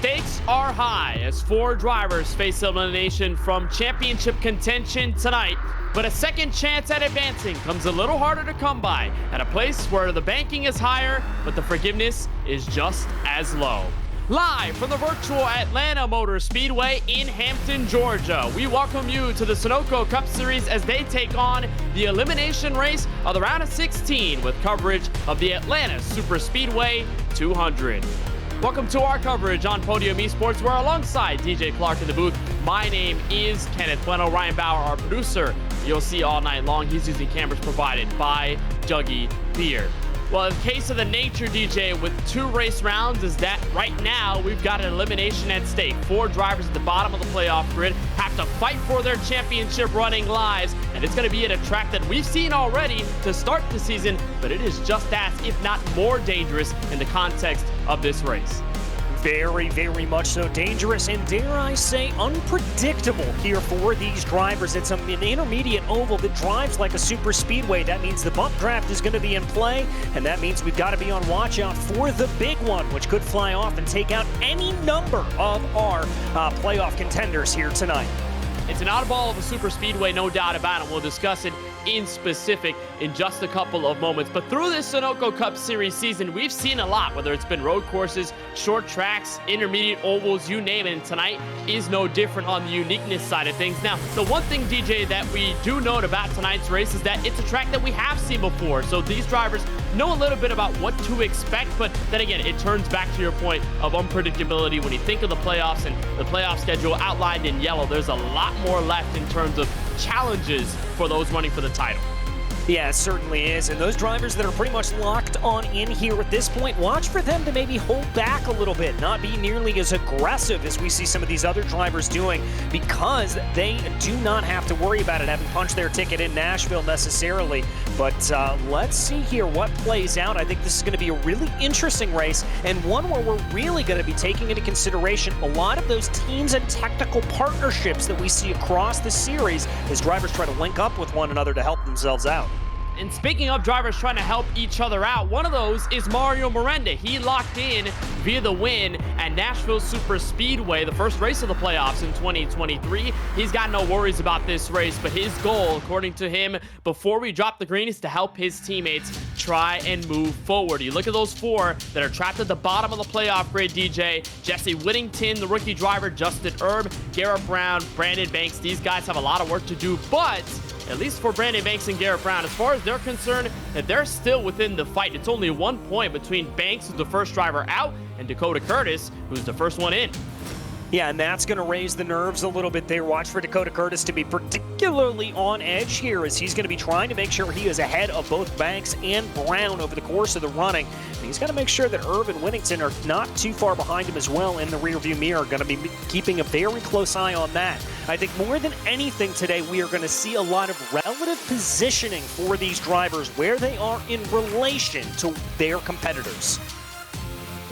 stakes are high as 4 drivers face elimination from championship contention tonight, but a second chance at advancing comes a little harder to come by at a place where the banking is higher, but the forgiveness is just as low. Live from the virtual Atlanta Motor Speedway in Hampton, Georgia, we welcome you to the Sunoco Cup Series as they take on the elimination race of the round of 16 with coverage of the Atlanta Superspeedway 200. Welcome to our coverage on Podium Esports. We're alongside DJ Clark in the booth. My name is Kenneth Bueno. Ryan Bauer, our producer, you'll see all night long. He's using cameras provided by Juggy Beer. Well, in case of the nature, DJ, with 2 race rounds, is that right now we've got an elimination at stake. 4 drivers at the bottom of the playoff grid have to fight for their championship running lives, and it's going to be at a track that we've seen already to start the season, but it is just as, if not more dangerous in the context of this race. Very, very much so dangerous and, dare I say, unpredictable here for these drivers. It's an intermediate oval that drives like a super speedway. That means the bump draft is going to be in play, and that means we've got to be on watch out for the big one, which could fly off and take out any number of our playoff contenders here tonight. It's an oddball of a super speedway, no doubt about it. We'll discuss it in specific in just a couple of moments. But through this Sunoco Cup Series season, we've seen a lot, whether it's been road courses, short tracks, intermediate ovals, you name it. And tonight is no different on the uniqueness side of things. Now, the one thing, DJ, that we do note about tonight's race is that it's a track that we have seen before. So these drivers know a little bit about what to expect, but then again, it turns back to your point of unpredictability. When you think of the playoffs and the playoff schedule outlined in yellow, there's a lot more left in terms of challenges for those running for the title. Yeah, it certainly is. And those drivers that are pretty much locked on in here at this point, watch for them to maybe hold back a little bit, not be nearly as aggressive as we see some of these other drivers doing, because they do not have to worry about it having punched their ticket in Nashville necessarily. But let's see here what plays out. I think this is going to be a really interesting race, and one where we're really going to be taking into consideration a lot of those teams and technical partnerships that we see across the series as drivers try to link up with one another to help themselves out. And speaking of drivers trying to help each other out, one of those is Mario Miranda. He locked in via the win at Nashville Super Speedway, the first race of the playoffs in 2023. He's got no worries about this race, but his goal, according to him, before we drop the green, is to help his teammates try and move forward. You look at those 4 that are trapped at the bottom of the playoff grid, DJ. Jesse Whittington, the rookie driver, Justin Erb, Garrett Brown, Brandon Banks. These guys have a lot of work to do, but at least for Brandon Banks and Garrett Brown, as far as they're concerned, that they're still within the fight. It's only 1 point between Banks, who's the first driver out, and Dakota Curtis, who's the first one in. Yeah, and that's going to raise the nerves a little bit there. Watch for Dakota Curtis to be particularly on edge here, as he's going to be trying to make sure he is ahead of both Banks and Brown over the course of the running. And he's got to make sure that Irv and Whittington are not too far behind him as well in the rearview mirror. Going to be keeping a very close eye on that. I think more than anything today, we are going to see a lot of relative positioning for these drivers, where they are in relation to their competitors.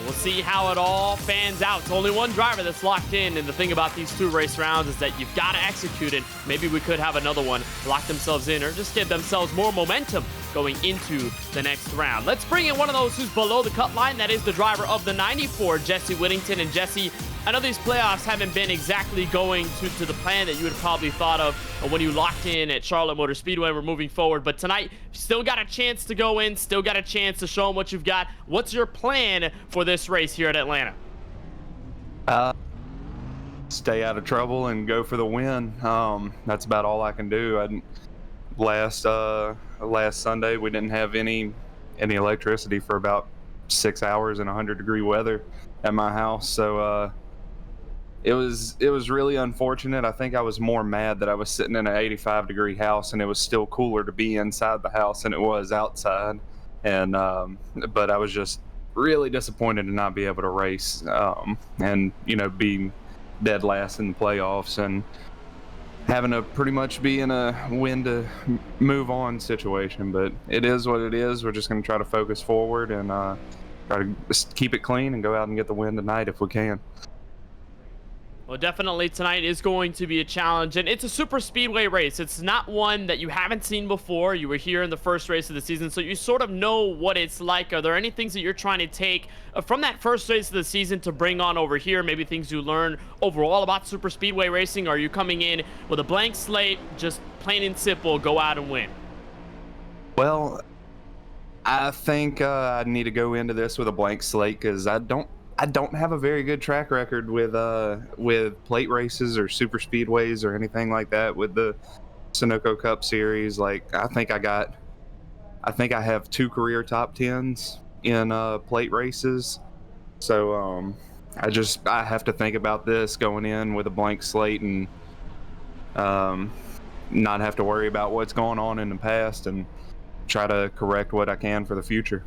We'll see how it all fans out. It's only 1 driver that's locked in, and the thing about these 2 race rounds is that you've got to execute it. Maybe we could have another one lock themselves in, or just give themselves more momentum going into the next round. Let's bring in one of those who's below the cut line. That is the driver of the 94, Jesse Whittington. And Jesse, I know these playoffs haven't been exactly going to the plan that you would have probably thought of when you locked in at Charlotte Motor Speedway. We're moving forward, but tonight, still got a chance to go in, still got a chance to show them what you've got. What's your plan for this race here at Atlanta? Stay out of trouble and go for the win. That's about all I can do. Last Sunday, we didn't have any electricity for about 6 hours in 100-degree weather at my house, so it was really unfortunate. I think I was more mad that I was sitting in an 85-degree house and it was still cooler to be inside the house than it was outside. And but I was just really disappointed to not be able to race and be dead last in the playoffs and having to pretty much be in a win to move on situation. But it is what it is. We're just going to try to focus forward and try to keep it clean and go out and get the win tonight if we can. Well, definitely tonight is going to be a challenge, and it's a super speedway race. It's not one that you haven't seen before. You were here in the first race of the season, so you sort of know what it's like. Are there any things that you're trying to take from that first race of the season to bring on over here? Maybe things you learn overall about super speedway racing? Or are you coming in with a blank slate, just plain and simple, go out and win? Well, I think I need to go into this with a blank slate because I don't have a very good track record with plate races or super speedways or anything like that with the Sunoco Cup series. Like I think I have 2 career top 10s in plate races. So I have to think about this going in with a blank slate and um, not have to worry about what's going on in the past and try to correct what I can for the future.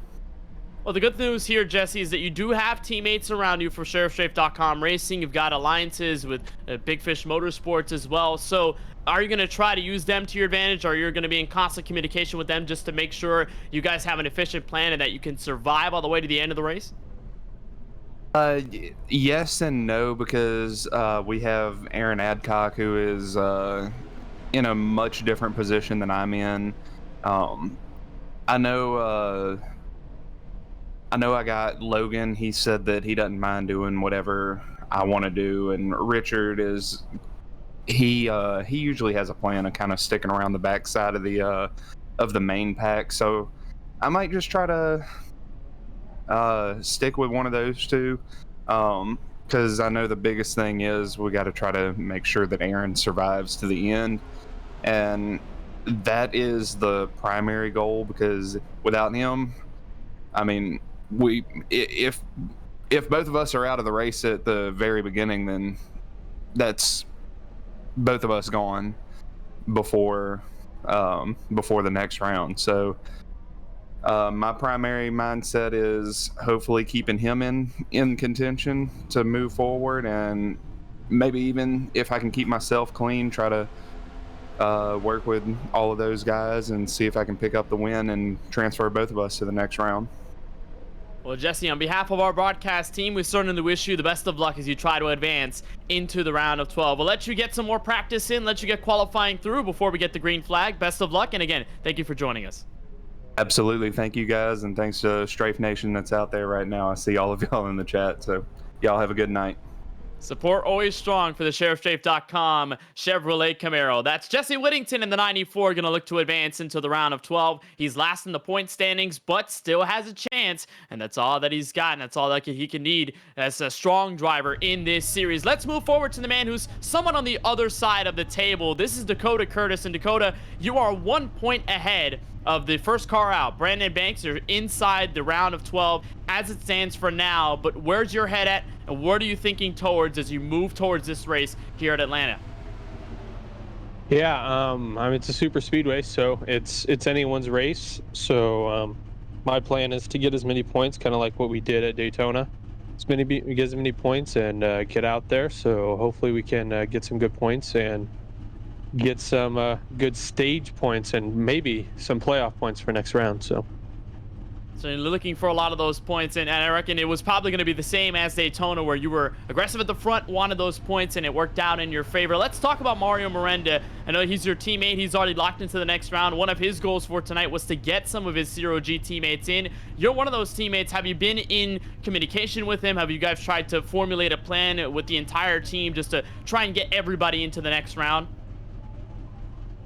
Well, the good news here, Jesse, is that you do have teammates around you for SheriffStrafe.com Racing. You've got alliances with Big Fish Motorsports as well. So are you going to try to use them to your advantage, or you're going to be in constant communication with them just to make sure you guys have an efficient plan and that you can survive all the way to the end of the race? Yes and no, because we have Aaron Adcock, who is in a much different position than I'm in. Um, I know. I know I got Logan. He said that he doesn't mind doing whatever I want to do, and Richard is he usually has a plan of kind of sticking around the backside of the main pack. So I might just try to stick with one of those two, because I know the biggest thing is we got to try to make sure that Aaron survives to the end, and that is the primary goal. Because without him, I mean, if both of us are out of the race at the very beginning, then that's both of us gone before the next round. So my primary mindset is hopefully keeping him in contention to move forward, and maybe even if I can keep myself clean, try to work with all of those guys and see if I can pick up the win and transfer both of us to the next round. Well, Jesse, on behalf of our broadcast team, we certainly wish you the best of luck as you try to advance into the round of 12. We'll let you get some more practice in, let you get qualifying through before we get the green flag. Best of luck, and again, thank you for joining us. Absolutely. Thank you, guys, and thanks to Strafe Nation that's out there right now. I see all of y'all in the chat, so y'all have a good night. Support always strong for the SheriffStrafe.com Chevrolet Camaro. That's Jesse Whittington in the 94, going to look to advance into the round of 12. He's last in the point standings, but still has a chance, and that's all that he's got, and that's all that he can need as a strong driver in this series. Let's move forward to the man who's somewhat on the other side of the table. This is Dakota Curtis, and Dakota, you are 1 point ahead of the first car out. Brandon Banks are inside the round of 12 as it stands for now, but where's your head at, and what are you thinking towards as you move towards this race here at Atlanta? Yeah, I mean, it's a super speedway, so it's anyone's race. So my plan is to get as many points, kind of like what we did at Daytona. Get as many points and get out there. So hopefully we can get some good points and get some good stage points and maybe some playoff points for next round. So you're looking for a lot of those points, and I reckon it was probably going to be the same as Daytona, where you were aggressive at the front, wanted those points, and it worked out in your favor. Let's talk about Mario Miranda. I know he's your teammate. He's already locked into the next round. One of his goals for tonight was to get some of his Zero-G teammates in. You're one of those teammates. Have you been in communication with him? Have you guys tried to formulate a plan with the entire team just to try and get everybody into the next round?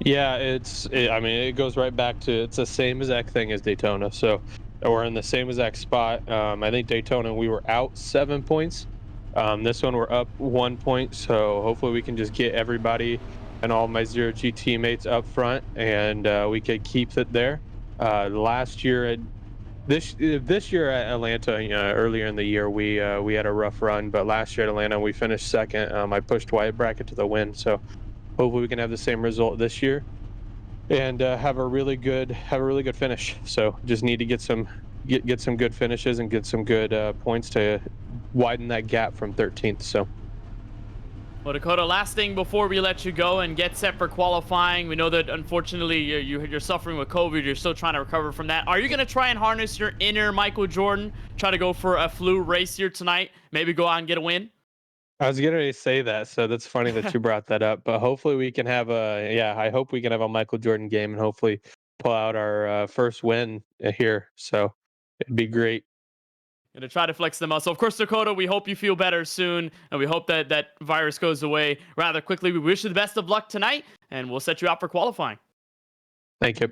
yeah, I mean, it goes right back to it's the same exact thing as Daytona. So we're in the same exact spot. I think Daytona we were out 7 points. This one we're up 1 point. So hopefully we can just get everybody and all my Zero-G teammates up front, and we could keep it there. Last year this year at Atlanta, earlier in the year we had a rough run, but last year at Atlanta we finished second. I pushed Wyatt Brackett to the win, so hopefully we can have the same result this year and have a really good finish. So just need to get some good finishes and get some good points to widen that gap from 13th. So. Well, Dakota, last thing before we let you go and get set for qualifying, we know that unfortunately you're suffering with COVID. You're still trying to recover from that. Are you going to try and harness your inner Michael Jordan, try to go for a flu race here tonight, maybe go out and get a win? I was gonna say that, so that's funny that you brought that up. But hopefully we can have I hope we can have a Michael Jordan game and hopefully pull out our first win here. So it'd be great. Gonna try to flex the muscle. Of course, Dakota, we hope you feel better soon, and we hope that that virus goes away rather quickly. We wish you the best of luck tonight, and we'll set you out for qualifying. Thank you.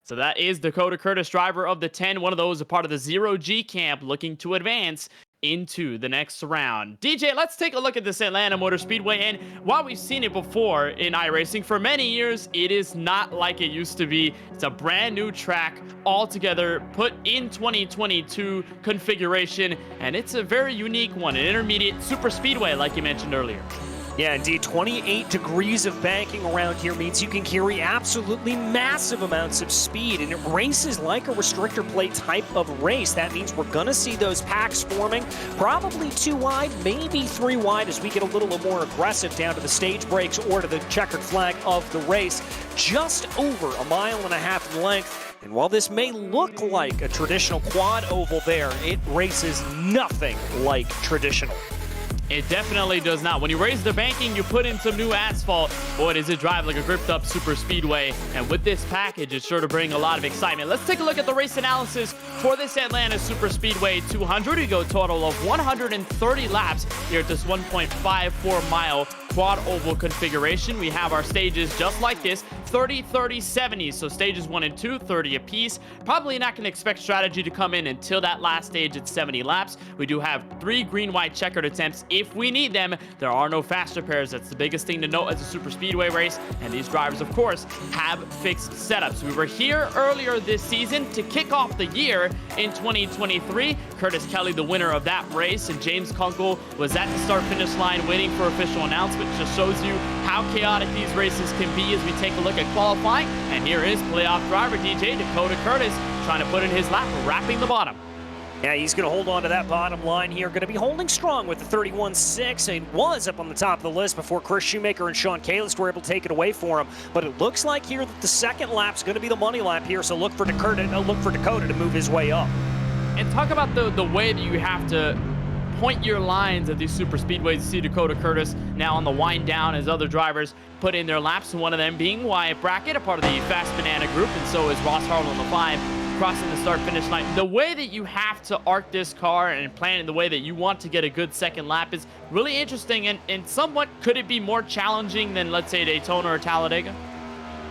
So that is Dakota Curtis, driver of the 10, one of those a part of the Zero G camp looking to advance into the next round. DJ, let's take a look at this Atlanta Motor Speedway, and while we've seen it before in iRacing for many years, it is not like it used to be. It's a brand new track altogether put in 2022 configuration, and it's a very unique one, an intermediate super speedway like you mentioned earlier. Yeah, indeed, 28 degrees of banking around here means you can carry absolutely massive amounts of speed, and it races like a restrictor plate type of race. That means we're going to see those packs forming, probably 2 wide, maybe 3 wide as we get a little more aggressive down to the stage breaks or to the checkered flag of the race. Just over 1.5 miles in length. And while this may look like a traditional quad oval there, it races nothing like traditional. It definitely does not. When you raise the banking, you put in some new asphalt. Boy, does it drive like a gripped up super speedway. And with this package, it's sure to bring a lot of excitement. Let's take a look at the race analysis for this Atlanta Super Speedway 200. We go total of 130 laps here at this 1.54 mile quad oval configuration. We have our stages just like this, 30, 30, 70. So stages 1 and 2, 30 apiece. Probably not going to expect strategy to come in until that last stage at 70 laps. We do have 3 green-white checkered attempts if we need them. There are no faster pairs. That's the biggest thing to note as a super speedway race. And these drivers, of course, have fixed setups. We were here earlier this season to kick off the year in 2023. Curtis Kelly, the winner of that race, and James Kunkel was at the start-finish line waiting for official announcement. Just shows you how chaotic these races can be as we take a look at qualifying. And here is playoff driver DJ Dakota Curtis trying to put in his lap, wrapping the bottom. Yeah, he's going to hold on to that bottom line here. Going to be holding strong with the 31.6. He was up on the top of the list before Chris Shoemaker and Sean Kalis were able to take it away for him. But it looks like here that the second lap's going to be the money lap here. So look for Dakota to move his way up. And talk about the way that you have to point your lines at these super speedways. You see Dakota Curtis now on the wind down as other drivers put in their laps, one of them being Wyatt Brackett, a part of the Fast Banana group, and so is Ross Harwell on the 5, crossing the start-finish line. The way that you have to arc this car and plan it the way that you want to get a good second lap is really interesting, and somewhat could it be more challenging than, let's say, Daytona or Talladega?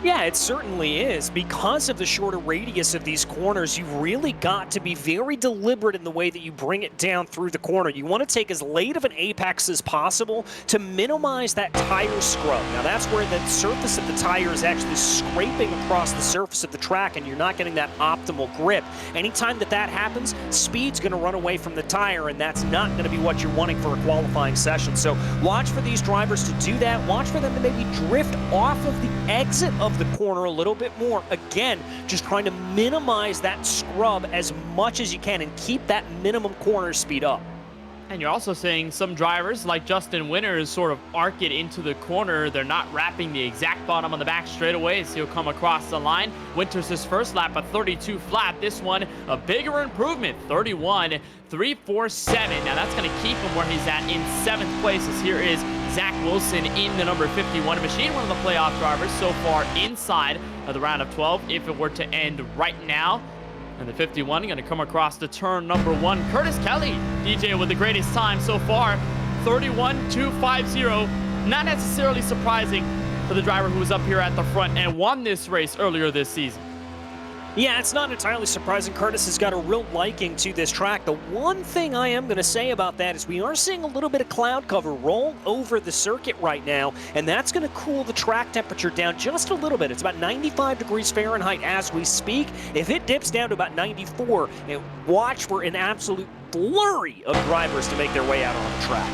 Yeah, it certainly is. Because of the shorter radius of these corners, you've really got to be very deliberate in the way that you bring it down through the corner. You want to take as late of an apex as possible to minimize that tire scrub. Now, that's where the surface of the tire is actually scraping across the surface of the track, and you're not getting that optimal grip. Anytime that happens, speed's going to run away from the tire, and that's not going to be what you're wanting for a qualifying session. So watch for these drivers to do that. Watch for them to maybe drift off of the exit of the corner a little bit more. Again, just trying to minimize that scrub as much as you can and keep that minimum corner speed up. And you're also seeing some drivers like Justin Winters sort of arc it into the corner. They're not wrapping the exact bottom on the back straightaway as he'll come across the line. Winters his first lap, a 32 flat. This one, a bigger improvement, 31.347. Now that's going to keep him where he's at in 7th place, as here is Zach Wilson in the number 51 machine, one of the playoff drivers so far inside of the round of 12 if it were to end right now. And the 51 going to come across the turn number 1. Curtis Kelly, DJ with the greatest time so far, 31.250. Not necessarily surprising for the driver who was up here at the front and won this race earlier this season. Yeah, it's not entirely surprising. Curtis has got a real liking to this track. The one thing I am going to say about that is we are seeing a little bit of cloud cover roll over the circuit right now, and that's going to cool the track temperature down just a little bit. It's about 95 degrees Fahrenheit as we speak. If it dips down to about 94, watch for an absolute flurry of drivers to make their way out on the track.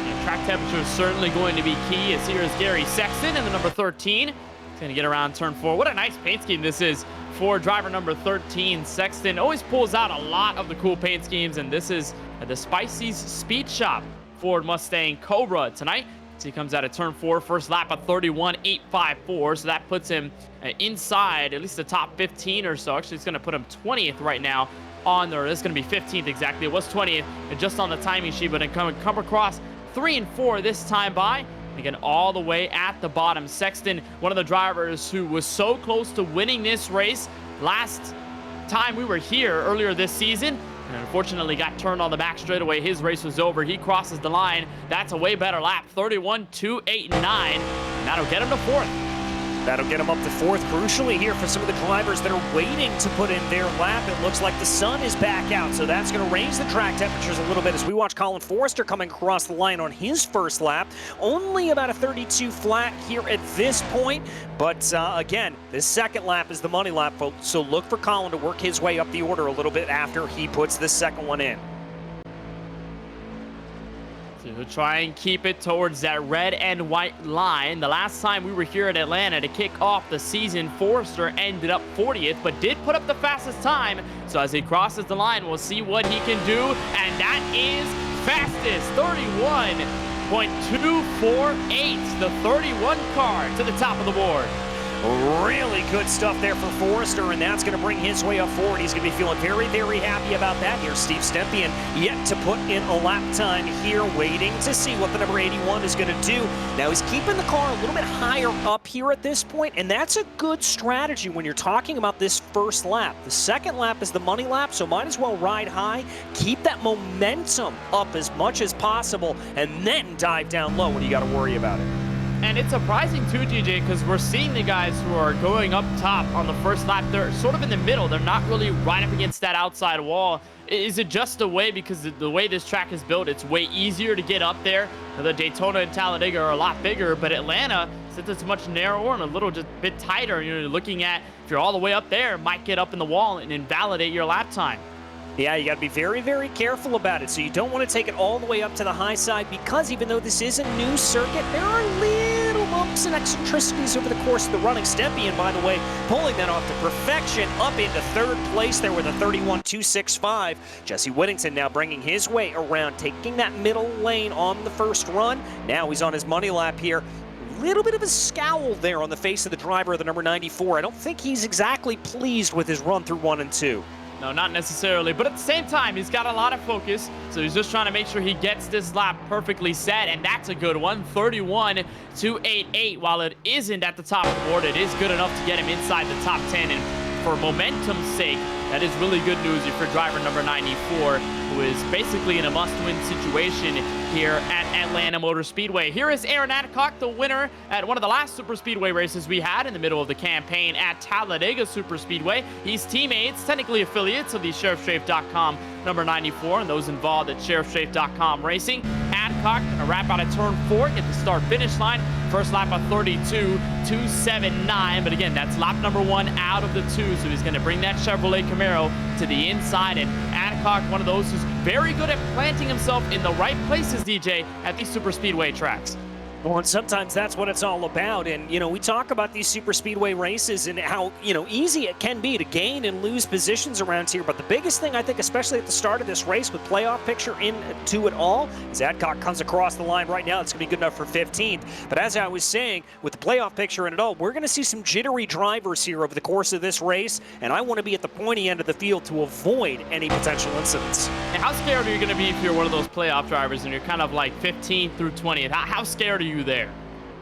Yeah, track temperature is certainly going to be key, as here is Gary Sexton in the number 13. Going to get around turn 4. What a nice paint scheme this is for driver number 13. Sexton always pulls out a lot of the cool paint schemes, and this is the Spicy's Speed Shop Ford Mustang Cobra tonight. So he comes out of turn 4, first lap of 31.854, so that puts him inside at least the top 15 or so. Actually, it's going to put him 20th right now on there. This is going to be 15th exactly. It was 20th and just on the timing sheet, but it come across 3 and 4 this time by. Again, all the way at the bottom. Sexton, one of the drivers who was so close to winning this race last time we were here earlier this season, and unfortunately got turned on the back straightaway. His race was over. He crosses the line. That's a way better lap. 31.289, and that'll get him to 4th. That'll get him up to 4th. Crucially here for some of the drivers that are waiting to put in their lap, it looks like the sun is back out, so that's going to raise the track temperatures a little bit as we watch Colin Forrester coming across the line on his first lap. Only about a 32 flat here at this point, but again, this second lap is the money lap, so look for Colin to work his way up the order a little bit after he puts this second one in. To try and keep it towards that red and white line. The last time we were here at Atlanta to kick off the season, Forrester ended up 40th, but did put up the fastest time. So as he crosses the line, we'll see what he can do, and that is fastest, 31.248, the 31 car to the top of the board. Really good stuff there for Forrester, and that's going to bring his way up forward. He's going to be feeling very, very happy about that. Here's Steve Stempien yet to put in a lap time here, waiting to see what the number 81 is going to do. Now he's keeping the car a little bit higher up here at this point, and that's a good strategy when you're talking about this first lap. The second lap is the money lap, so might as well ride high, keep that momentum up as much as possible, and then dive down low when you got to worry about it. And it's surprising too, DJ, because we're seeing the guys who are going up top on the first lap, they're sort of in the middle. They're not really right up against that outside wall. Is it just the way, because the way this track is built, it's way easier to get up there? The Daytona and Talladega are a lot bigger, but Atlanta, since it's much narrower and a little just bit tighter, you're looking at, if you're all the way up there, might get up in the wall and invalidate your lap time. Yeah, you got to be very, very careful about it. So you don't want to take it all the way up to the high side, because even though this is a new circuit, there are little bumps and eccentricities over the course of the running. Stempien, by the way, pulling that off to perfection, up into 3rd place there with a 31.265. Jesse Whittington now bringing his way around, taking that middle lane on the first run. Now he's on his money lap here. Little bit of a scowl there on the face of the driver of the number 94. I don't think he's exactly pleased with his run through 1 and 2. No, not necessarily, but at the same time, he's got a lot of focus, so he's just trying to make sure he gets this lap perfectly set, and that's a good one, 31.288. While it isn't at the top of the board, it is good enough to get him inside the top 10, and for momentum's sake, that is really good news for driver number 94, who is basically in a must-win situation here at Atlanta Motor Speedway. Here is Aaron Adcock, the winner at one of the last Superspeedway races we had in the middle of the campaign at Talladega Superspeedway. He's teammates, technically affiliates of the SheriffStrafe.com number 94, and those involved at SheriffStrafe.com Racing. Adcock gonna wrap out at turn 4, get the start-finish line. First lap of 32.279, but again, that's lap number 1 out of the 2, so he's gonna bring that Chevrolet Camaro to the inside, and Adcock, one of those who's very good at planting himself in the right places, DJ, at these Superspeedway tracks. Well, and sometimes that's what it's all about. And, we talk about these super speedway races and how, easy it can be to gain and lose positions around here. But the biggest thing, I think, especially at the start of this race with playoff picture into it all, is Adcock comes across the line right now. It's going to be good enough for 15th. But as I was saying, with the playoff picture in it all, we're going to see some jittery drivers here over the course of this race. And I want to be at the pointy end of the field to avoid any potential incidents. And how scared are you going to be if you're one of those playoff drivers and you're kind of like 15th through 20th? How scared are you there?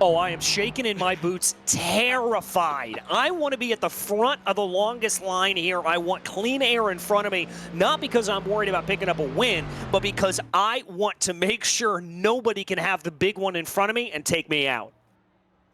Oh, I am shaking in my boots, terrified. I want to be at the front of the longest line here. I want clean air in front of me, not because I'm worried about picking up a win, but because I want to make sure nobody can have the big one in front of me and take me out.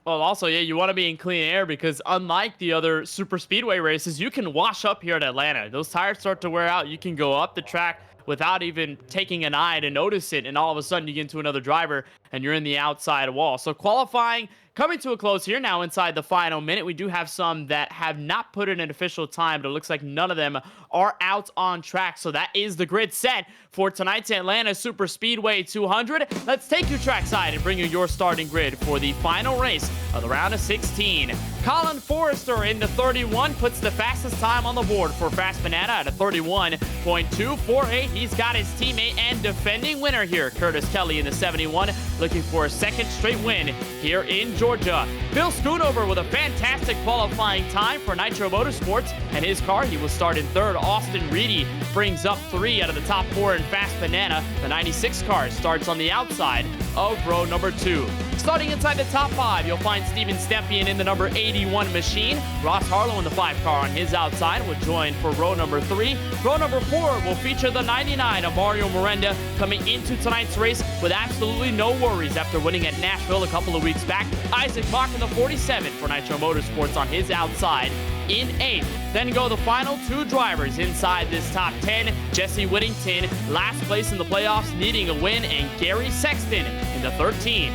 Well, also, yeah, you want to be in clean air because unlike the other super speedway races, you can wash up here at Atlanta. Those tires start to wear out. You can go up the track without even taking an eye to notice it, and all of a sudden you get into another driver and you're in the outside wall. So qualifying coming to a close here now inside the final minute. We do have some that have not put in an official time, but it looks like none of them are out on track. So that is the grid set for tonight's Atlanta Super Speedway 200. Let's take you trackside and bring you your starting grid for the final race of the round of 16. Colin Forrester in the 31 puts the fastest time on the board for Fast Banana at a 31.248. He's got his teammate and defending winner here, Curtis Kelly, in the 71, looking for a second straight win here in Georgia. Bill Schoonover with a fantastic qualifying time for Nitro Motorsports, and his car, he will start in third. Austin Reedy brings up 3 out of the top 4 in Fast Banana. The 96 car starts on the outside of row number 2. Starting inside the top 5, you'll find Steven Stempian in the number 81 machine. Ross Harlow in the 5 car on his outside will join for row number 3. Row number 4 will feature the 99 of Mario Miranda coming into tonight's race with absolutely no worries after winning at Nashville a couple of weeks back. Isaac Bach in the 47 for Nitro Motorsports on his outside in 8th. Then go the final 2 drivers inside this top 10. Jesse Whittington, last place in the playoffs, needing a win, and Gary Sexton in the 13.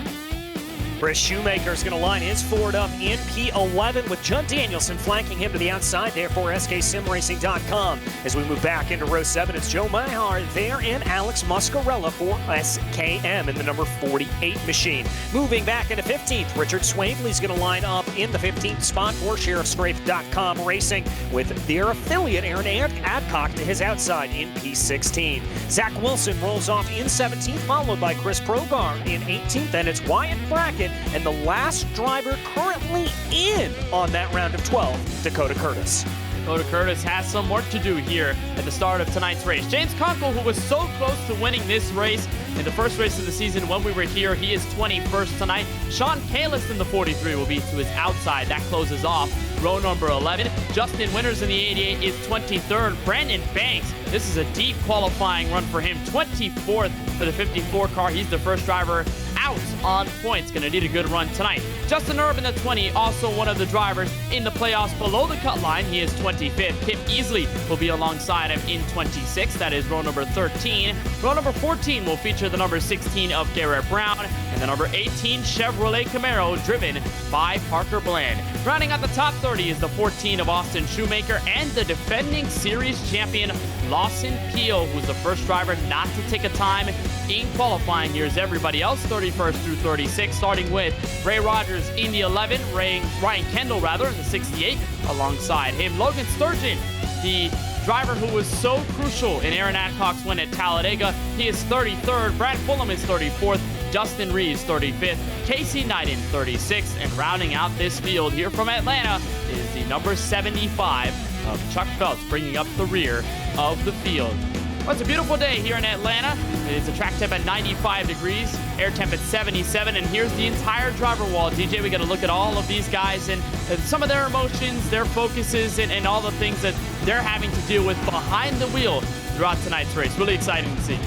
Chris Shoemaker's going to line his Ford up in P11 with Judd Danielson flanking him to the outside there for SKSimRacing.com. As we move back into row 7, it's Joe Mihar there and Alex Muscarella for SKM in the number 48 machine. Moving back into 15th, Richard Swainley's going to line up in the 15th spot for SheriffScrape.com Racing with their affiliate Aaron Adcock to his outside in P16. Zach Wilson rolls off in 17th, followed by Chris Progar in 18th, and it's Wyatt Brackett and the last driver currently in on that round of 12, Dakota Curtis. Dakota Curtis has some work to do here at the start of tonight's race. James Conkle, who was so close to winning this race in the first race of the season when we were here, he is 21st tonight. Sean Kalis in the 43 will be to his outside. That closes off row number 11. Justin Winters in the 88 is 23rd. Brandon Banks, this is a deep qualifying run for him. 24th for the 54 car. He's the first driver out on points. Going to need a good run tonight. Justin Erb in the 20, also one of the drivers in the playoffs below the cut line. He is 25th. Kip Easley will be alongside him in 26th. That is row number 13. Row number 14 will feature the number 16 of Garrett Brown and the number 18 Chevrolet Camaro driven by Parker Bland. Rounding out the top 30 is the 14 of Austin Shoemaker and the defending series champion Lawson Peel, who's the first driver not to take a time in qualifying. Here's everybody else, 31st through 36, starting with Ray Rogers in the 11, Ryan Kendall in the 68, alongside him. Logan Sturgeon, the driver who was so crucial in Aaron Adcock's win at Talladega, he is 33rd. Brad Fulham is 34th. Justin Reeves, 35th. Casey Knighton, 36th. And rounding out this field here from Atlanta is the number 75 of Chuck Phelps, bringing up the rear of the field. Well, it's a beautiful day here in Atlanta. It's a track temp at 95 degrees, air temp at 77, and here's the entire driver wall. DJ, we got to look at all of these guys and some of their emotions, their focuses, and all the things that they're having to deal with behind the wheel throughout tonight's race. Really exciting to see.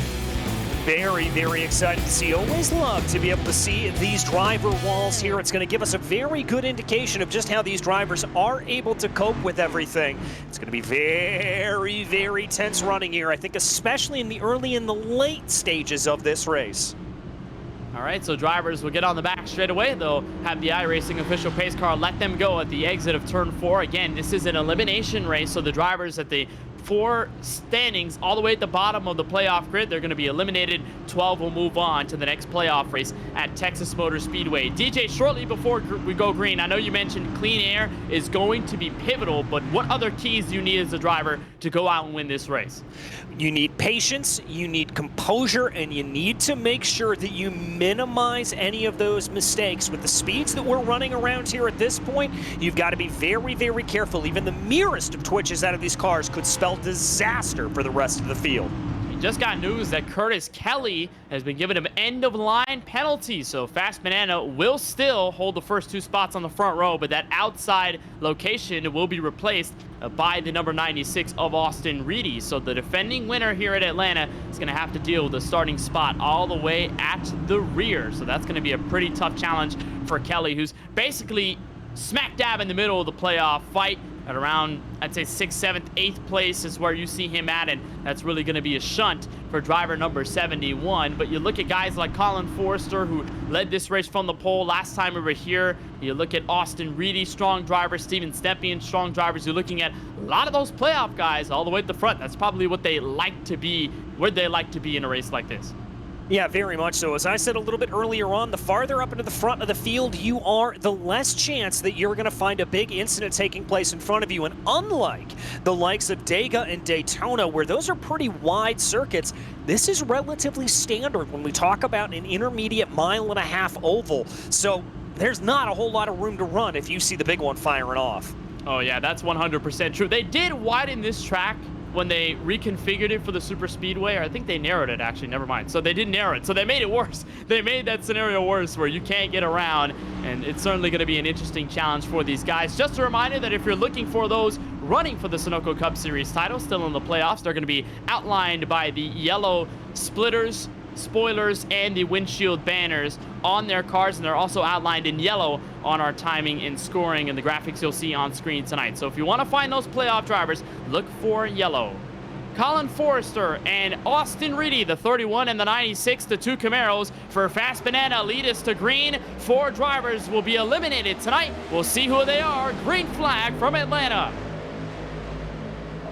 Very, very excited to see. Always love to be able to see these driver walls here. It's going to give us a very good indication of just how these drivers are able to cope with everything. It's going to be very, very tense running here, I think, especially in the early and the late stages of this race. All right, so drivers will get on the back straight away. They'll have the iRacing official pace car let them go at the exit of turn 4. Again, this is an elimination race, so the drivers at the 4 standings all the way at the bottom of the playoff grid, they're going to be eliminated. 12 will move on to the next playoff race at Texas Motor Speedway. DJ, shortly before we go green, I know you mentioned clean air is going to be pivotal, but what other keys do you need as a driver to go out and win this race? You need patience, you need composure, and you need to make sure that you minimize any of those mistakes. With the speeds that we're running around here at this point, you've got to be very, very careful. Even the merest of twitches out of these cars could spell disaster for the rest of the field. Just got news that Curtis Kelly has been given an end-of-line penalty, so Fast Banana will still hold the first 2 spots on the front row, but that outside location will be replaced by the number 96 of Austin Reedy. So the defending winner here at Atlanta is going to have to deal with the starting spot all the way at the rear. So that's going to be a pretty tough challenge for Kelly, who's basically smack dab in the middle of the playoff fight. At around, I'd say 6th, 7th, 8th place is where you see him at, and that's really going to be a shunt for driver number 71. But you look at guys like Colin Forrester, who led this race from the pole last time we were here. You look at Austin Reedy, strong driver, Steven Stempian, strong drivers. You're looking at a lot of those playoff guys all the way at the front. That's probably what they like to be, where they like to be in a race like this. Yeah, very much so. As I said a little bit earlier on, the farther up into the front of the field you are, the less chance that you're going to find a big incident taking place in front of you. And unlike the likes of Dega and Daytona, where those are pretty wide circuits, this is relatively standard when we talk about an intermediate mile-and-a-half oval. So there's not a whole lot of room to run if you see the big one firing off. Oh yeah, that's 100% true. They did widen this track when they reconfigured it for the Superspeedway, or I think they narrowed it actually, never mind. So they did narrow it, so they made it worse. They made that scenario worse where you can't get around, and it's certainly gonna be an interesting challenge for these guys. Just a reminder that if you're looking for those running for the Sunoco Cup Series title, still in the playoffs, they're gonna be outlined by the yellow splitters, spoilers, and the windshield banners on their cars, and they're also outlined in yellow on our timing and scoring and the graphics you'll see on screen tonight. So if you want to find those playoff drivers, look for yellow. Colin Forrester and Austin Reedy, the 31 and the 96, the two Camaros for Fast Banana, lead us to green. 4 drivers will be eliminated tonight. We'll see who they are. Green flag from Atlanta.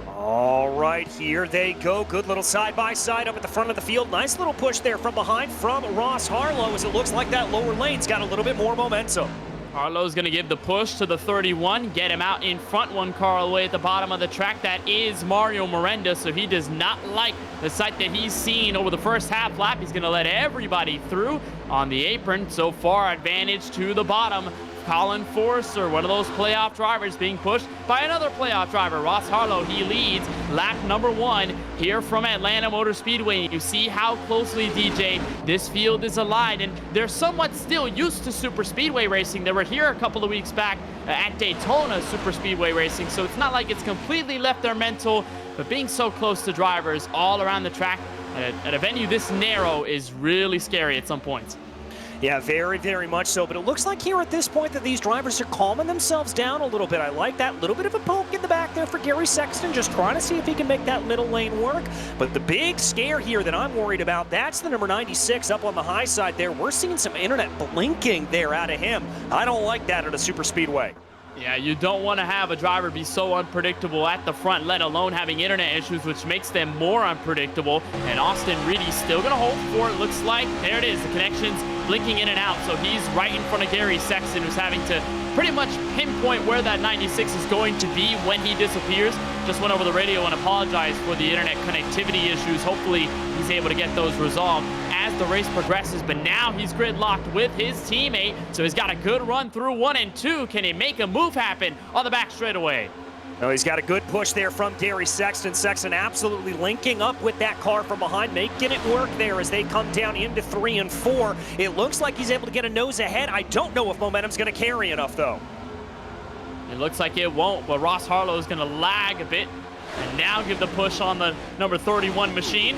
All right, here they go. Good little side-by-side up at the front of the field. Nice little push there from behind from Ross Harlow, as it looks like that lower lane's got a little bit more momentum. Harlow's going to give the push to the 31, get him out in front, one car away at the bottom of the track. That is Mario Miranda, so he does not like the sight that he's seen over the first half lap. He's going to let everybody through on the apron. So far, advantage to the bottom. Colin Forrester, one of those playoff drivers, being pushed by another playoff driver, Ross Harlow. He leads lap number 1 here from Atlanta Motor Speedway. You see how closely, DJ, this field is aligned, and they're somewhat still used to super speedway racing. They were here a couple of weeks back at Daytona super speedway racing, so it's not like it's completely left their mental, but being so close to drivers all around the track at a venue this narrow is really scary at some points. Yeah, very, very much so. But it looks like here at this point that these drivers are calming themselves down a little bit. I like that little bit of a poke in the back there for Gary Sexton, just trying to see if he can make that middle lane work. But the big scare here that I'm worried about, that's the number 96 up on the high side there. We're seeing some internet blinking there out of him. I don't like that at a super speedway. Yeah, you don't want to have a driver be so unpredictable at the front, let alone having internet issues, which makes them more unpredictable. And Austin Reedy still going to hold for it, looks like. There it is, the connection's blinking in and out, so he's right in front of Gary Sexton, who's having to pretty much pinpoint where that 96 is going to be when he disappears. Just went over the radio and apologized for the internet connectivity issues. Hopefully he's able to get those resolved as the race progresses, but now he's gridlocked with his teammate, so he's got a good run through 1 and 2. Can he make a move happen on the back straightaway? No, he's got a good push there from Gary Sexton. Sexton absolutely linking up with that car from behind, making it work there as they come down into 3 and 4. It looks like he's able to get a nose ahead. I don't know if momentum's going to carry enough, though. It looks like it won't, but Ross Harlow is going to lag a bit and now give the push on the number 31 machine.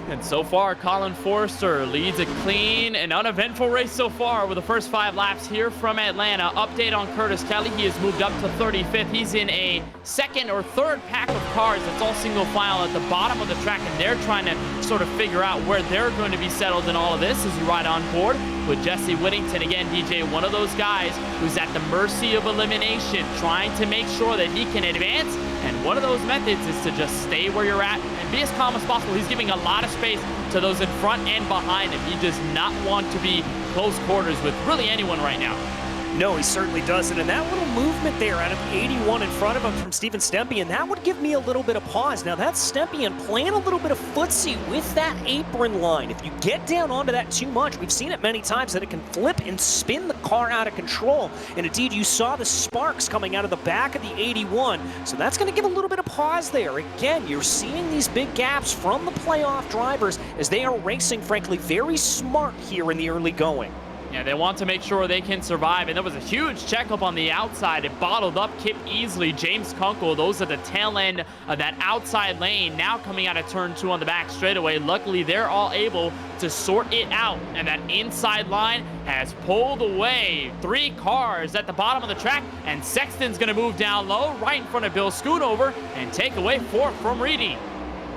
And so far, Colin Forrester leads a clean and uneventful race so far with the first 5 laps here from Atlanta. Update on Curtis Kelly. He has moved up to 35th. He's in a 2nd or 3rd pack of cars. It's all single file at the bottom of the track, and they're trying to sort of figure out where they're going to be settled in all of this as you ride on board with Jesse Whittington. Again, DJ, one of those guys who's at the mercy of elimination, trying to make sure that he can advance. And one of those methods is to just stay where you're at and be as calm as possible. He's giving a lot of space to those in front and behind him. He does not want to be close quarters with really anyone right now. No, he certainly doesn't. And that little movement there out of the 81 in front of him from Steven Stempian, that would give me a little bit of pause. Now, that's Stempian playing a little bit of footsie with that apron line. If you get down onto that too much, we've seen it many times that it can flip and spin the car out of control. And indeed, you saw the sparks coming out of the back of the 81. So that's going to give a little bit of pause there. Again, you're seeing these big gaps from the playoff drivers as they are racing, frankly, very smart here in the early going. Yeah, they want to make sure they can survive, and there was a huge checkup on the outside. It bottled up Kip Easley, James Kunkel. Those are the tail end of that outside lane, now coming out of turn 2 on the back straightaway. Luckily, they're all able to sort it out, and that inside line has pulled away 3 cars at the bottom of the track, and Sexton's going to move down low right in front of Bill Schoonover and take away 4th from Reedy.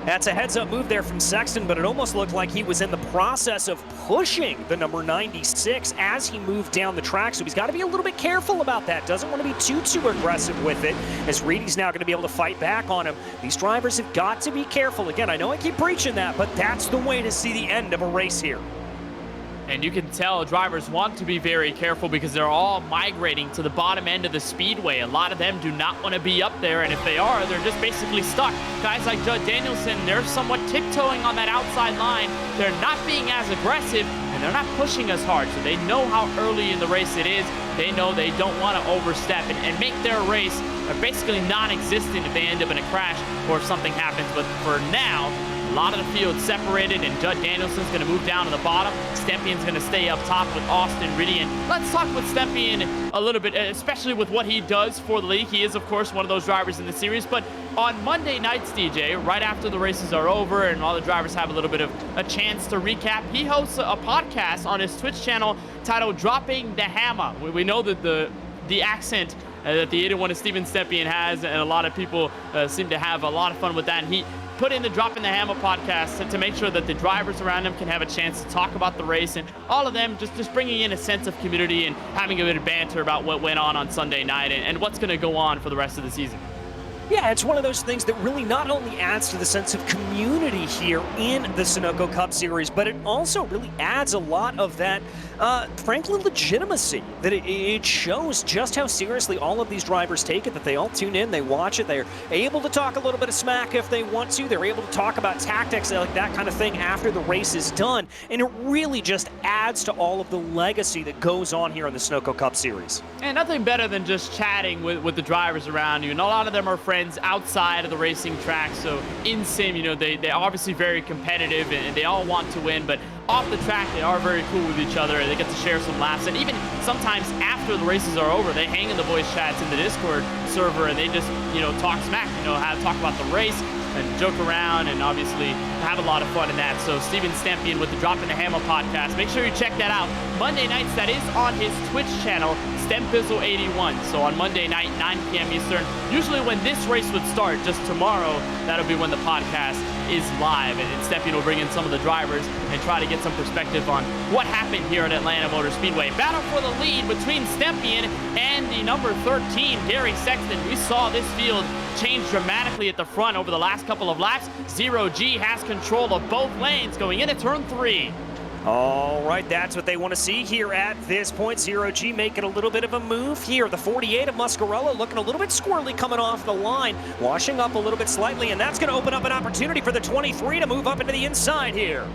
That's a heads-up move there from Sexton, but it almost looked like he was in the process of pushing the number 96 as he moved down the track, so he's got to be a little bit careful about that. Doesn't want to be too aggressive with it, as Reedy's now going to be able to fight back on him. These drivers have got to be careful. Again, I know I keep preaching that, but that's the way to see the end of a race here. And you can tell drivers want to be very careful because they're all migrating to the bottom end of the speedway. A lot of them do not want to be up there, and if they are, they're just basically stuck. Guys like Judd Danielson, they're somewhat tiptoeing on that outside line. They're not being as aggressive, and they're not pushing as hard, so they know how early in the race it is. They know they don't want to overstep and make their race basically non-existent if they end up in a crash or if something happens. But for now, a lot of the field separated, and Judd Danielson's going to move down to the bottom. Stempien's going to stay up top with Austin Riddy. And let's talk with Stempien a little bit, especially with what he does for the league. He is, of course, one of those drivers in the series. But on Monday nights, DJ, right after the races are over and all the drivers have a little bit of a chance to recap, he hosts a podcast on his Twitch channel titled Dropping the Hammer. We know that the accent that the 81 of Steven Stempien has, and a lot of people seem to have a lot of fun with that. And he put in the Dropping the Hammer podcast to make sure that the drivers around him can have a chance to talk about the race, and all of them just bringing in a sense of community and having a bit of banter about what went on Sunday night and what's going to go on for the rest of the season. Yeah, it's one of those things that really not only adds to the sense of community here in the Sunoco Cup Series, but it also really adds a lot of that, frankly, legitimacy. That it shows just how seriously all of these drivers take it, that they all tune in, they watch it, they're able to talk a little bit of smack if they want to, they're able to talk about tactics, like that kind of thing after the race is done, and it really just adds to all of the legacy that goes on here in the Sunoco Cup Series. And nothing better than just chatting with the drivers around you, and a lot of them are friends outside of the racing track. So in sim, you know, they're obviously very competitive and they all want to win, but off the track they are very cool with each other and they get to share some laughs. And even sometimes after the races are over, they hang in the voice chats in the Discord server and they just, you know, talk smack, you know, talk about the race and joke around and obviously have a lot of fun in that. So Steven Stempien with the Dropping the Hammer podcast, make sure you check that out Monday nights. That is on his Twitch channel, Stempizzle81. So on Monday night, 9 p.m. Eastern, usually when this race would start, just tomorrow, that'll be when the podcast is live, and Stempien will bring in some of the drivers and try to get some perspective on what happened here at Atlanta Motor Speedway. Battle for the lead between Stempien and the number 13, Gary Sexton. We saw this field change dramatically at the front over the last couple of laps. Zero G has control of both lanes going into turn 3. All right, that's what they want to see here at this point. Zero G making a little bit of a move here. The 48 of Muscarella looking a little bit squirrely coming off the line, washing up a little bit slightly, and that's going to open up an opportunity for the 23 to move up into the inside here.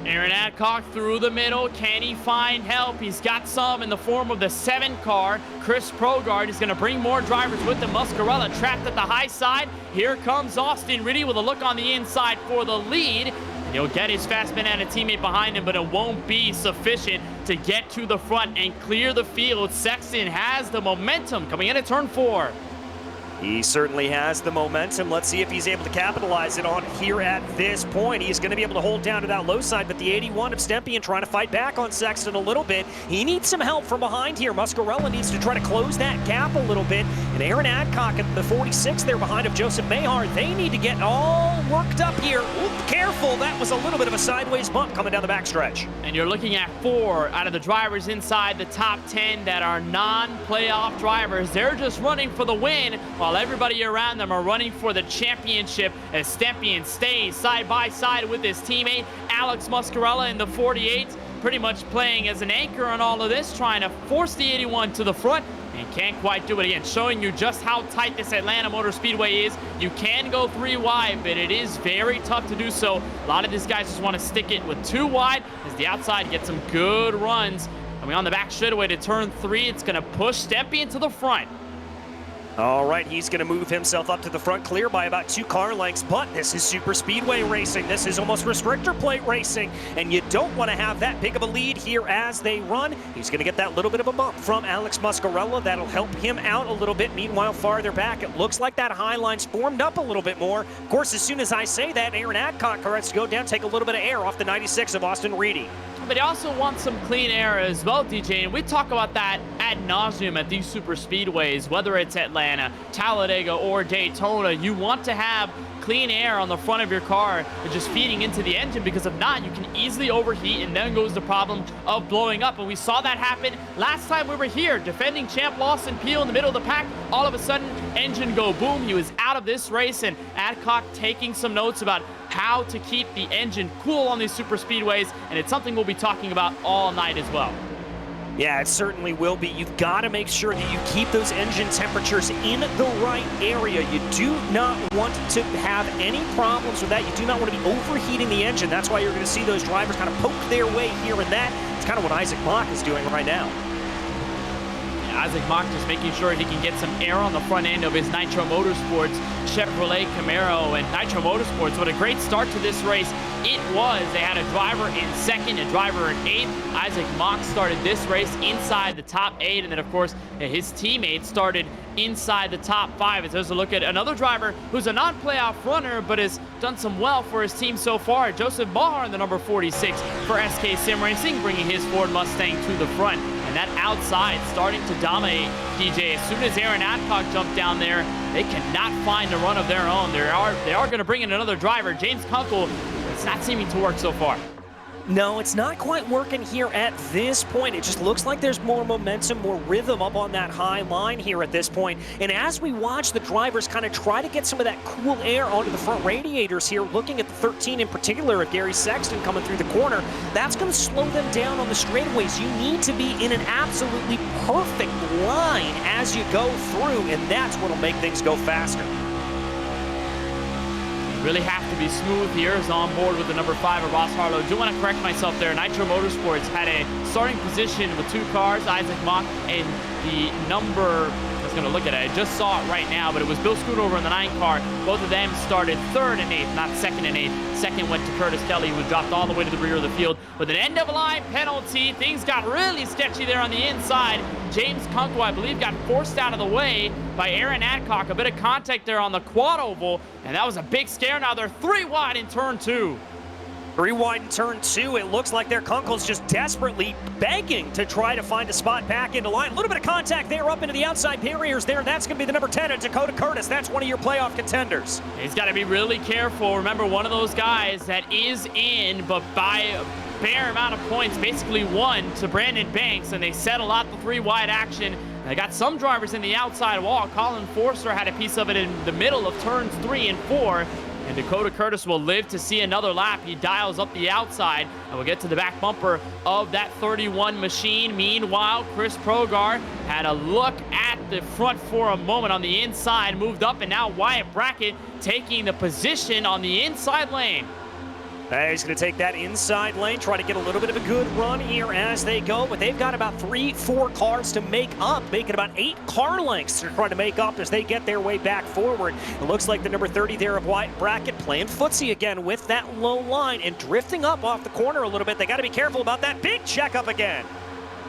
Aaron Adcock through the middle. Can he find help? He's got some in the form of the 7 car. Chris Progrard is going to bring more drivers with him. Muscarella trapped at the high side. Here comes Austin Riddy with a look on the inside for the lead. He'll get his fast banana teammate behind him, but it won't be sufficient to get to the front and clear the field. Sexton has the momentum coming into turn 4. He certainly has the momentum. Let's see if he's able to capitalize it on here at this point. He's going to be able to hold down to that low side, but the 81 of Stempien trying to fight back on Sexton a little bit. He needs some help from behind here. Muscarella needs to try to close that gap a little bit. And Aaron Adcock at the 46 there behind of Joseph Mahar, they need to get all worked up here. Ooh, careful, that was a little bit of a sideways bump coming down the backstretch. And you're looking at 4 out of the drivers inside the top 10 that are non-playoff drivers. They're just running for the win, while everybody around them are running for the championship as Stempien stays side by side with his teammate Alex Muscarella in the 48, pretty much playing as an anchor on all of this, trying to force the 81 to the front and can't quite do it again, showing you just how tight this Atlanta Motor Speedway is. You can go 3 wide, but it is very tough to do so. A lot of these guys just want to stick it with 2 wide as the outside gets some good runs. Coming on the back straightaway to turn 3, it's going to push Stempien to the front. All right, he's going to move himself up to the front, clear by about 2 car lengths, but this is super speedway racing. This is almost restrictor plate racing, and you don't want to have that big of a lead here as they run. He's going to get that little bit of a bump from Alex Muscarella. That'll help him out a little bit. Meanwhile, farther back, it looks like that high line's formed up a little bit more. Of course, as soon as I say that, Aaron Adcock has to go down, take a little bit of air off the 96 of Austin Reedy. But he also wants some clean air as well, DJ, and we talk about that ad nauseum at these super speedways, whether it's Atlanta Atlanta, Talladega, or Daytona. You want to have clean air on the front of your car and just feeding into the engine, because if not, you can easily overheat, and then goes the problem of blowing up. And we saw that happen last time we were here. Defending champ Lawson Peel in the middle of the pack, all of a sudden, engine go boom. He was out of this race, and Adcock taking some notes about how to keep the engine cool on these super speedways, and it's something we'll be talking about all night as well. Yeah, it certainly will be. You've got to make sure that you keep those engine temperatures in the right area. You do not want to have any problems with that. You do not want to be overheating the engine. That's why you're going to see those drivers kind of poke their way here and that. It's kind of what Isaac Mock is doing right now. Isaac Mock just making sure he can get some air on the front end of his Nitro Motorsports Chevrolet Camaro. And Nitro Motorsports, what a great start to this race it was. They had a driver in second, a driver in eighth. Isaac Mock started this race inside the top 8, and then of course his teammates started inside the top 5. As there's a look at another driver who's a non-playoff runner but has done some well for his team so far. Joseph Maher in the number 46 for SK Sim Racing, bringing his Ford Mustang to the front. And that outside starting to dominate, DJ. As soon as Aaron Adcock jumped down there, they cannot find a run of their own. They are going to bring in another driver, James Kunkel. It's not seeming to work so far. No, it's not quite working here at this point. It just looks like there's more momentum, more rhythm up on that high line here at this point. And as we watch the drivers kind of try to get some of that cool air onto the front radiators here, looking at the 13 in particular of Gary Sexton coming through the corner, that's going to slow them down on the straightaways. You need to be in an absolutely perfect line as you go through, and that's what will make things go faster. Really have to be smooth here. Is on board with the number 5 of Ross Harlow. Do want to correct myself there. Nitro Motorsports had a starting position with 2 cars, Isaac Mock and the number, I was going to look at it, I just saw it right now, but it was Bill Schoonover in the 9 car. Both of them started 3rd and 8th, not 2nd and 8th. Second went to Curtis Kelly, who was dropped all the way to the rear of the field with an end-of-line penalty. Things got really sketchy there on the inside. James Kunkel, I believe, got forced out of the way by Aaron Adcock. A bit of contact there on the quad oval, and that was a big scare. Now they're 3 wide in turn 2. 3 wide in turn 2. It looks like their Kunkel's just desperately begging to try to find a spot back into line. A little bit of contact there up into the outside barriers there, and that's going to be the number 10 of Dakota Curtis. That's one of your playoff contenders. He's got to be really careful. Remember, one of those guys that is in, but by a fair amount of points, basically won to Brandon Banks, and they settle out the 3 wide action. They got some drivers in the outside wall. Colin Forster had a piece of it in the middle of turns 3 and 4. And Dakota Curtis will live to see another lap. He dials up the outside, and we'll get to the back bumper of that 31 machine. Meanwhile, Chris Progar had a look at the front for a moment on the inside, moved up, and now Wyatt Brackett taking the position on the inside lane. He's going to take that inside lane, try to get a little bit of a good run here as they go, but they've got about 3-4 cars to make up, making about 8 car lengths to try to make up as they get their way back forward. It looks like the number 30 there of Wyatt Brackett playing footsie again with that low line and drifting up off the corner a little bit. They got to be careful about that big checkup again.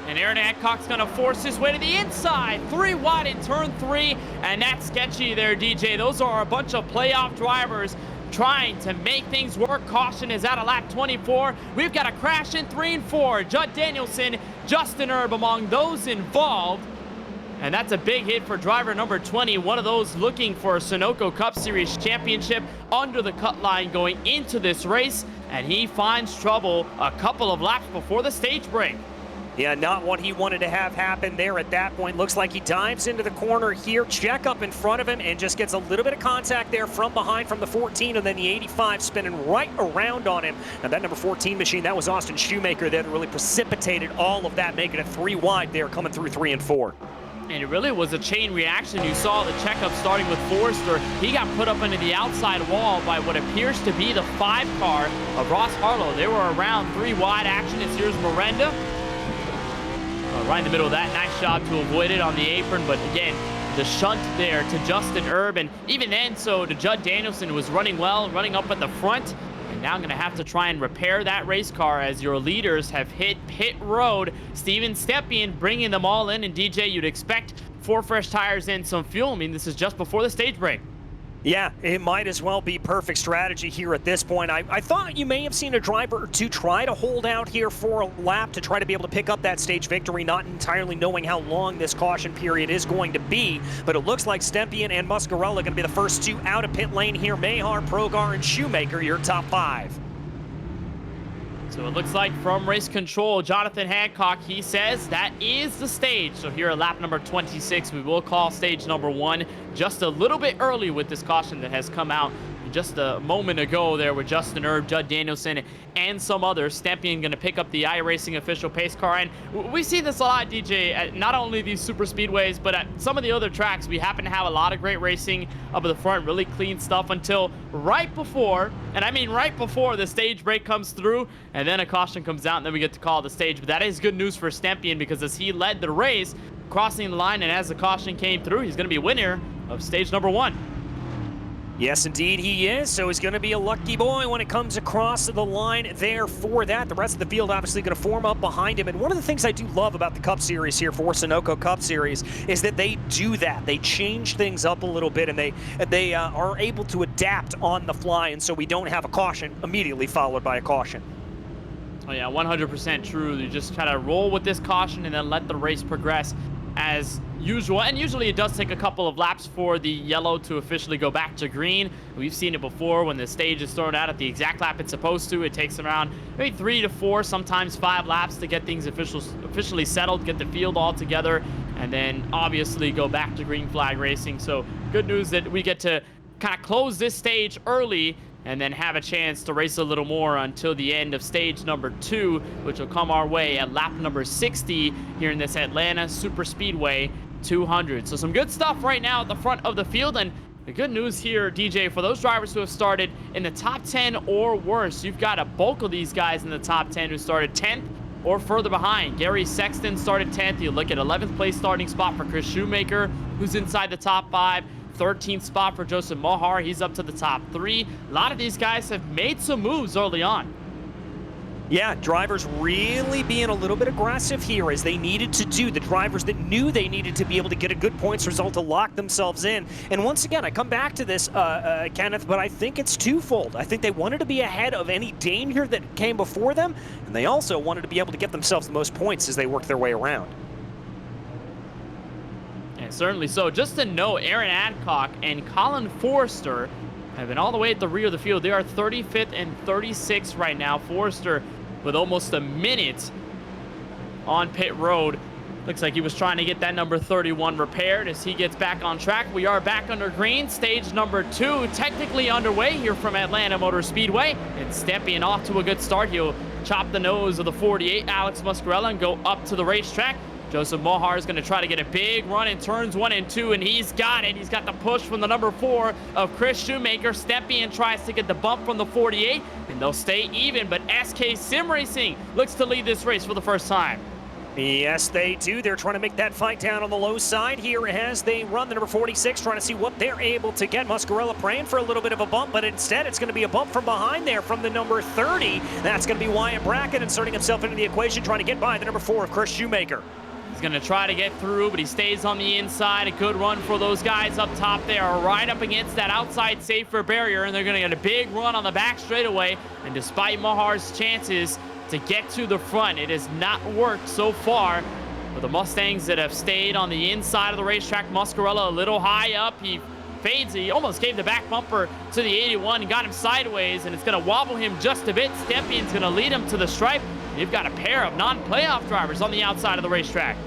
And Aaron Adcock's going to force his way to the inside. 3 wide in turn 3, and that's sketchy there, DJ. Those are a bunch of playoff drivers trying to make things work. Caution is out of lap 24. We've got a crash in 3 and 4. Judd Danielson, Justin Erb among those involved. And that's a big hit for driver number 20, one of those looking for a Sunoco Cup Series championship under the cut line going into this race. And he finds trouble a couple of laps before the stage break. Yeah, not what he wanted to have happen there at that point. Looks like he dives into the corner here, check up in front of him, and just gets a little bit of contact there from behind from the 14, and then the 85 spinning right around on him. And that number 14 machine, that was Austin Shoemaker there that really precipitated all of that, making it 3 wide there, coming through 3 and 4. And it really was a chain reaction. You saw the checkup starting with Forrester. He got put up into the outside wall by what appears to be the 5 car of Ross Harlow. They were around 3 wide action. As here's Miranda. Right in the middle of that. Nice job to avoid it on the apron. But again, the shunt there to Justin Erb. And even then, so to Judd Danielson, who was running well, running up at the front. And now I'm going to have to try and repair that race car as your leaders have hit pit road. Steven Stepien bringing them all in. And DJ, you'd expect 4 fresh tires and some fuel. I mean, this is just before the stage break. Yeah, it might as well be perfect strategy here at this point. I thought you may have seen a driver or two try to hold out here for a lap to try to be able to pick up that stage victory, not entirely knowing how long this caution period is going to be. But it looks like Stempien and Muscarella going to be the first two out of pit lane here. Mahar, Progar, and Shoemaker, your top 5. So it looks like from race control, Jonathan Hancock, he says that is the stage. So here at lap number 26, we will call stage number 1 just a little bit early with this caution that has come out just a moment ago there with Justin Erb, Judd Danielson, and some others. Stempien going to pick up the iRacing official pace car. And we see this a lot, DJ, at not only these super speedways, but at some of the other tracks. We happen to have a lot of great racing up at the front, really clean stuff until right before, and I mean right before the stage break comes through, and then a caution comes out, and then we get to call the stage. But that is good news for Stempien, because as he led the race, crossing the line, and as the caution came through, he's going to be winner of stage number 1. Yes, indeed he is. So he's going to be a lucky boy when it comes across the line there for that. The rest of the field obviously going to form up behind him. And one of the things I do love about the Cup Series here for Sunoco Cup Series is that they do that. They change things up a little bit, and they are able to adapt on the fly. And so we don't have a caution immediately followed by a caution. Oh yeah, 100% true. You just kind of roll with this caution and then let the race progress as usual. And usually it does take a couple of laps for the yellow to officially go back to green. We've seen it before when the stage is thrown out at the exact lap it's supposed to. It takes around maybe 3 to 4, sometimes 5 laps to get things officially settled, get the field all together, and then obviously go back to green flag racing. So good news that we get to kind of close this stage early and then have a chance to race a little more until the end of stage number 2, which will come our way at lap number 60 here in this Atlanta Superspeedway 200. So some good stuff right now at the front of the field. And the good news here, DJ, for those drivers who have started in the top 10 or worse, you've got a bulk of these guys in the top 10 who started 10th or further behind. Gary Sexton started 10th. You look at 11th place starting spot for Chris Shoemaker, who's inside the top 5. 13th spot for Joseph Mohar. He's up to the top 3. A lot of these guys have made some moves early on. Yeah, drivers really being a little bit aggressive here as they needed to do. The drivers that knew they needed to be able to get a good points result to lock themselves in. And once again, I come back to this, Kenneth, but I think it's twofold. I think they wanted to be ahead of any danger that came before them, and they also wanted to be able to get themselves the most points as they work their way around. And certainly so. Just to know, Aaron Adcock and Colin Forrester have been all the way at the rear of the field. They are 35th and 36th right now. Forrester with almost a minute on pit road. Looks like he was trying to get that number 31 repaired as he gets back on track. We are back under green. Stage number 2 technically underway here from Atlanta Motor Speedway. And Stempien off to a good start. He'll chop the nose of the 48, Alex Muscarella, and go up to the racetrack. Joseph Mohar is going to try to get a big run in turns 1 and 2, and he's got it. He's got the push from the number 4 of Chris Shoemaker. Stempien tries to get the bump from the 48, and they'll stay even. But SK Sim Racing looks to lead this race for the first time. Yes, they do. They're trying to make that fight down on the low side here as they run the number 46, trying to see what they're able to get. Muscarella praying for a little bit of a bump, but instead it's going to be a bump from behind there from the number 30. That's going to be Wyatt Brackett inserting himself into the equation, trying to get by the number 4 of Chris Shoemaker. He's going to try to get through, but he stays on the inside. A good run for those guys up top there, right up against that outside safer barrier, and they're going to get a big run on the back straightaway. And despite Mohar's chances to get to the front, it has not worked so far for the Mustangs that have stayed on the inside of the racetrack. Muscarella a little high up. He fades. He almost gave the back bumper to the 81 and got him sideways, and it's going to wobble him just a bit. Stempien's going to lead him to the stripe. You've got a pair of non-playoff drivers on the outside of the racetrack.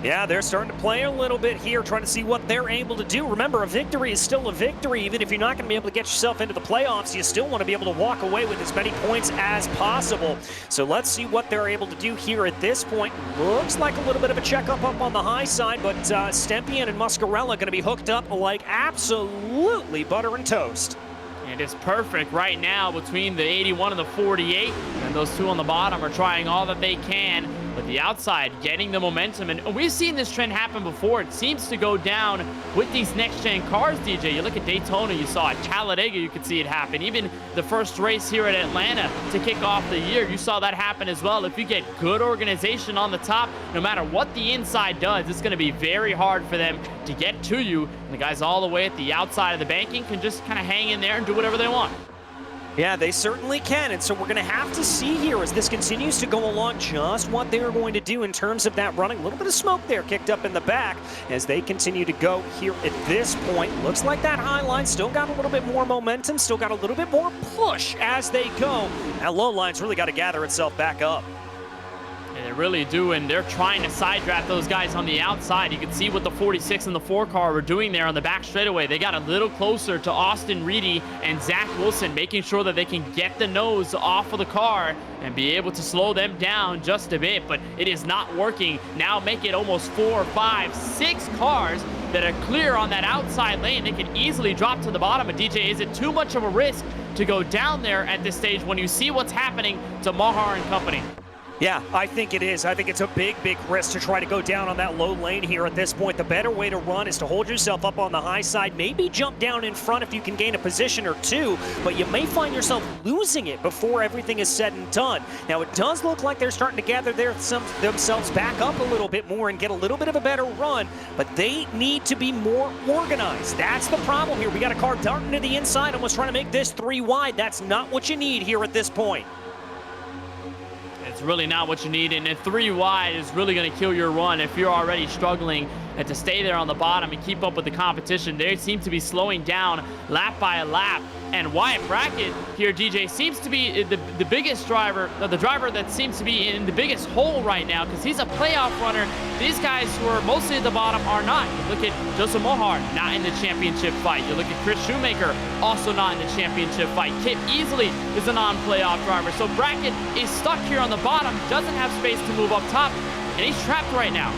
Yeah, they're starting to play a little bit here, trying to see what they're able to do. Remember, a victory is still a victory. Even if you're not going to be able to get yourself into the playoffs, you still want to be able to walk away with as many points as possible. So let's see what they're able to do here at this point. Looks like a little bit of a checkup up on the high side, but Stempien and Muscarella going to be hooked up like absolutely butter and toast. It is perfect right now between the 81 and the 48, and those two on the bottom are trying all that they can, but the outside getting the momentum. And we've seen this trend happen before. It seems to go down with these next-gen cars, DJ. You look at Daytona, you saw it. Talladega, you could see it happen. Even the first race here at Atlanta to kick off the year, you saw that happen as well. If you get good organization on the top, no matter what the inside does, it's going to be very hard for them to get to you. And the guys all the way at the outside of the banking can just kind of hang in there and do whatever they want. Yeah, they certainly can, and so we're going to have to see here as this continues to go along just what they're going to do in terms of that running. A little bit of smoke there kicked up in the back as they continue to go here at this point. Looks like that high line still got a little bit more momentum, still got a little bit more push as they go. That low line's really got to gather itself back up. And they really do, and they're trying to side draft those guys on the outside. You can see what the 46 and the 4 car were doing there on the back straightaway. They got a little closer to Austin Reedy and Zach Wilson, making sure that they can get the nose off of the car and be able to slow them down just a bit, but it is not working. Now make it almost 4, 5, 6 cars that are clear on that outside lane. They can easily drop to the bottom. But DJ, is it too much of a risk to go down there at this stage when you see what's happening to Mahar and company? Yeah, I think it is. I think it's a big, big risk to try to go down on that low lane here at this point. The better way to run is to hold yourself up on the high side, maybe jump down in front if you can gain a position or two, but you may find yourself losing it before everything is said and done. Now, it does look like they're starting to gather themselves back up a little bit more and get a little bit of a better run, but they need to be more organized. That's the problem here. We got a car darting to the inside, almost trying to make this 3 wide. That's not what you need here at this point. It's really not what you need, and a 3 wide is really going to kill your run if you're already struggling to stay there on the bottom and keep up with the competition. They seem to be slowing down lap by lap, and Wyatt Brackett here, DJ, seems to be the biggest driver, the driver that seems to be in the biggest hole right now because he's a playoff runner. These guys who are mostly at the bottom are not. You look at Joseph Mohar, not in the championship fight. You look at Chris Shoemaker, also not in the championship fight. Kip Easley is a non-playoff driver. So Brackett is stuck here on the bottom, doesn't have space to move up top, and he's trapped right now.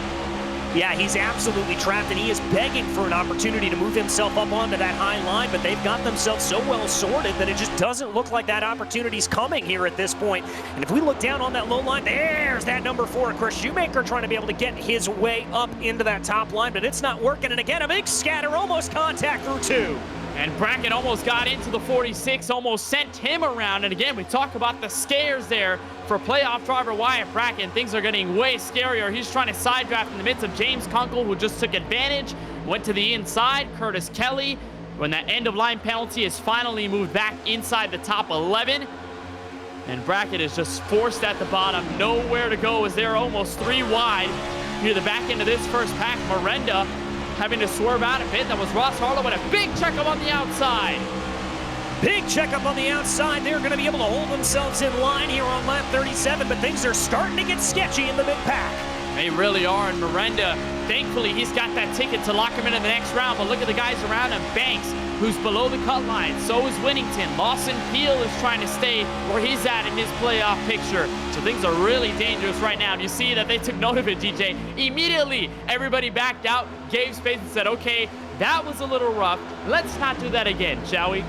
Yeah, he's absolutely trapped, and he is begging for an opportunity to move himself up onto that high line, but they've got themselves so well sorted that it just doesn't look like that opportunity's coming here at this point. And if we look down on that low line, there's that number 4, Chris Shoemaker, trying to be able to get his way up into that top line, but it's not working. And again, a big scatter, almost contact through 2. And Brackett almost got into the 46, almost sent him around. And again, we talk about the scares there for playoff driver Wyatt Brackett, and things are getting way scarier. He's trying to side draft in the midst of James Kunkel, who just took advantage, went to the inside. Curtis Kelly, when that end of line penalty is finally moved back inside the top 11. And Brackett is just forced at the bottom, nowhere to go as they're almost 3 wide. Near the back end of this first pack, Miranda having to swerve out a bit. That was Ross Harlow with a big checkup on the outside. Big checkup on the outside. They're going to be able to hold themselves in line here on lap 37, but things are starting to get sketchy in the mid-pack. They really are, and Miranda, thankfully, he's got that ticket to lock him into the next round, but look at the guys around him. Banks, who's below the cut line. So is Winnington. Lawson Peel is trying to stay where he's at in his playoff picture. So things are really dangerous right now. And you see that they took note of it, DJ. Immediately, everybody backed out, gave space, and said, okay, that was a little rough. Let's not do that again, shall we?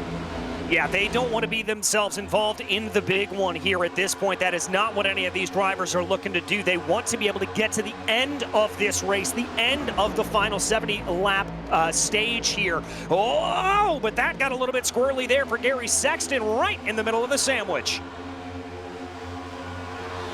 Yeah, they don't want to be themselves involved in the big one here at this point. That is not what any of these drivers are looking to do. They want to be able to get to the end of this race, the end of the final 70-lap stage here. Oh, but that got a little bit squirrely there for Gary Sexton right in the middle of the sandwich.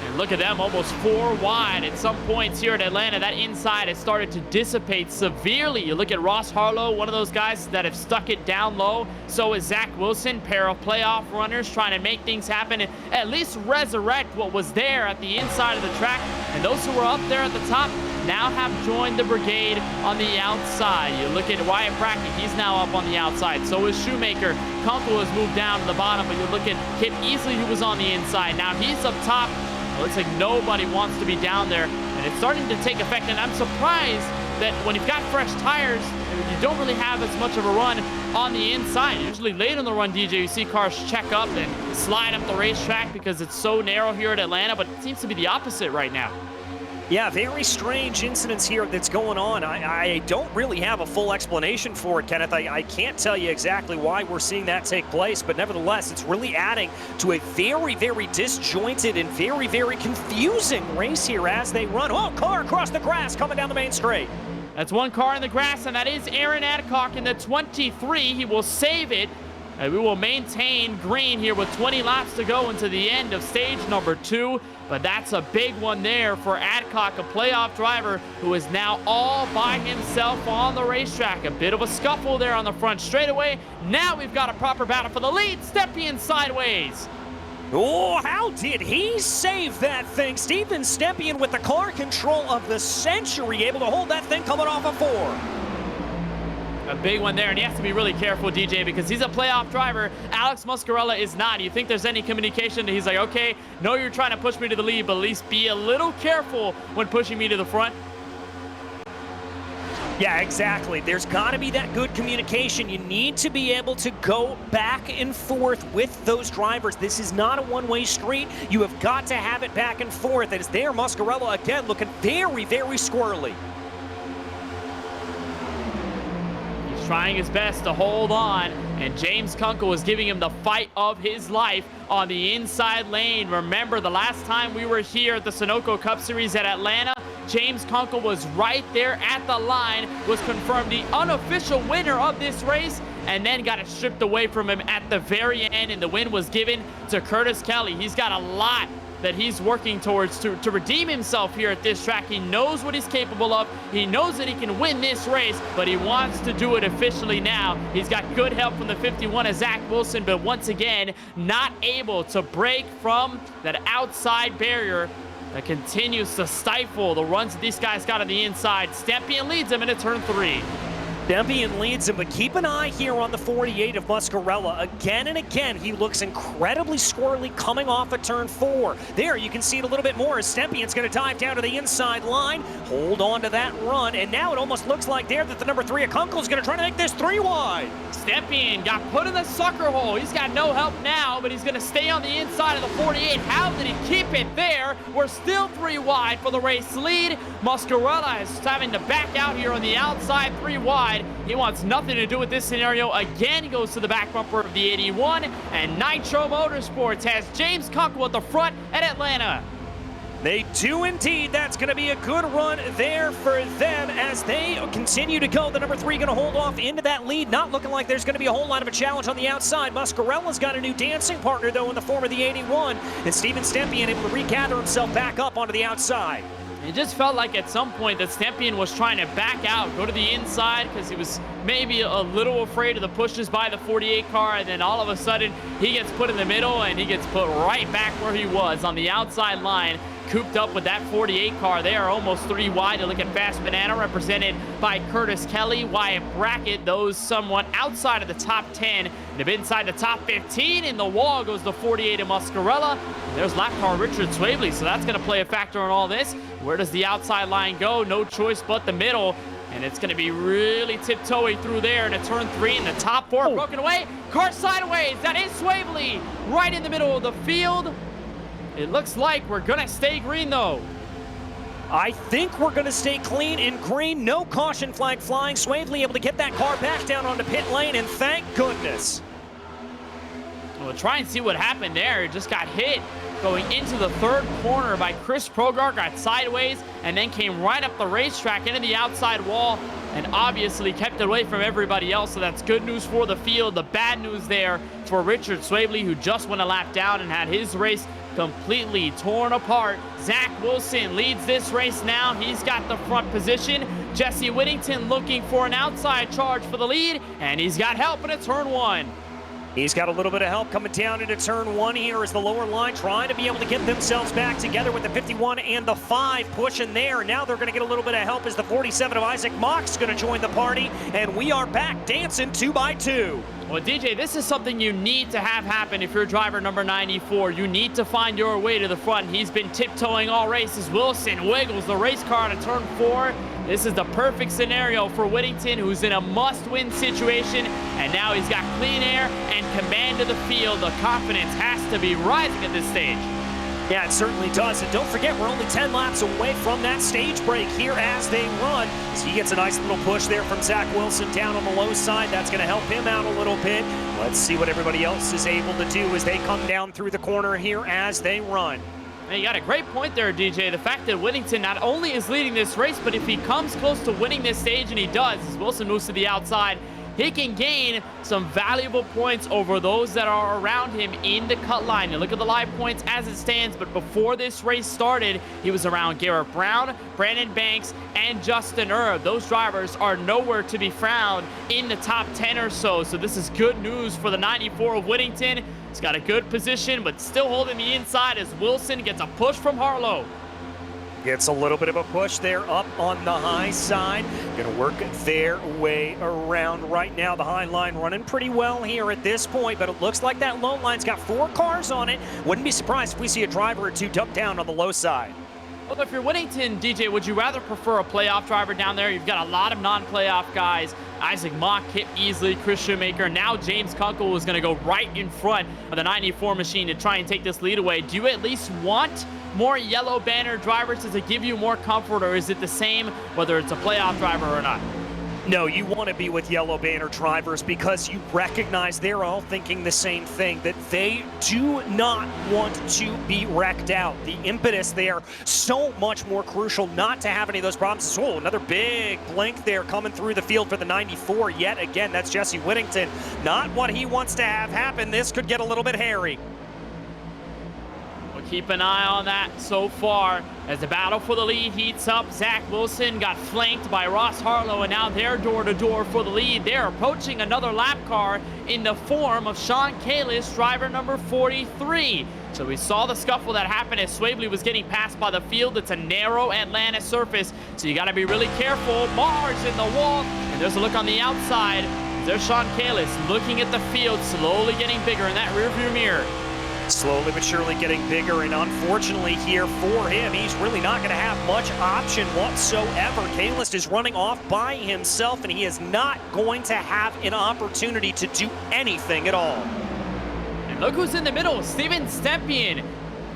And look at them, almost 4 wide at some points here at Atlanta. That inside has started to dissipate severely. You look at Ross Harlow, one of those guys that have stuck it down low. So is Zach Wilson, pair of playoff runners trying to make things happen and at least resurrect what was there at the inside of the track. And those who were up there at the top now have joined the brigade on the outside. You look at Wyatt Brackett, he's now up on the outside. So is Shoemaker. Kunkel has moved down to the bottom, but you look at Kip Easley, who was on the inside. Now he's up top. It looks like nobody wants to be down there, and it's starting to take effect. And I'm surprised that when you've got fresh tires, you don't really have as much of a run on the inside. Usually late in the run, DJ, you see cars check up and slide up the racetrack because it's so narrow here at Atlanta, but it seems to be the opposite right now. Yeah, very strange incidents here that's going on. I don't really have a full explanation for it, Kenneth. I can't tell you exactly why we're seeing that take place, but nevertheless, it's really adding to a very, very disjointed and very, very confusing race here as they run. Oh, car across the grass coming down the main straight. That's one car in the grass, and that is Aaron Adcock in the 23. He will save it. And we will maintain green here with 20 laps to go into the end of stage number 2. But that's a big one there for Adcock, a playoff driver who is now all by himself on the racetrack. A bit of a scuffle there on the front straightaway. Now we've got a proper battle for the lead. Stepien sideways. Oh, how did he save that thing? Steven Stepien with the car control of the century, able to hold that thing coming off a 4. A big one there, and he has to be really careful, DJ, because he's a playoff driver. Alex Muscarella is not. You think there's any communication? He's like, okay, no, you're trying to push me to the lead, but at least be a little careful when pushing me to the front. Yeah, exactly. There's got to be that good communication. You need to be able to go back and forth with those drivers. This is not a one-way street. You have got to have it back and forth. And it's there, Muscarella, again, looking very, very squirrely. Trying his best to hold on, and James Kunkel is giving him the fight of his life on the inside lane. Remember, the last time we were here at the Sunoco Cup Series at Atlanta, James Kunkel was right there at the line, was confirmed the unofficial winner of this race, and then got it stripped away from him at the very end, and the win was given to Curtis Kelly. He's got a lot that he's working towards to redeem himself here at this track. He knows what he's capable of. He knows that he can win this race, but he wants to do it officially now. He's got good help from the 51 of Zach Wilson, but once again, not able to break from that outside barrier that continues to stifle the runs that these guys got on the inside. Stepien leads him into turn 3. Stepien leads him, but keep an eye here on the 48 of Muscarella. Again and again, he looks incredibly squirrely coming off of turn 4. There, you can see it a little bit more as Stepien's going to dive down to the inside line, hold on to that run, and now it almost looks like there that the number 3 of Kunkel's going to try to make this 3 wide. Stepien got put in the sucker hole. He's got no help now, but he's going to stay on the inside of the 48. How did he keep it there? We're still 3 wide for the race lead. Muscarella is having to back out here on the outside 3 wide. He wants nothing to do with this scenario. Again, he goes to the back bumper of the 81, and Nitro Motorsports has James Kunkel at the front at Atlanta. They do indeed. That's going to be a good run there for them as they continue to go. The number 3 going to hold off into that lead. Not looking like there's going to be a whole lot of a challenge on the outside. Muscarella's got a new dancing partner, though, in the form of the 81. And Steven Stepien able to regather himself back up onto the outside. It just felt like at some point that Stepien was trying to back out, go to the inside, because he was maybe a little afraid of the pushes by the 48 car, and then all of a sudden he gets put in the middle and he gets put right back where he was on the outside line, cooped up with that 48 car. They are almost 3 wide. You look at Fast Banana, represented by Curtis Kelly. Wyatt Brackett, those somewhat outside of the top 10. And inside the top 15 in the wall goes the 48 of Muscarella. There's lap car Richard Swavely, so that's going to play a factor in all this. Where does the outside line go? No choice but the middle. And it's going to be really tiptoey through there into turn 3, and the top 4 broken away. Car sideways. That is Swavely right in the middle of the field. It looks like we're going to stay green, though. I think we're going to stay clean in green. No caution flag flying. Swavely able to get that car back down onto pit lane, and thank goodness. We'll try and see what happened there. It just got hit going into the 3rd corner by Chris Progar, got sideways, and then came right up the racetrack into the outside wall, and obviously kept it away from everybody else. So that's good news for the field. The bad news there for Richard Swavely, who just went a lap down and had his race completely torn apart. Zach Wilson leads this race now. He's got the front position. Jesse Whittington looking for an outside charge for the lead, and he's got help in turn 1. He's got a little bit of help coming down into turn 1 here as the lower line trying to be able to get themselves back together with the 51 and the 5 pushing there. Now they're going to get a little bit of help as the 47 of Isaac Mock's going to join the party, and we are back dancing 2x2. Well, DJ, this is something you need to have happen if you're driver number 94. You need to find your way to the front. He's been tiptoeing all races. Wilson wiggles the race car to turn 4. This is the perfect scenario for Whittington, who's in a must-win situation, and now he's got clean air and command of the field. The confidence has to be rising at this stage. Yeah, it certainly does. And don't forget, we're only 10 laps away from that stage break here as they run. So he gets a nice little push there from Zach Wilson down on the low side. That's going to help him out a little bit. Let's see what everybody else is able to do as they come down through the corner here as they run. And you got a great point there, DJ. The fact that Whittington not only is leading this race, but if he comes close to winning this stage, and he does, as Wilson moves to the outside, he can gain some valuable points over those that are around him in the cut line. And look at the live points as it stands, but before this race started, he was around Garrett Brown, Brandon Banks, and Justin Erb. Those drivers are nowhere to be found in the top 10 or so. So this is good news for the 94 of Whittington. He's got a good position, but still holding the inside as Wilson gets a push from Harlow. Gets a little bit of a push there up on the high side. Going to work their way around right now. The high line running pretty well here at this point, but it looks like that low line's got 4 cars on it. Wouldn't be surprised if we see a driver or 2 dump down on the low side. Well, if you're Whittington, DJ, would you rather prefer a playoff driver down there? You've got a lot of non-playoff guys. Isaac Mock hit easily, Chris Shoemaker. Now James Kunkel is going to go right in front of the 94 machine to try and take this lead away. Do you at least want more yellow banner drivers? Does it give you more comfort, or is it the same whether it's a playoff driver or not? No, you want to be with yellow banner drivers because you recognize they're all thinking the same thing, that they do not want to be wrecked out. The impetus there, so much more crucial not to have any of those problems. Oh, another big blink there coming through the field for the 94 yet again. That's Jesse Whittington. Not what he wants to have happen. This could get a little bit hairy. Keep an eye on that so far as the battle for the lead heats up. Zach Wilson got flanked by Ross Harlow, and now they're door-to-door for the lead. They're approaching another lap car in the form of Sean Kalis, driver number 43. So we saw the scuffle that happened as Swabley was getting passed by the field. It's a narrow Atlanta surface, so you got to be really careful. Mars in the wall, and there's a look on the outside. There's Sean Kalis looking at the field, slowly getting bigger in that rearview mirror. Slowly but surely getting bigger, and unfortunately here for him, he's really not going to have much option whatsoever. Kalis is running off by himself, and he is not going to have an opportunity to do anything at all. And look who's in the middle, Steven Stempian.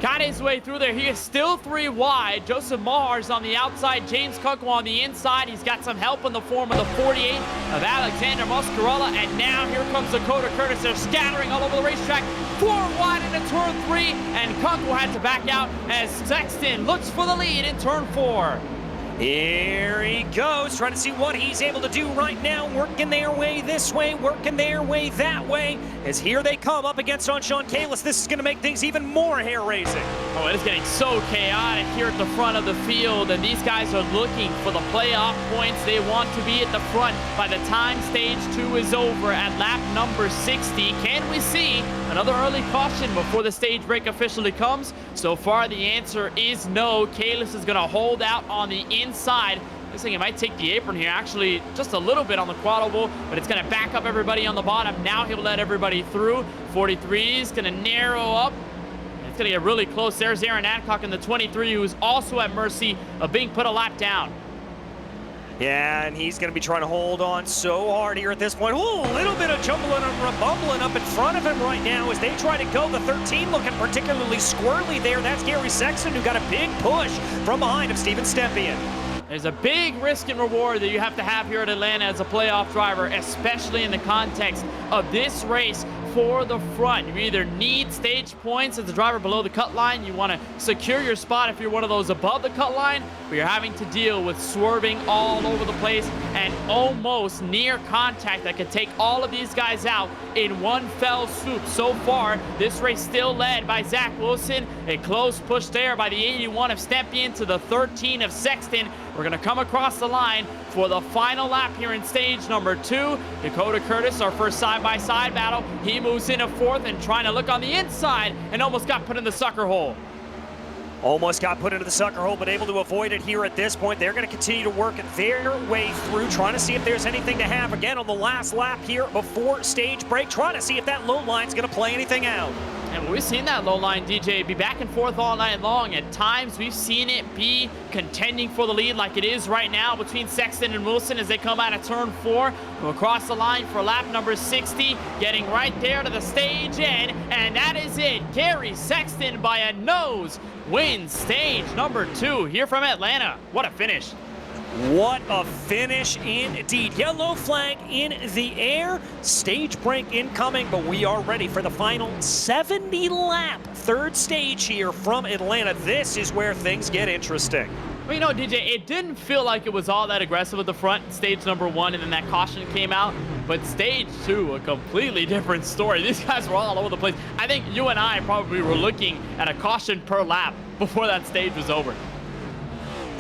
Got his way through there. He is still 3 wide. Joseph Mahar's on the outside. James Kunkel on the inside. He's got some help in the form of the 48 of Alexander Muscarella. And now here comes Dakota Curtis. They're scattering all over the racetrack. 4 wide into turn 3. And Kunkel had to back out as Sexton looks for the lead in turn 4. Here he goes, trying to see what he's able to do right now, working their way this way, working their way that way, as here they come up against Sean Kalis. This is going to make things even more hair-raising. Oh, it is getting so chaotic here at the front of the field, and these guys are looking for the playoff points. They want to be at the front by the time stage 2 is over at lap number 60. Can we see another early caution before the stage break officially comes? So far, the answer is no. Kalis is going to hold out on the inside. Looks like it might take the apron here, actually just a little bit on the quad oval, but it's going to back up everybody on the bottom. Now he'll let everybody through. 43 is going to narrow up. It's going to get really close. There's Aaron Adcock in the 23, who's also at mercy of being put a lap down. Yeah, and he's going to be trying to hold on so hard here at this point. Ooh, a little bit of jumbling and rumbling up in front of him right now as they try to go. The 13 looking particularly squirrely there. That's Gary Sexton, who got a big push from behind of Steven Stempian. There's a big risk and reward that you have to have here at Atlanta as a playoff driver, especially in the context of this race for the front. You either need stage points as the driver below the cut line. You want to secure your spot if you're one of those above the cut line, but you're having to deal with swerving all over the place and almost near contact that could take all of these guys out in one fell swoop. So far, this race still led by Zach Wilson. A close push there by the 81 of Stempian to the 13 of Sexton. We're going to come across the line for the final lap here in stage number 2. Dakota Curtis, our first side-by-side battle. He moves into 4th and trying to look on the inside and almost got put in the sucker hole. Almost got put into the sucker hole, but able to avoid it here at this point. They're going to continue to work their way through, trying to see if there's anything to have again on the last lap here before stage break, trying to see if that low line's going to play anything out. And we've seen that low line DJ be back and forth all night long. At times, we've seen it be contending for the lead like it is right now between Sexton and Wilson as they come out of turn 4. We'll cross the line for lap number 60, getting right there to the stage end. And that is it. Gary Sexton by a nose wins stage number 2 here from Atlanta. What a finish. What a finish indeed. Yellow flag in the air. Stage break incoming, but we are ready for the final 70-lap third stage here from Atlanta. This is where things get interesting. Well, you know, DJ, it didn't feel like it was all that aggressive at the front, stage number 1, and then that caution came out. But stage 2, a completely different story. These guys were all over the place. I think you and I probably were looking at a caution per lap before that stage was over.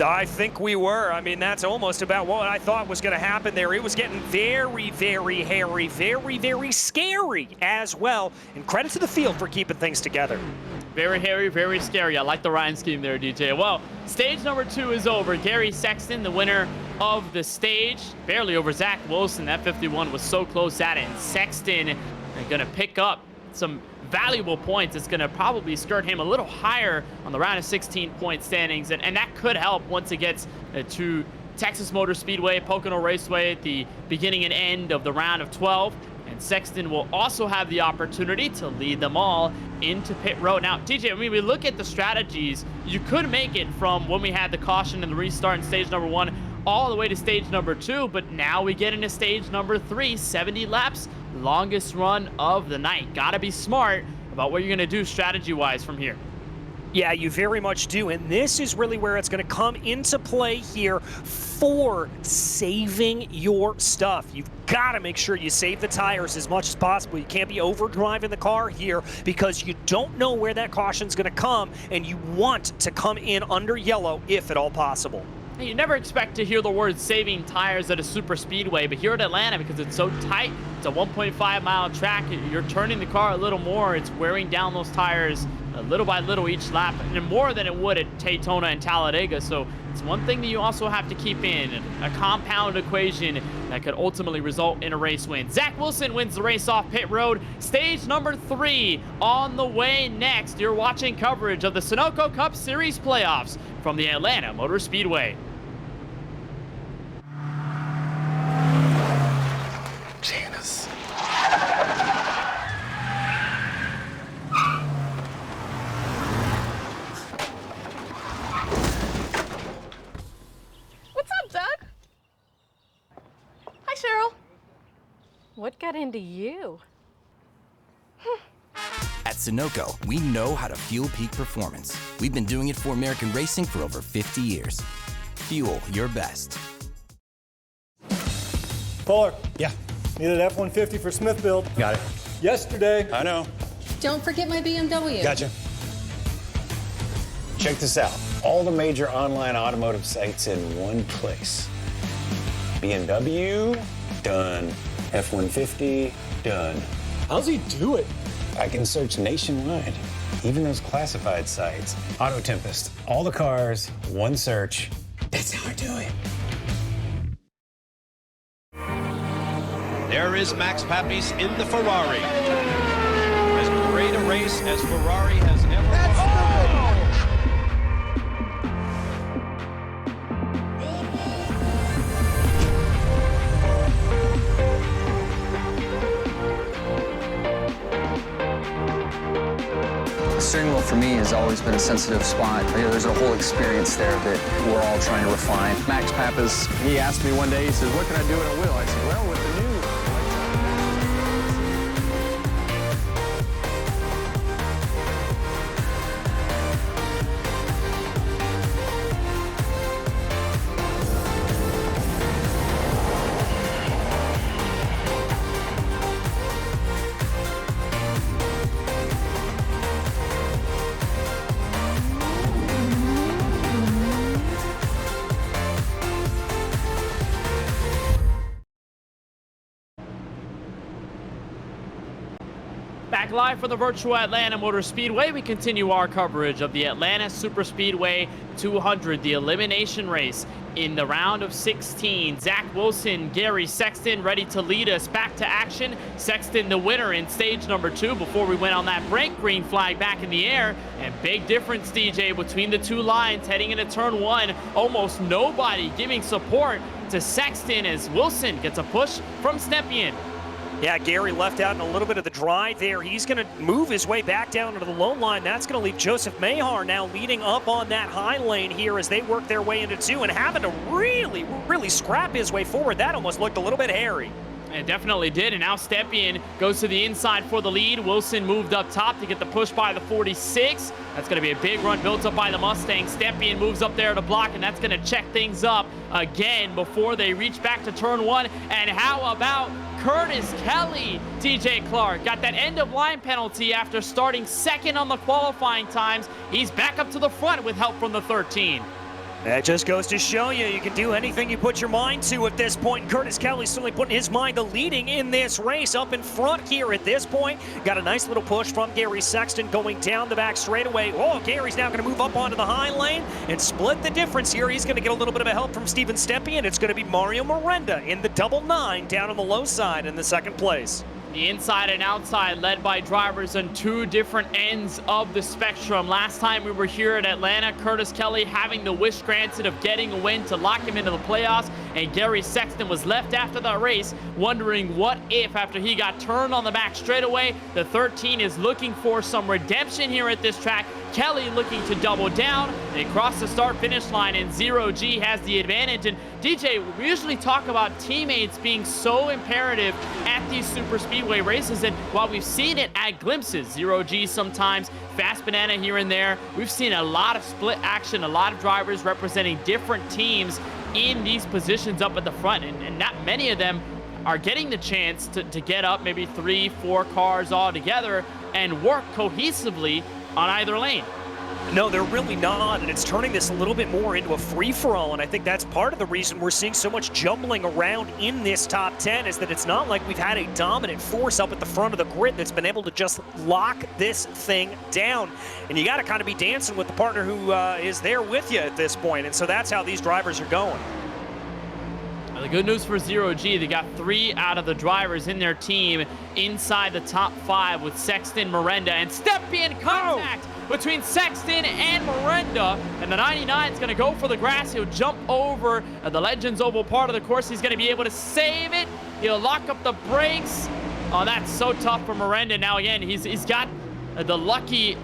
I think we were. I mean, that's almost about what I thought was going to happen there. It was getting very, very hairy, very, very scary as well. And credit to the field for keeping things together. Very hairy, very scary. I like the rhyme scheme there, DJ. Well, stage number 2 is over. Gary Sexton, the winner of the stage, barely over Zach Wilson. That 51 was so close at it. And Sexton going to pick up some valuable points. It's going to probably skirt him a little higher on the round of 16 point standings, and that could help once it gets to Texas Motor Speedway, Pocono Raceway at the beginning and end of the round of 12. And Sexton will also have the opportunity to lead them all into pit road. Now, TJ, I mean, we look at the strategies. You could make it from when we had the caution and the restart in stage number 1 all the way to stage number 2, but now we get into stage number 3, 70 laps, longest run of the night. Gotta be smart about what you're gonna do strategy-wise from here. Yeah, you very much do, and this is really where it's going to come into play here for saving your stuff. You've got to make sure you save the tires as much as possible. You can't be overdriving the car here because you don't know where that caution's going to come, and you want to come in under yellow if at all possible. You never expect to hear the word saving tires at a super speedway, but here at Atlanta, because it's so tight, it's a 1.5-mile track, you're turning the car a little more, it's wearing down those tires little by little each lap, and more than it would at Daytona and Talladega. So it's one thing that you also have to keep in, a compound equation that could ultimately result in a race win. Zach Wilson wins the race off pit road. Stage number 3 on the way next. You're watching coverage of the Sunoco Cup Series playoffs from the Atlanta Motor Speedway. Janice. What's up, Doug? Hi, Cheryl. What got into you? At Sunoco, we know how to fuel peak performance. We've been doing it for American racing for over 50 years. Fuel your best. Fuller. Yeah. Needed F-150 for Smith build. Got it. Yesterday. I know. Don't forget my BMW. Gotcha. Check this out. All the major online automotive sites in one place. BMW, done. F-150, done. How's he do it? I can search nationwide. Even those classified sites. Auto Tempest. All the cars, one search. That's how I do it. There is Max Papis in the Ferrari. As great a race as Ferrari has ever won. The steering wheel for me has always been a sensitive spot. You know, there's a whole experience there that we're all trying to refine. Max Pappas, he asked me one day, he says, what can I do in a wheel? I said, well, with the new back live from the virtual Atlanta Motor Speedway. We continue our coverage of the Atlanta Superspeedway 200, the elimination race in the round of 16. Zach Wilson, Gary Sexton ready to lead us back to action. Sexton the winner in stage number 2 before we went on that break. Green flag back in the air, and big difference, DJ, between the two lines heading into turn 1. Almost nobody giving support to Sexton as Wilson gets a push from Stepien. Yeah, Gary left out in a little bit of the dry there. He's going to move his way back down into the low line. That's going to leave Joseph Mahar now leading up on that high lane here as they work their way into 2 and having to really scrap his way forward. That almost looked a little bit hairy. It definitely did, and now Stepien goes to the inside for the lead. Wilson moved up top to get the push by the 46. That's going to be a big run built up by the Mustang. Stepien moves up there to block, and that's going to check things up again before they reach back to turn 1. And how about Curtis Kelly? TJ Clark got that end-of-line penalty after starting second on the qualifying times. He's back up to the front with help from the 13. That just goes to show you can do anything you put your mind to at this point. Curtis Kelly certainly putting his mind to leading in this race up in front here at this point. Got a nice little push from Gary Sexton going down the back straightaway. Oh, Gary's now going to move up onto the high lane and split the difference here. He's going to get a little bit of a help from Steven Stepien. It's going to be Mario Miranda in the double 9 down on the low side in the second place. The inside and outside led by drivers on 2 different ends of the spectrum. Last time we were here at Atlanta, Curtis Kelly having the wish granted of getting a win to lock him into the playoffs, and Gary Sexton was left after that race wondering what if after he got turned on the back straightaway. The 13 is looking for some redemption here at this track. Kelly looking to double down. They cross the start-finish line, and Zero G has the advantage. And DJ, we usually talk about teammates being so imperative at these super speedway races, and while we've seen it at glimpses, Zero G sometimes, Fast Banana here and there, we've seen a lot of split action, a lot of drivers representing different teams in these positions up at the front, and not many of them are getting the chance to get up maybe 3-4 cars all together and work cohesively on either lane. No, they're really not, and it's turning this a little bit more into a free-for-all, and I think that's part of the reason we're seeing so much jumbling around in this top 10 is that it's not like we've had a dominant force up at the front of the grid that's been able to just lock this thing down. And you got to kind of be dancing with the partner who is there with you at this point, and so that's how these drivers are going. The good news for Zero G, they got 3 out of the drivers in their team inside the top 5 with Sexton, Miranda, and Stepien contact between Sexton and Miranda. And the 99 is going to go for the grass. He'll jump over the Legends Oval part of the course. He's going to be able to save it. He'll lock up the brakes. Oh, that's so tough for Miranda. Now, again, he's got the lucky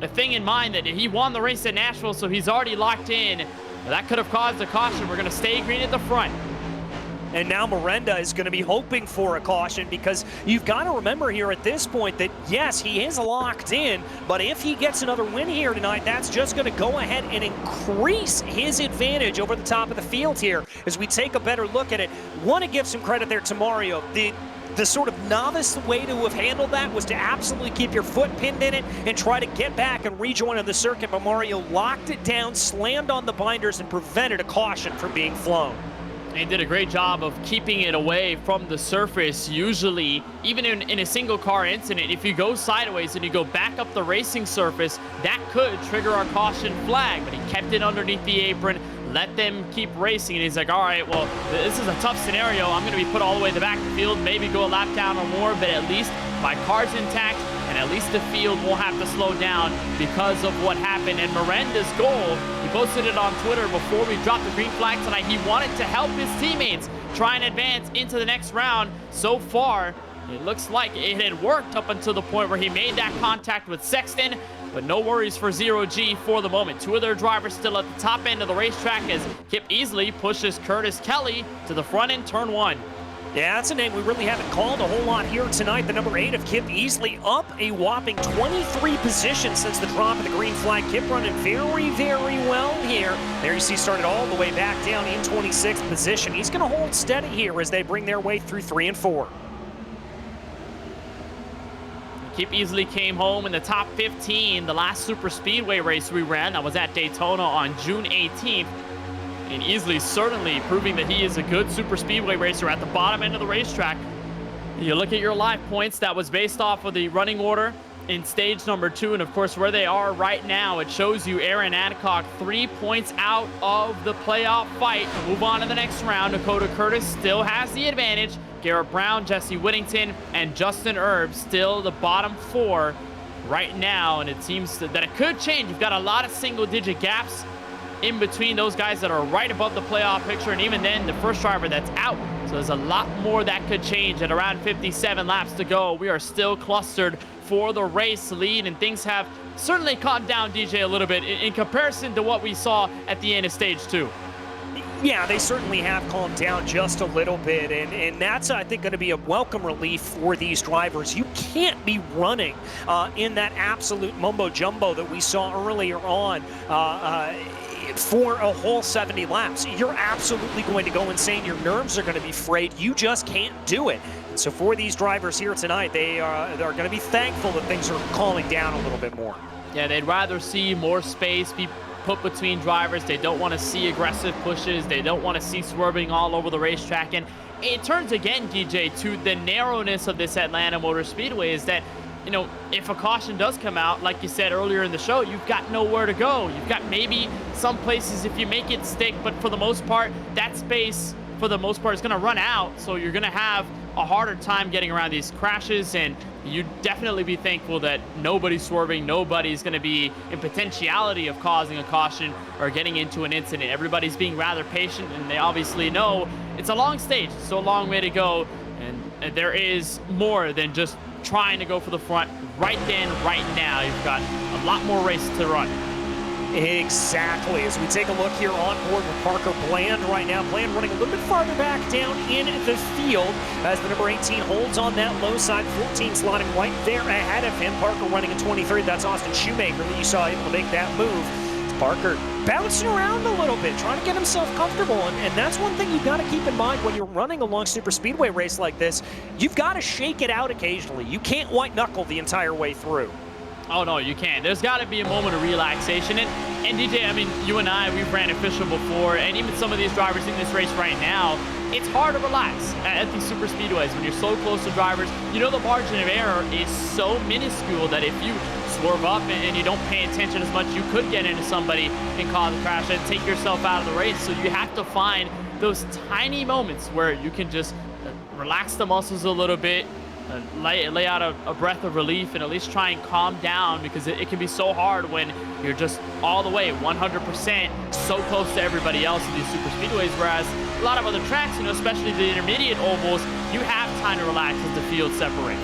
thing in mind that he won the race at Nashville, so he's already locked in. That could have caused a caution. We're going to stay green at the front. And now Miranda is going to be hoping for a caution, because you've got to remember here at this point that, yes, he is locked in, but if he gets another win here tonight, that's just going to go ahead and increase his advantage over the top of the field here as we take a better look at it. Want to give some credit there to Mario. The sort of novice way to have handled that was to absolutely keep your foot pinned in it and try to get back and rejoin on the circuit, but Mario locked it down, slammed on the binders, and prevented a caution from being flown. They did a great job of keeping it away from the surface. Usually, even in a single car incident, if you go sideways and you go back up the racing surface, that could trigger a caution flag, but he kept it underneath the apron, let them keep racing, and he's like, all right, well, this is a tough scenario. I'm going to be put all the way to the back of the field, maybe go a lap down or more, but at least my car's intact, and at least the field won't have to slow down because of what happened. And Miranda's goal, he posted it on Twitter before we dropped the green flag tonight. He wanted to help his teammates try and advance into the next round. So far, it looks like it had worked up until the point where he made that contact with Sexton, but no worries for Zero G for the moment. 2 of their drivers still at the top end of the racetrack as Kip Easley pushes Curtis Kelly to the front in turn 1. Yeah, that's a name we really haven't called a whole lot here tonight. The number 8 of Kip Easley up a whopping 23 positions since the drop of the green flag. Kip running very, very well here. There you see started all the way back down in 26th position. He's going to hold steady here as they bring their way through 3 and 4. Kip Easley came home in the top 15 the last super speedway race we ran. That was at Daytona on June 18th. And Easley certainly proving that he is a good super speedway racer at the bottom end of the racetrack. You look at your live points, that was based off of the running order in stage number 2, and of course where they are right now, it shows you Aaron Adcock 3 points out of the playoff fight. Move on to the next round. Dakota Curtis still has the advantage. Garrett Brown, Jesse Whittington, and Justin Erb still the bottom 4 right now, and it seems that it could change. You've got a lot of single-digit gaps in between those guys that are right above the playoff picture, and even then the first driver that's out. So there's a lot more that could change. At around 57 laps to go, we are still clustered for the race lead, and things have certainly calmed down, DJ, a little bit in comparison to what we saw at the end of stage 2. Yeah, they certainly have calmed down just a little bit, and that's, I think, going to be a welcome relief for these drivers. You can't be running in that absolute mumbo-jumbo that we saw earlier on for a whole 70 laps. You're absolutely going to go insane. Your nerves are going to be frayed. You just can't do it. And so for these drivers here tonight, they're going to be thankful that things are calming down a little bit more. Yeah, they'd rather see more space be put between drivers. They don't want to see aggressive pushes. They don't want to see swerving all over the racetrack. And it turns again, DJ, to the narrowness of this Atlanta Motor Speedway, is that, you know, if a caution does come out, like you said earlier in the show, you've got nowhere to go. You've got maybe some places if you make it stick, but for the most part, that space, for the most part, is going to run out. So you're going to have a harder time getting around these crashes, and you'd definitely be thankful that nobody's swerving, nobody's going to be in potentiality of causing a caution or getting into an incident. Everybody's being rather patient, and they obviously know it's a long stage, so a long way to go, and there is more than just trying to go for the front right then, right now. You've got a lot more race to run. Exactly. As we take a look here on board with Parker Bland right now. Bland running a little bit farther back down in the field as the number 18 holds on that low side. 14 slotting right there ahead of him. Parker running in 23rd. That's Austin Shoemaker that you saw able to make that move. Parker bouncing around a little bit, trying to get himself comfortable, and that's one thing you've got to keep in mind when you're running a long super speedway race like this. You've got to shake it out occasionally. You can't white knuckle the entire way through. Oh, no, you can't. There's got to be a moment of relaxation. And DJ, I mean, you and I, we've ran official before, and even some of these drivers in this race right now, it's hard to relax at these super speedways when you're so close to drivers. You know, the margin of error is so minuscule that if you swerve up and you don't pay attention as much, you could get into somebody and cause a crash and take yourself out of the race. So you have to find those tiny moments where you can just relax the muscles a little bit, lay out a breath of relief, and at least try and calm down, because it can be so hard when you're just all the way 100% so close to everybody else in these super speedways, whereas a lot of other tracks, you know, especially the intermediate ovals, you have time to relax as the field separates.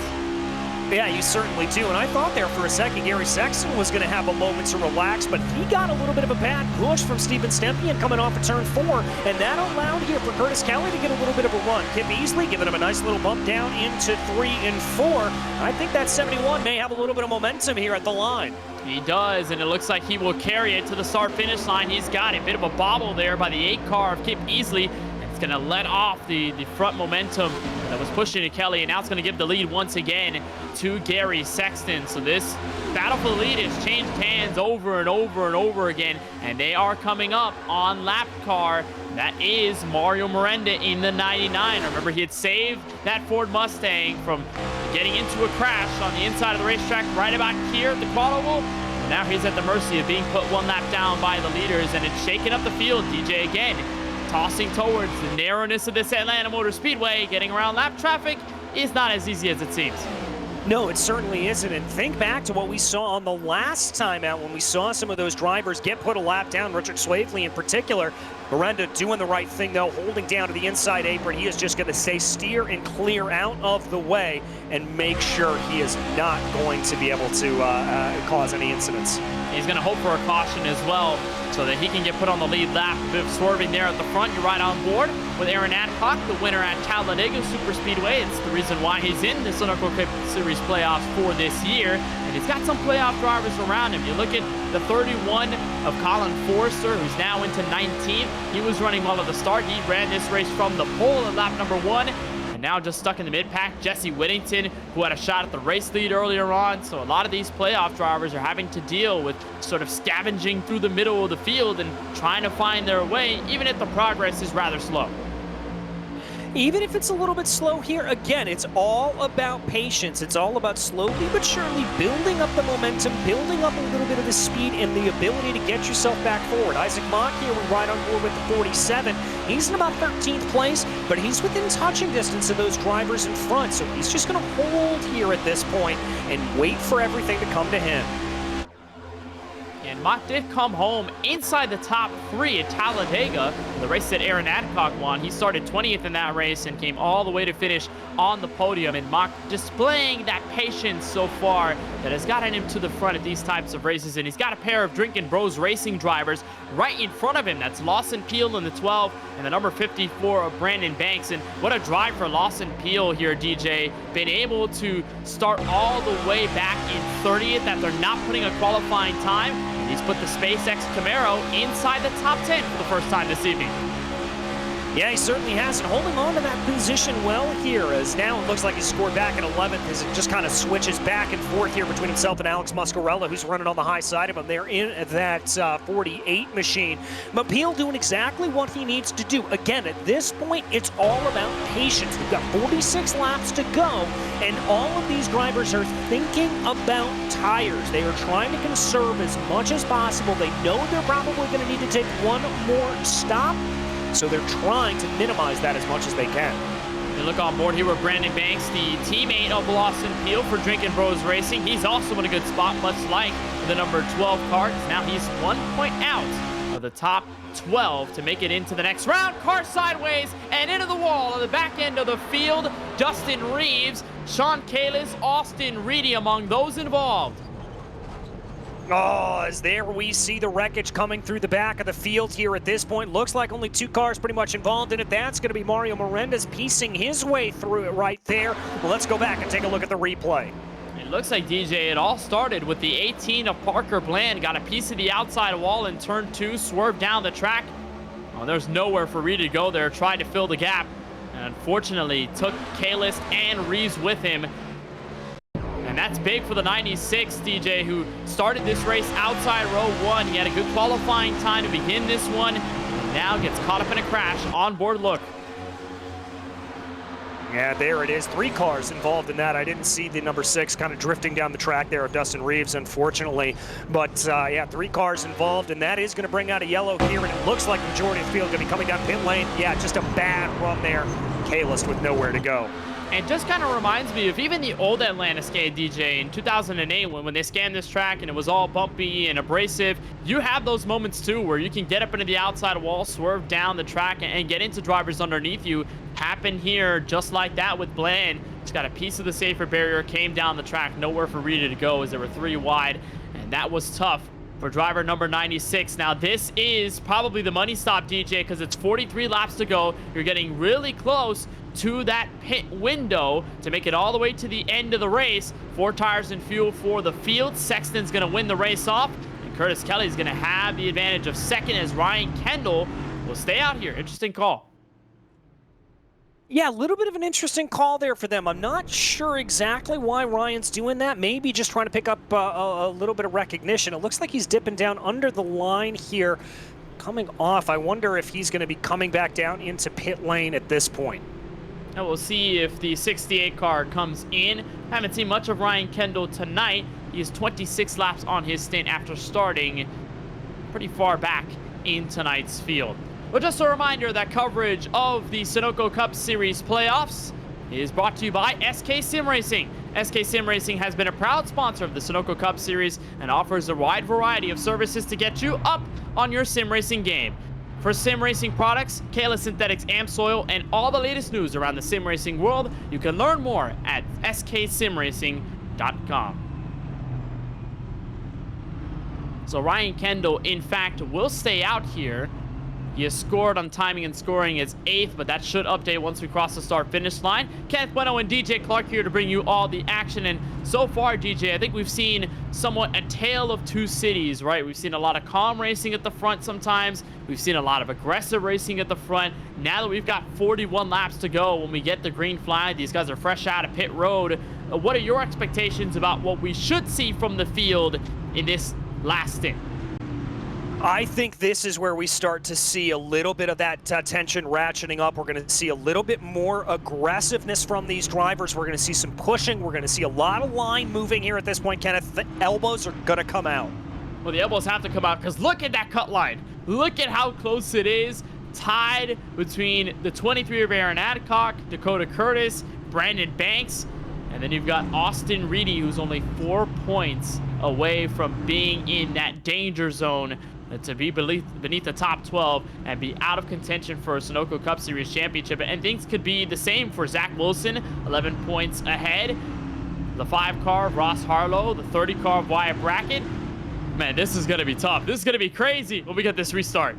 Yeah, you certainly do. And I thought there for a second Gary Sexton was going to have a moment to relax, but he got a little bit of a bad push from Steven Stempien coming off of turn 4, and that allowed here for Curtis Kelly to get a little bit of a run. Kip Easley giving him a nice little bump down into 3 and 4. I think that 71 may have a little bit of momentum here at the line. He does, and it looks like he will carry it to the start-finish line. He's got a bit of a bobble there by the 8 car of Kip Easley. Going to let off the front momentum that was pushing to Kelly, and now it's going to give the lead once again to Gary Sexton. So this battle for the lead has changed hands over and over and over again, and they are coming up on lap car. That is Mario Miranda in the 99. Remember, he had saved that Ford Mustang from getting into a crash on the inside of the racetrack right about here at the quad oval. Now he's at the mercy of being put 1 lap down by the leaders, and it's shaking up the field. DJ again tossing towards the narrowness of this Atlanta Motor Speedway. Getting around lap traffic is not as easy as it seems. No, it certainly isn't. And think back to what we saw on the last time out when we saw some of those drivers get put a lap down, Richard Swavely in particular. Miranda doing the right thing, though, holding down to the inside apron. He is just going to stay steer and clear out of the way and make sure he is not going to be able to cause any incidents. He's going to hope for a caution as well so that he can get put on the lead lap. A bit of swerving there at the front. You're right on board with Aaron Adcock, the winner at Talladega Superspeedway. It's the reason why he's in the Sunoco Cup Series playoffs for this year. And he's got some playoff drivers around him. You look at the 31 of Colin Forrester, who's now into 19th. He was running well at the start. He ran this race from the pole at lap number 1. And now just stuck in the mid-pack, Jesse Whittington, who had a shot at the race lead earlier on. So a lot of these playoff drivers are having to deal with sort of scavenging through the middle of the field and trying to find their way, even if the progress is rather slow. Even if it's a little bit slow here, again, it's all about patience. It's all about slowly but surely building up the momentum, building up a little bit of the speed and the ability to get yourself back forward. Isaac Mock here will ride on board with the 47. He's in about 13th place, but he's within touching distance of those drivers in front, so he's just going to hold here at this point and wait for everything to come to him. And Mock did come home inside the top 3 at Talladega, the race that Aaron Adcock won. He started 20th in that race and came all the way to finish on the podium. And Mock displaying that patience so far that has gotten him to the front at these types of races. And he's got a pair of Drinking Bros Racing drivers right in front of him. That's Lawson Peel in the 12 and the number 54 of Brandon Banks. And what a drive for Lawson Peel here, DJ. Been able to start all the way back in 30th after not putting a qualifying time. He's put the SpaceX Camaro inside the top 10 for the first time this evening. Yeah, he certainly has, and holding on to that position well here, as now it looks like he's scored back in 11th as it just kind of switches back and forth here between himself and Alex Muscarella, who's running on the high side of him. They're in that 48 machine. But Peel doing exactly what he needs to do. Again, at this point, it's all about patience. We've got 46 laps to go, and all of these drivers are thinking about tires. They are trying to conserve as much as possible. They know they're probably going to need to take one more stop, so they're trying to minimize that as much as they can. You look on board here with Brandon Banks, the teammate of Lawson Peel for Drinking Bros Racing. He's also in a good spot, much like the number 12 car. Now he's 1 point out of the top 12 to make it into the next round. Car sideways and into the wall on the back end of the field. Dustin Reeves, Sean Kalis, Austin Reedy among those involved. Oh, as there we see the wreckage coming through the back of the field here at this point. Looks like only 2 cars pretty much involved in it. That's going to be Mario Melendez piecing his way through it right there. Well, let's go back and take a look at the replay. It looks like, DJ, it all started with the 18 of Parker Bland. Got a piece of the outside wall in turn 2, swerved down the track. Oh, there's nowhere for Reed to go there. Tried to fill the gap. And unfortunately, took Kalis and Reeves with him. And that's big for the 96, DJ, who started this race outside row 1. He had a good qualifying time to begin this one. And now gets caught up in a crash. On board look. Yeah, there it is. 3 cars involved in that. I didn't see the number 6 kind of drifting down the track there of Dustin Reeves, unfortunately. But, yeah, 3 cars involved, and that is going to bring out a yellow here, and it looks like the majority of the field going to be coming down pit lane. Yeah, just a bad run there. Kalis with nowhere to go. And just kind of reminds me of even the old Atlanta skate, DJ, in 2008 when they scanned this track and it was all bumpy and abrasive. You have those moments too where you can get up into the outside wall, swerve down the track, and get into drivers underneath you. Happened here just like that with Bland. He's got a piece of the safer barrier, came down the track, nowhere for Rita to go as there were 3 wide, and that was tough for driver number 96. Now this is probably the money stop, DJ, because it's 43 laps to go. You're getting really close to that pit window to make it all the way to the end of the race. 4 tires and fuel for the field. Sexton's going to win the race off, and Curtis Kelly's going to have the advantage of second as Ryan Kendall will stay out here. Interesting call. Yeah, a little bit of an interesting call there for them. I'm not sure exactly why Ryan's doing that. Maybe just trying to pick up a little bit of recognition. It looks like he's dipping down under the line here, coming off. I wonder if he's going to be coming back down into pit lane at this point. And we'll see if the 68 car comes in. Haven't seen much of Ryan Kendall tonight. He has 26 laps on his stint after starting pretty far back in tonight's field. But just a reminder that coverage of the Sunoco Cup Series playoffs is brought to you by SK Sim Racing. SK Sim Racing has been a proud sponsor of the Sunoco Cup Series and offers a wide variety of services to get you up on your sim racing game. For sim racing products, Kalis Synthetics AmSoil, and all the latest news around the sim racing world, you can learn more at sksimracing.com. So Ryan Kendall, in fact, will stay out here. He has scored on timing and scoring as 8th, but that should update once we cross the start-finish line. Kenneth Bueno and DJ Clark here to bring you all the action. And so far, DJ, I think we've seen somewhat a tale of 2 cities, right? We've seen a lot of calm racing at the front sometimes. We've seen a lot of aggressive racing at the front. Now that we've got 41 laps to go when we get the green flag, these guys are fresh out of pit road. What are your expectations about what we should see from the field in this last stint? I think this is where we start to see a little bit of that tension ratcheting up. We're going to see a little bit more aggressiveness from these drivers. We're going to see some pushing. We're going to see a lot of line moving here at this point, Kenneth. The elbows are going to come out. Well, the elbows have to come out because look at that cut line. Look at how close it is. Tied between the 23 of Aaron Adcock, Dakota Curtis, Brandon Banks, and then you've got Austin Reedy, who's only 4 points away from being in that danger zone to be beneath the top 12 and be out of contention for a Sunoco Cup Series championship. And things could be the same for Zach Wilson, 11 points ahead. The 5 car of Ross Harlow, the 30 car of Wyatt Brackett. Man, this is going to be tough. This is going to be crazy when we get this restart.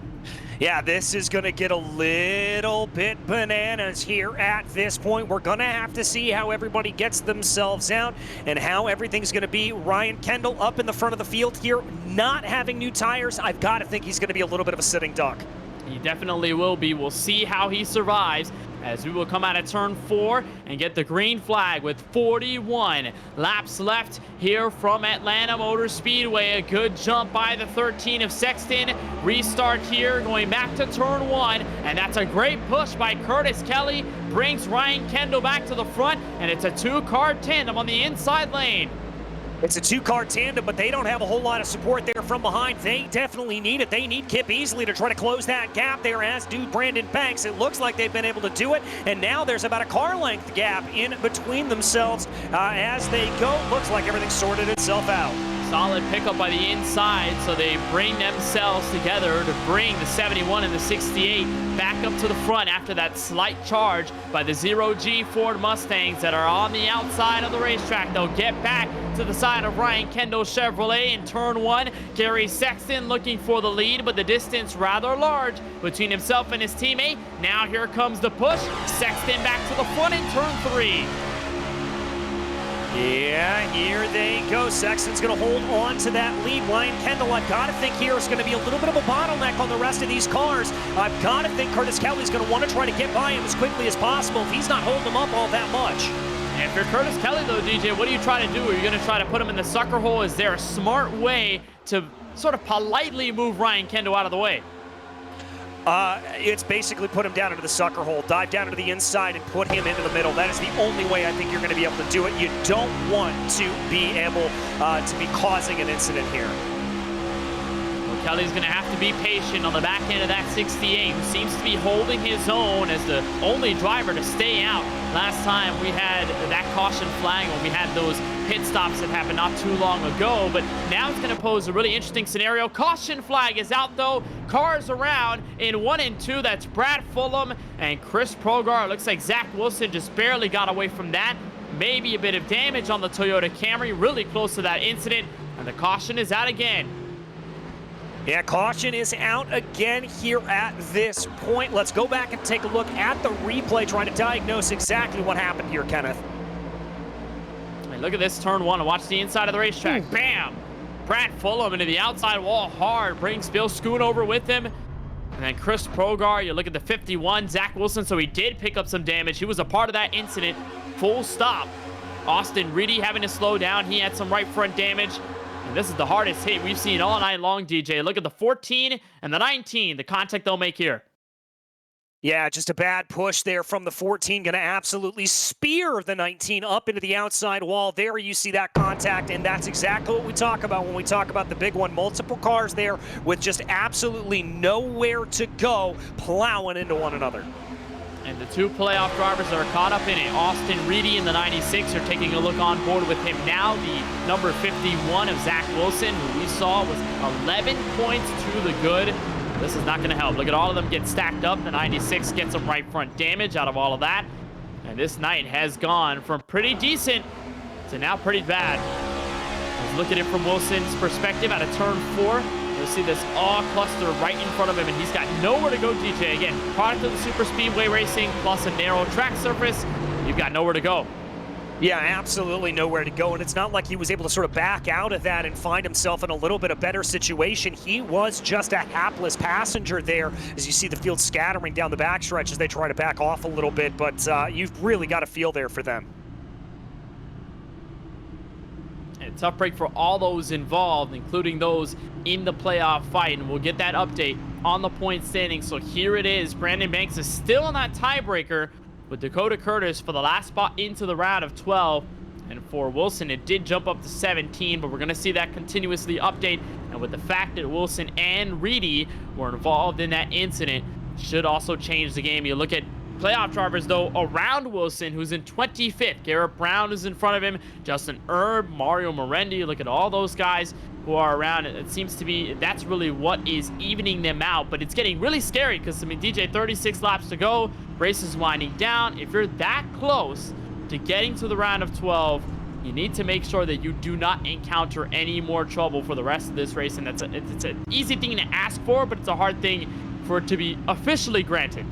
Yeah, this is going to get a little bit bananas here at this point. We're going to have to see how everybody gets themselves out and how everything's going to be. Ryan Kendall up in the front of the field here, not having new tires. I've got to think he's going to be a little bit of a sitting duck. He definitely will be. We'll see how he survives as we will come out of turn 4 and get the green flag with 41 laps left here from Atlanta Motor Speedway. A good jump by the 13 of Sexton. Restart here, going back to turn 1, and that's a great push by Curtis Kelly. Brings Ryan Kendall back to the front, and it's a 2-car tandem on the inside lane. It's a 2-car tandem, but they don't have a whole lot of support there from behind. They definitely need it. They need Kip Easley to try to close that gap there, as do Brandon Banks. It looks like they've been able to do it, and now there's about a car length gap in between themselves as they go. Looks like everything sorted itself out. Solid pickup by the inside, so they bring themselves together to bring the 71 and the 68 back up to the front after that slight charge by the 0G Ford Mustangs that are on the outside of the racetrack. They'll get back to the side of Ryan Kendall Chevrolet in turn 1. Gary Sexton looking for the lead, but the distance rather large between himself and his teammate. Now here comes the push. Sexton back to the front in turn 3. Yeah, here they go. Sexton's going to hold on to that lead. Ryan Kendall, I've got to think here is going to be a little bit of a bottleneck on the rest of these cars. I've got to think Curtis Kelly's going to want to try to get by him as quickly as possible if he's not holding him up all that much. And if you're Curtis Kelly, though, DJ, what do you try to do? Are you going to try to put him in the sucker hole? Is there a smart way to sort of politely move Ryan Kendall out of the way? It's basically put him down into the sucker hole, dive down into the inside and put him into the middle. That is the only way I think you're going to be able to do it. You don't want to be able to be causing an incident here. Well, Kelly's going to have to be patient on the back end of that 68, who seems to be holding his own as the only driver to stay out. Last time we had that caution flag when we had those pit stops that happened not too long ago, but now it's going to pose a really interesting scenario. Caution flag is out, though. Cars around in 1 and 2. That's Brad Fulham and Chris Progar. It looks like Zach Wilson just barely got away from that. Maybe a bit of damage on the Toyota Camry, really close to that incident, and the caution is out again. Yeah, caution is out again here at this point. Let's go back and take a look at the replay, trying to diagnose exactly what happened here, Kenneth. And look at this turn 1 and watch the inside of the racetrack. Bam! Brad Fulham into the outside wall hard, brings Bill Schoon over with him. And then Chris Progar, you look at the 51, Zach Wilson, so he did pick up some damage. He was a part of that incident, full stop. Austin Reedy having to slow down. He had some right front damage. And this is the hardest hit we've seen all night long, DJ. Look at the 14 and the 19, the contact they'll make here. Yeah, just a bad push there from the 14. Going to absolutely spear the 19 up into the outside wall. There you see that contact, and that's exactly what we talk about when we talk about the big one. Multiple cars there with just absolutely nowhere to go, plowing into one another. And the 2 playoff drivers that are caught up in it, Austin Reedy in the 96 are taking a look on board with him now. The number 51 of Zach Wilson, who we saw was 11 points to the good. This is not going to help. Look at all of them get stacked up. The 96 gets some right front damage out of all of that. And this night has gone from pretty decent to now pretty bad. Let's look at it from Wilson's perspective out of turn 4. You'll see this all cluster right in front of him, and he's got nowhere to go, DJ. Again, product of the Superspeedway racing plus a narrow track surface. You've got nowhere to go. Yeah, absolutely nowhere to go, and it's not like he was able to sort of back out of that and find himself in a little bit of better situation. He was just a hapless passenger there as you see the field scattering down the backstretch as they try to back off a little bit, but you've really got a feel there for them. tough break for all those involved, including those in the playoff fight, and we'll get that update on the point standing. So here it is. Brandon Banks is still in that tiebreaker with Dakota Curtis for the last spot into the round of 12. And for Wilson, it did jump up to 17, but we're going to see that continuously update. And with the fact that Wilson and Reedy were involved in that incident, should also change the game. You look at playoff drivers, though, around Wilson, who's in 25th. Garrett Brown is in front of him. Justin Erb, Mario Morendi. Look at all those guys who are around. It seems to be that's really what is evening them out. But it's getting really scary because, I mean, DJ, 36 laps to go. Race is winding down. If you're that close to getting to the round of 12, you need to make sure that you do not encounter any more trouble for the rest of this race. And it's an easy thing to ask for, but it's a hard thing for it to be officially granted.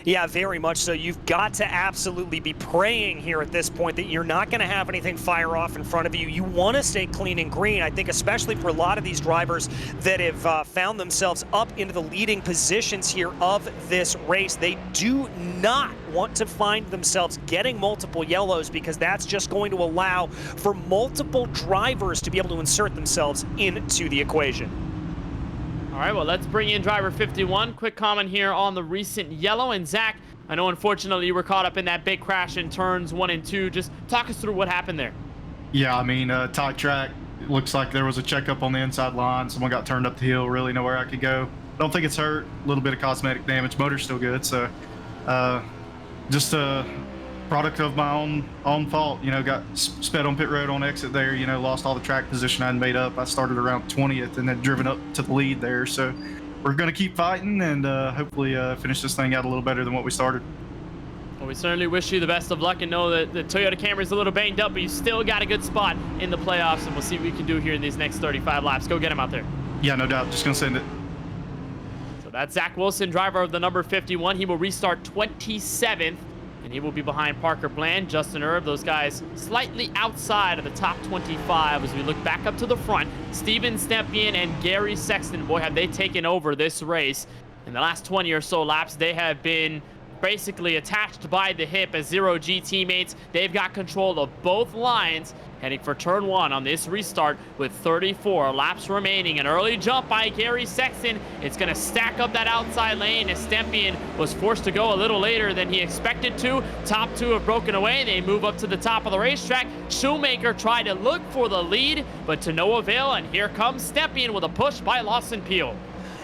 Yeah, very much so. You've got to absolutely be praying here at this point that you're not going to have anything fire off in front of you. You want to stay clean and green. I think especially for a lot of these drivers that have found themselves up into the leading positions here of this race, they do not want to find themselves getting multiple yellows, because that's just going to allow for multiple drivers to be able to insert themselves into the equation. All right, well, let's bring in driver 51. Quick comment here on the recent yellow. And Zach, I know unfortunately you were caught up in that big crash in turns 1 and 2. Just talk us through what happened there. Yeah, I mean, tight track. It looks like there was a checkup on the inside line. Someone got turned up the hill, really nowhere I could go. Don't think it's hurt. A little bit of cosmetic damage. Motor's still good. So just a product of my own fault. You know, got sped on pit road on exit there. You know, lost all the track position I had made up. I started around 20th and then driven up to the lead there. So we're going to keep fighting and hopefully finish this thing out a little better than what we started. Well, we certainly wish you the best of luck and know that the Toyota Camry's a little banged up, but you still got a good spot in the playoffs, and we'll see what we can do here in these next 35 laps. Go get him out there. Yeah, no doubt. Just going to send it. So that's Zach Wilson, driver of the number 51. He will restart 27th. And he will be behind Parker Bland, Justin Erb, those guys slightly outside of the top 25 as we look back up to the front. Steven Stepien and Gary Sexton, boy, have they taken over this race. In the last 20 or so laps, they have been basically attached by the hip as Zero-G teammates. They've got control of both lines, heading for turn 1 on this restart with 34 laps remaining. An early jump by Gary Sexton. It's going to stack up that outside lane as Stepien was forced to go a little later than he expected to. Top 2 have broken away. They move up to the top of the racetrack. Shoemaker tried to look for the lead, but to no avail, and here comes Stepien with a push by Lawson Peel.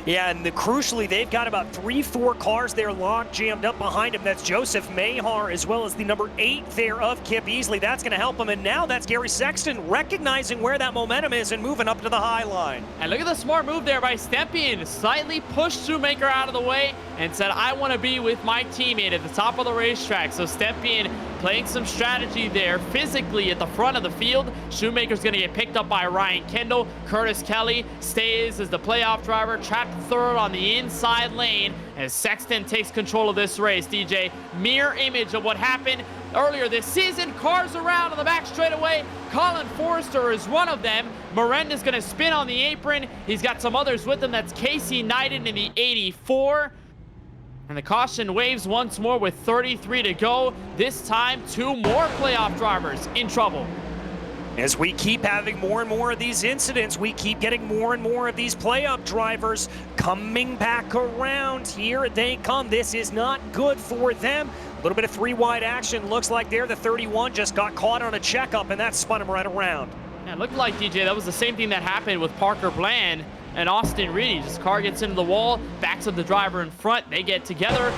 Yeah, and crucially, they've got about 3-4 cars there locked, jammed up behind him. That's Joseph Mahar, as well as the number 8 there of Kip Easley. That's going to help him. And now that's Gary Sexton recognizing where that momentum is and moving up to the high line. And look at the smart move there by Stepien. Slightly pushed Shoemaker out of the way and said, I want to be with my teammate at the top of the racetrack. So Stepien playing some strategy there physically at the front of the field. Shoemaker's going to get picked up by Ryan Kendall. Curtis Kelly stays as the playoff driver, trapped third on the inside lane as Sexton takes control of this race. DJ, mirror image of what happened earlier this season. Cars around on the back straightaway. Colin Forrester is one of them. Miranda's going to spin on the apron. He's got some others with him. That's Casey Knighton in the 84. And the caution waves once more with 33 to go. This time, 2 more playoff drivers in trouble. As we keep having more and more of these incidents, we keep getting more and more of these playoff drivers coming back around. Here they come. This is not good for them. A little bit of 3-wide action. Looks like there, the 31 just got caught on a checkup, and that spun him right around. Yeah, it looked like, DJ, that was the same thing that happened with Parker Bland and Austin Reedy. Just car gets into the wall, backs up the driver in front. They get together.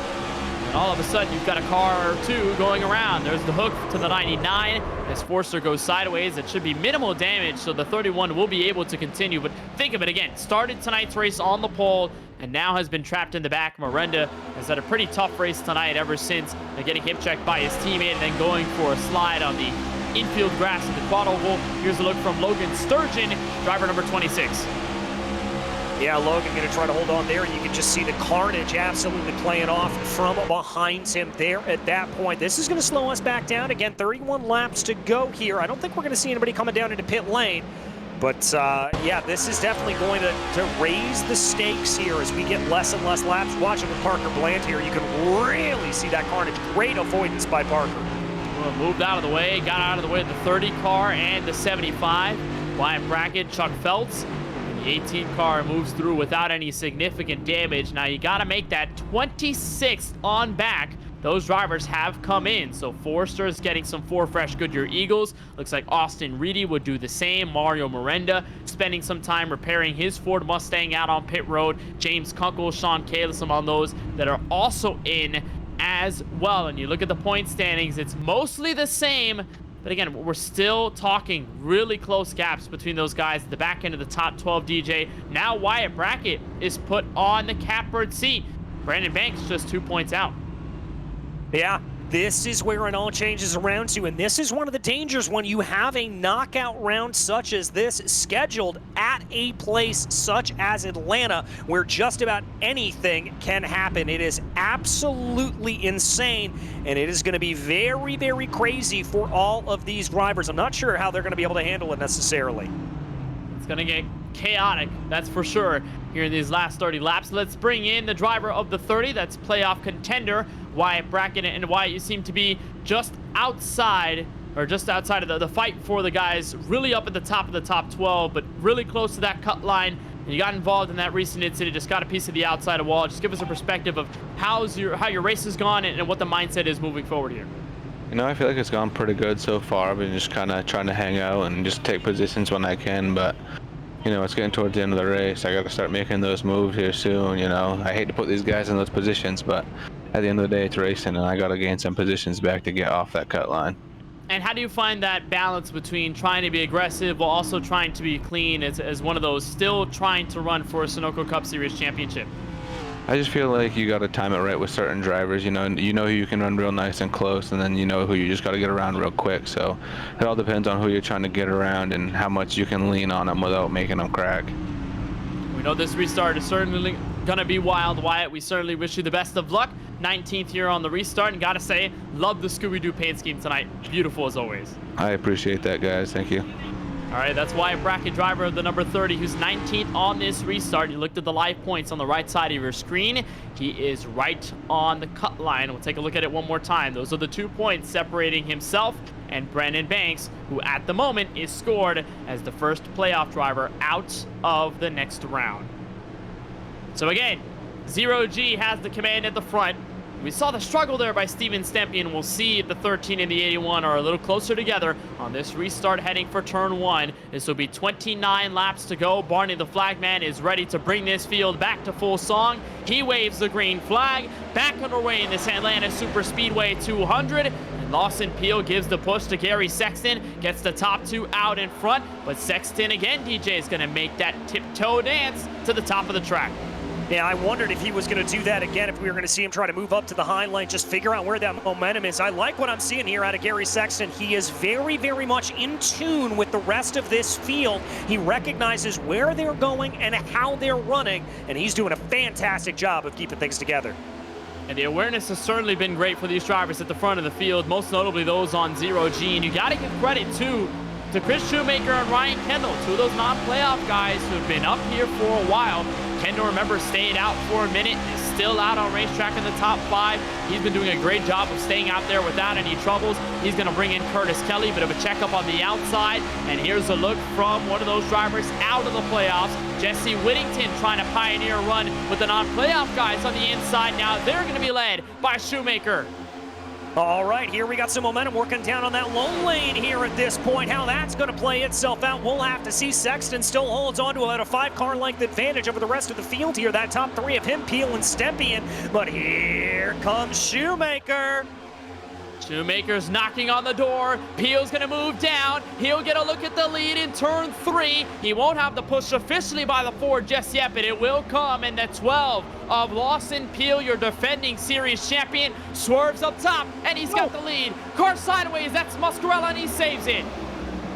And all of a sudden, you've got a car or 2 going around. There's the hook to the 99. As Forster goes sideways, it should be minimal damage, so the 31 will be able to continue. But think of it again. Started tonight's race on the pole and now has been trapped in the back. Miranda has had a pretty tough race tonight ever since getting hip checked by his teammate and then going for a slide on the infield grass of the quad oval. Here's a look from Logan Sturgeon, driver number 26. Yeah, Logan going to try to hold on there. You can just see the carnage absolutely playing off from behind him there at that point. This is going to slow us back down. Again, 31 laps to go here. I don't think we're going to see anybody coming down into pit lane. But, yeah, this is definitely going to raise the stakes here as we get less and less laps. Watching with Parker Bland here, you can really see that carnage. Great avoidance by Parker. Well, moved out of the way, got out of the way of the 30 car and the 75. Wyatt Brackett, Chuck Feltz. The 18 car moves through without any significant damage. Now you got to make that 26th on back. Those drivers have come in. So Forster is getting some 4 fresh Goodyear Eagles. Looks like Austin Reedy would do the same. Mario Miranda spending some time repairing his Ford Mustang out on pit road. James Kunkel, Sean Kalis among those that are also in as well. And you look at the point standings, it's mostly the same. But again, we're still talking really close gaps between those guys at the back end of the top 12, DJ. Now Wyatt Brackett is put on the catbird seat. Brandon Banks just 2 points out. Yeah, this is where it all changes around to, and this is one of the dangers when you have a knockout round such as this scheduled at a place such as Atlanta, where just about anything can happen. It is absolutely insane, and it is going to be very, very crazy for all of these drivers. I'm not sure how they're going to be able to handle it necessarily. It's going to get chaotic, that's for sure, here in these last 30 laps. Let's bring in the driver of the 30, that's playoff contender Wyatt Brackett. And Wyatt, you seem to be just outside of the fight for the guys really up at the top of the top 12, but really close to that cut line. And you got involved in that recent incident, just got a piece of the outside wall. Just give us a perspective of how your race has gone and what the mindset is moving forward here. You know, I feel like it's gone pretty good so far. I've been just kind of trying to hang out and just take positions when I can, but you know, it's getting towards the end of the race. I got to start making those moves here soon. You know, I hate to put these guys in those positions, but at the end of the day, it's racing, and I got to gain some positions back to get off that cut line. And how do you find that balance between trying to be aggressive while also trying to be clean as one of those still trying to run for a Sunoco Cup Series championship? I just feel like you got to time it right with certain drivers. You know who you can run real nice and close, and then you know who you just got to get around real quick. So it all depends on who you're trying to get around and how much you can lean on them without making them crack. We know this restart is certainly going to be wild, Wyatt. We certainly wish you the best of luck. 19th year on the restart, and gotta say, love the Scooby-Doo paint scheme tonight. Beautiful as always. I appreciate that, guys. Thank you. All right, that's Wyatt Brackett, driver of the number 30, who's 19th on this restart. You looked at the live points on the right side of your screen. He is right on the cut line. We'll take a look at it one more time. Those are the 2 points separating himself and Brandon Banks, who at the moment is scored as the first playoff driver out of the next round. So again, Zero G has the command at the front. We saw the struggle there by Steven Stempian. We'll see if the 13 and the 81 are a little closer together on this restart heading for turn 1. This will be 29 laps to go. Barney the flagman is ready to bring this field back to full song. He waves the green flag. Back underway in this Atlanta Superspeedway 200. And Lawson Peel gives the push to Gary Sexton. Gets the top 2 out in front. But Sexton again, DJ, is going to make that tiptoe dance to the top of the track. Yeah, I wondered if he was going to do that again, if we were going to see him try to move up to the high line, just figure out where that momentum is. I like what I'm seeing here out of Gary Sexton. He is very, very much in tune with the rest of this field. He recognizes where they're going and how they're running, and he's doing a fantastic job of keeping things together. And the awareness has certainly been great for these drivers at the front of the field, most notably those on Zero G. And you got to give credit, too, to Chris Shoemaker and Ryan Kendall, 2 of those non-playoff guys who have been up here for a while. Kendall, remember, stayed out for a minute, is still out on racetrack in the top 5. He's been doing a great job of staying out there without any troubles. He's going to bring in Curtis Kelly, bit of a checkup on the outside. And here's a look from one of those drivers out of the playoffs. Jesse Whittington trying to pioneer a run with the non-playoff guys on the inside. Now they're going to be led by Shoemaker. All right, here we got some momentum working down on that lone lane here at this point. How that's going to play itself out, we'll have to see. Sexton still holds on to about a 5-car length advantage over the rest of the field here. That top 3 of him, Peel and Stempian. But here comes Shoemaker. Shoemaker's knocking on the door. Peel's going to move down. He'll get a look at the lead in turn 3. He won't have the push officially by the Ford just yet, but it will come. And the 12 of Lawson Peel, your defending series champion, swerves up top, and he's got the lead. Car sideways, that's Muscarella, and he saves it.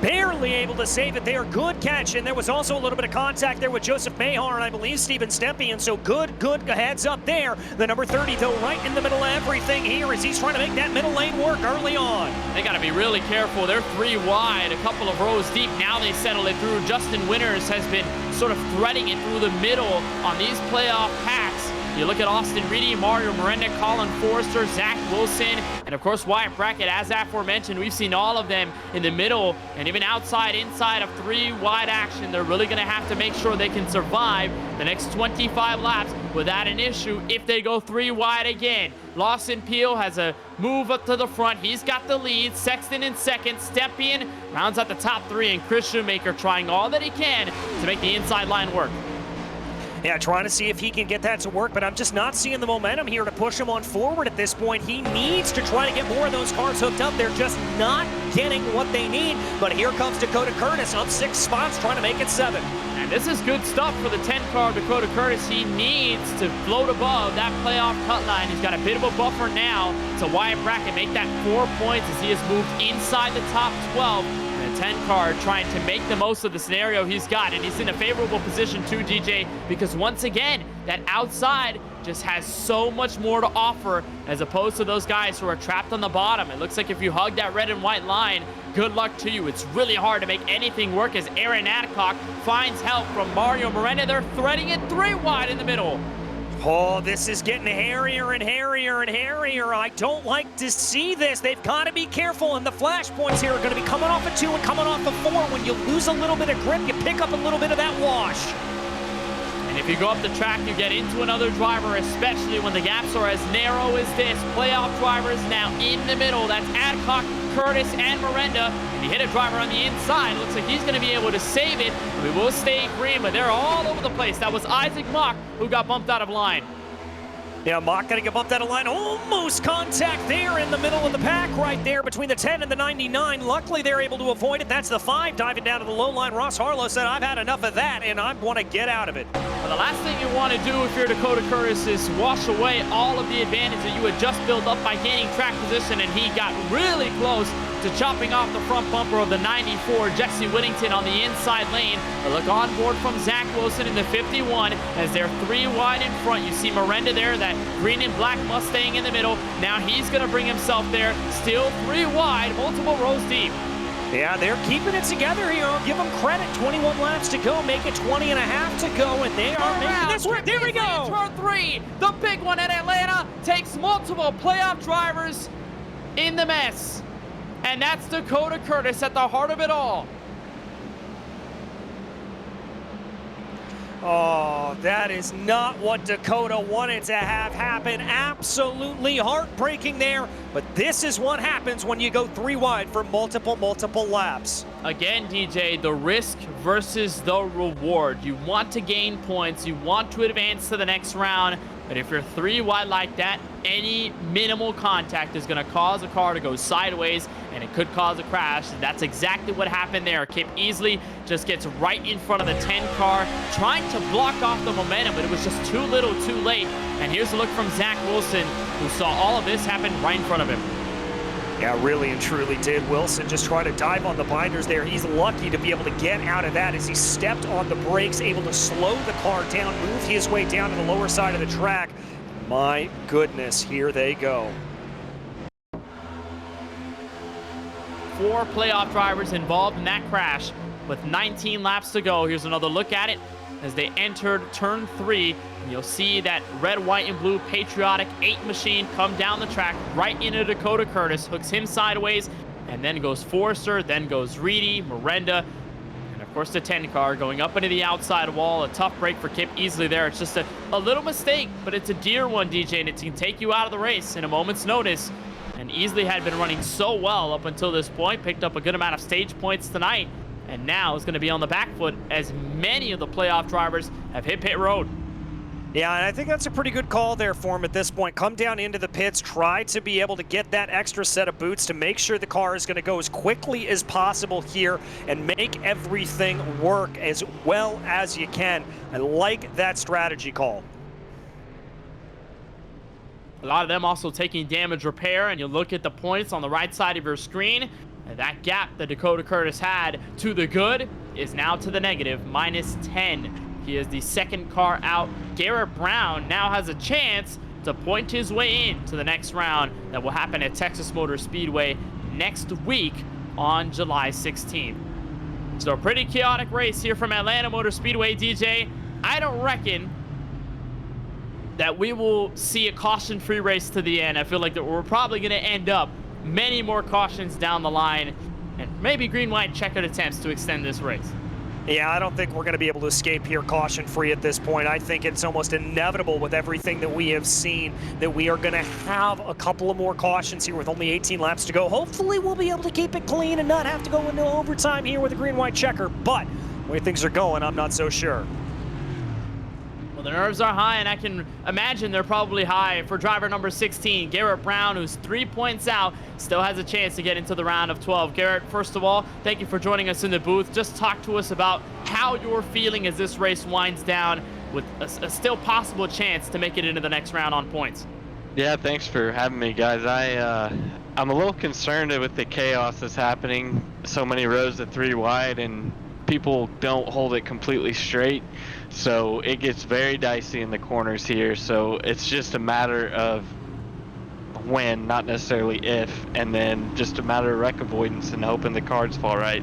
Barely able to save it there. Good catch, and there was also a little bit of contact there with Joseph Mahar and I believe Steven Stempian, so good heads up there. The number 30, though, right in the middle of everything here as he's trying to make that middle lane work early on. They got to be really careful. They're 3 wide, a couple of rows deep. Now they settle it through. Justin Winters has been sort of threading it through the middle on these playoff packs. You look at Austin Reedy, Mario Miranda, Colin Forrester, Zach Wilson, and of course Wyatt Brackett. As aforementioned, we've seen all of them in the middle and even outside, inside of 3 wide action. They're really going to have to make sure they can survive the next 25 laps without an issue if they go 3 wide again. Lawson Peel has a move up to the front. He's got the lead. Sexton in second. Stepien rounds out the top 3, and Chris Shoemaker trying all that he can to make the inside line work. Yeah, trying to see if he can get that to work, but I'm just not seeing the momentum here to push him on forward at this point. He needs to try to get more of those cars hooked up. They're just not getting what they need. But here comes Dakota Curtis up 6 spots, trying to make it 7. And this is good stuff for the 10-car Dakota Curtis. He needs to float above that playoff cut line. He's got a bit of a buffer now to Wyatt Brackett, make that 4 points as he has moved inside the top 12. The 10-car trying to make the most of the scenario he's got, and he's in a favorable position too, DJ, because once again, that outside just has so much more to offer as opposed to those guys who are trapped on the bottom. It looks like if you hug that red and white line, good luck to you. It's really hard to make anything work as Aaron Adcock finds help from Mario Miranda. They're threading it 3 wide in the middle. Oh, this is getting hairier and hairier and hairier. I don't like to see this. They've got to be careful, and the flash points here are going to be coming off of 2 and coming off of 4. When you lose a little bit of grip, you pick up a little bit of that wash. And if you go up the track, you get into another driver, especially when the gaps are as narrow as this. Playoff drivers now in the middle. That's Adcock, Curtis, and Miranda. And he hit a driver on the inside. Looks like he's going to be able to save it. We will stay green, but they're all over the place. That was Isaac Mock who got bumped out of line. Yeah, Mock going to get bumped out of line. Almost contact there in the middle of the pack right there between the 10 and the 99. Luckily, they're able to avoid it. That's the 5 diving down to the low line. Ross Harlow said, I've had enough of that, and I want to get out of it. Well, the last thing you want to do if you're Dakota Curtis is wash away all of the advantage that you had just built up by gaining track position, and he got really close to chopping off the front bumper of the 94, Jesse Whittington on the inside lane. A look on board from Zach Wilson in the 51 as they're 3 wide in front. You see Miranda there, that green and black Mustang in the middle. Now he's going to bring himself there. Still 3 wide, multiple rows deep. Yeah, they're keeping it together here. I'll give them credit. 21 laps to go, make it 20 and a half to go, and they are making this work. There we go. Turn 3, the big one at Atlanta, takes multiple playoff drivers in the mess. And that's Dakota Curtis at the heart of it all. Oh, that is not what Dakota wanted to have happen. Absolutely heartbreaking there. But this is what happens when you go 3 wide for multiple laps. Again, DJ, the risk versus the reward. You want to gain points. You want to advance to the next round. But if you're 3 wide like that, any minimal contact is going to cause a car to go sideways, and it could cause a crash. And that's exactly what happened there. Kip Easley just gets right in front of the 10 car, trying to block off the momentum, but it was just too little, too late. And here's a look from Zach Wilson, who saw all of this happen right in front of him. Yeah, really and truly did. Wilson just tried to dive on the binders there. He's lucky to be able to get out of that as he stepped on the brakes, able to slow the car down, move his way down to the lower side of the track. My goodness, here they go. 4 playoff drivers involved in that crash with 19 laps to go. Here's another look at it as they entered turn 3. And you'll see that red, white, and blue patriotic 8 machine come down the track right into Dakota Curtis, hooks him sideways, and then goes Forrester, then goes Reedy, Miranda, and of course the 10 car going up into the outside wall. A tough break for Kip Easley there. It's just a little mistake, but it's a dear one, DJ, and it can take you out of the race in a moment's notice. And Easley had been running so well up until this point, picked up a good amount of stage points tonight, and now is going to be on the back foot as many of the playoff drivers have hit pit road. Yeah, and I think that's a pretty good call there for him at this point. Come down into the pits, try to be able to get that extra set of boots to make sure the car is going to go as quickly as possible here and make everything work as well as you can. I like that strategy call. A lot of them also taking damage repair, and you look at the points on the right side of your screen, and that gap that Dakota Curtis had to the good is now to the negative, -10. He is the 2nd car out. Garrett Brown now has a chance to point his way in to the next round that will happen at Texas Motor Speedway next week on July 16th. So a pretty chaotic race here from Atlanta Motor Speedway, DJ. I don't reckon that we will see a caution-free race to the end. I feel like that we're probably going to end up many more cautions down the line, and maybe green-white checkered attempts to extend this race. Yeah, I don't think we're going to be able to escape here caution-free at this point. I think it's almost inevitable with everything that we have seen that we are going to have a couple of more cautions here with only 18 laps to go. Hopefully we'll be able to keep it clean and not have to go into overtime here with a green-white checker, but the way things are going, I'm not so sure. The nerves are high, and I can imagine they're probably high for driver number 16, Garrett Brown, who's 3 points out, still has a chance to get into the round of 12. Garrett, first of all, thank you for joining us in the booth. Just talk to us about how you're feeling as this race winds down with a still possible chance to make it into the next round on points. Yeah, thanks for having me, guys. I'm a little concerned with the chaos that's happening. So many rows of 3 wide, and people don't hold it completely straight. So it gets very dicey in the corners here. So it's just a matter of when, not necessarily if, and then just a matter of wreck avoidance and hoping the cards fall right.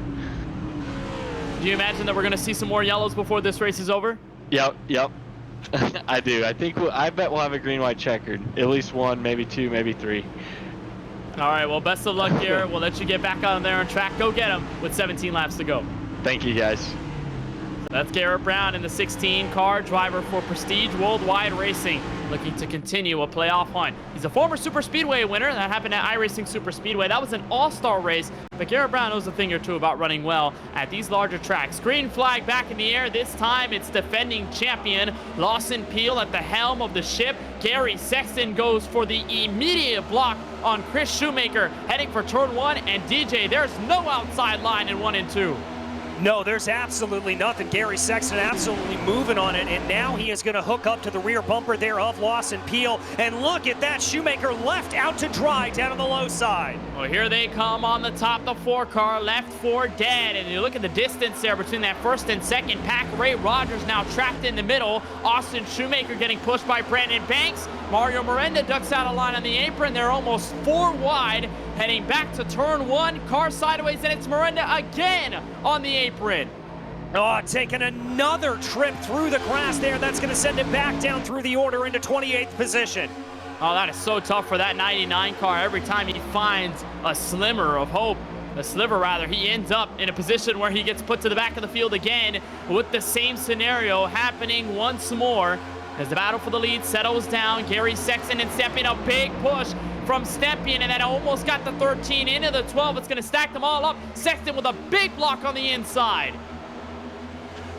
Do you imagine that we're going to see some more yellows before this race is over? Yep. I do. I bet we'll have a green-white checkered. At least 1, maybe 2, maybe 3. All right, well, best of luck, Garrett. We'll let you get back on there on track. Go get them with 17 laps to go. Thank you, guys. That's Garrett Brown in the 16 car, driver for Prestige Worldwide Racing, looking to continue a playoff hunt. He's a former Superspeedway winner. That happened at iRacing Superspeedway. That was an all-star race, but Garrett Brown knows a thing or two about running well at these larger tracks. Green flag back in the air. This time it's defending champion Lawson Peel at the helm of the ship. Gary Sexton goes for the immediate block on Chris Shoemaker, heading for turn 1, and DJ, there's no outside line in 1 and 2. No, there's absolutely nothing. Gary Sexton absolutely moving on it, and now he is going to hook up to the rear bumper there of Lawson Peel. And look at that, Shoemaker left out to dry down on the low side. Well, here they come on the top, the 4 car, left 4 dead. And you look at the distance there between that first and second pack. Ray Rogers now trapped in the middle. Austin Shoemaker getting pushed by Brandon Banks. Mario Miranda ducks out of line on the apron. They're almost 4 wide, heading back to turn 1. Car sideways, and it's Miranda again on the apron. Oh, taking another trip through the grass there. That's going to send it back down through the order into 28th position. Oh, that is so tough for that 99 car. Every time he finds a sliver of hope, he ends up in a position where he gets put to the back of the field again, with the same scenario happening once more. As the battle for the lead settles down, Gary Sexton and Stepien, a big push from Stepien, and that almost got the 13 into the 12. It's going to stack them all up. Sexton with a big block on the inside.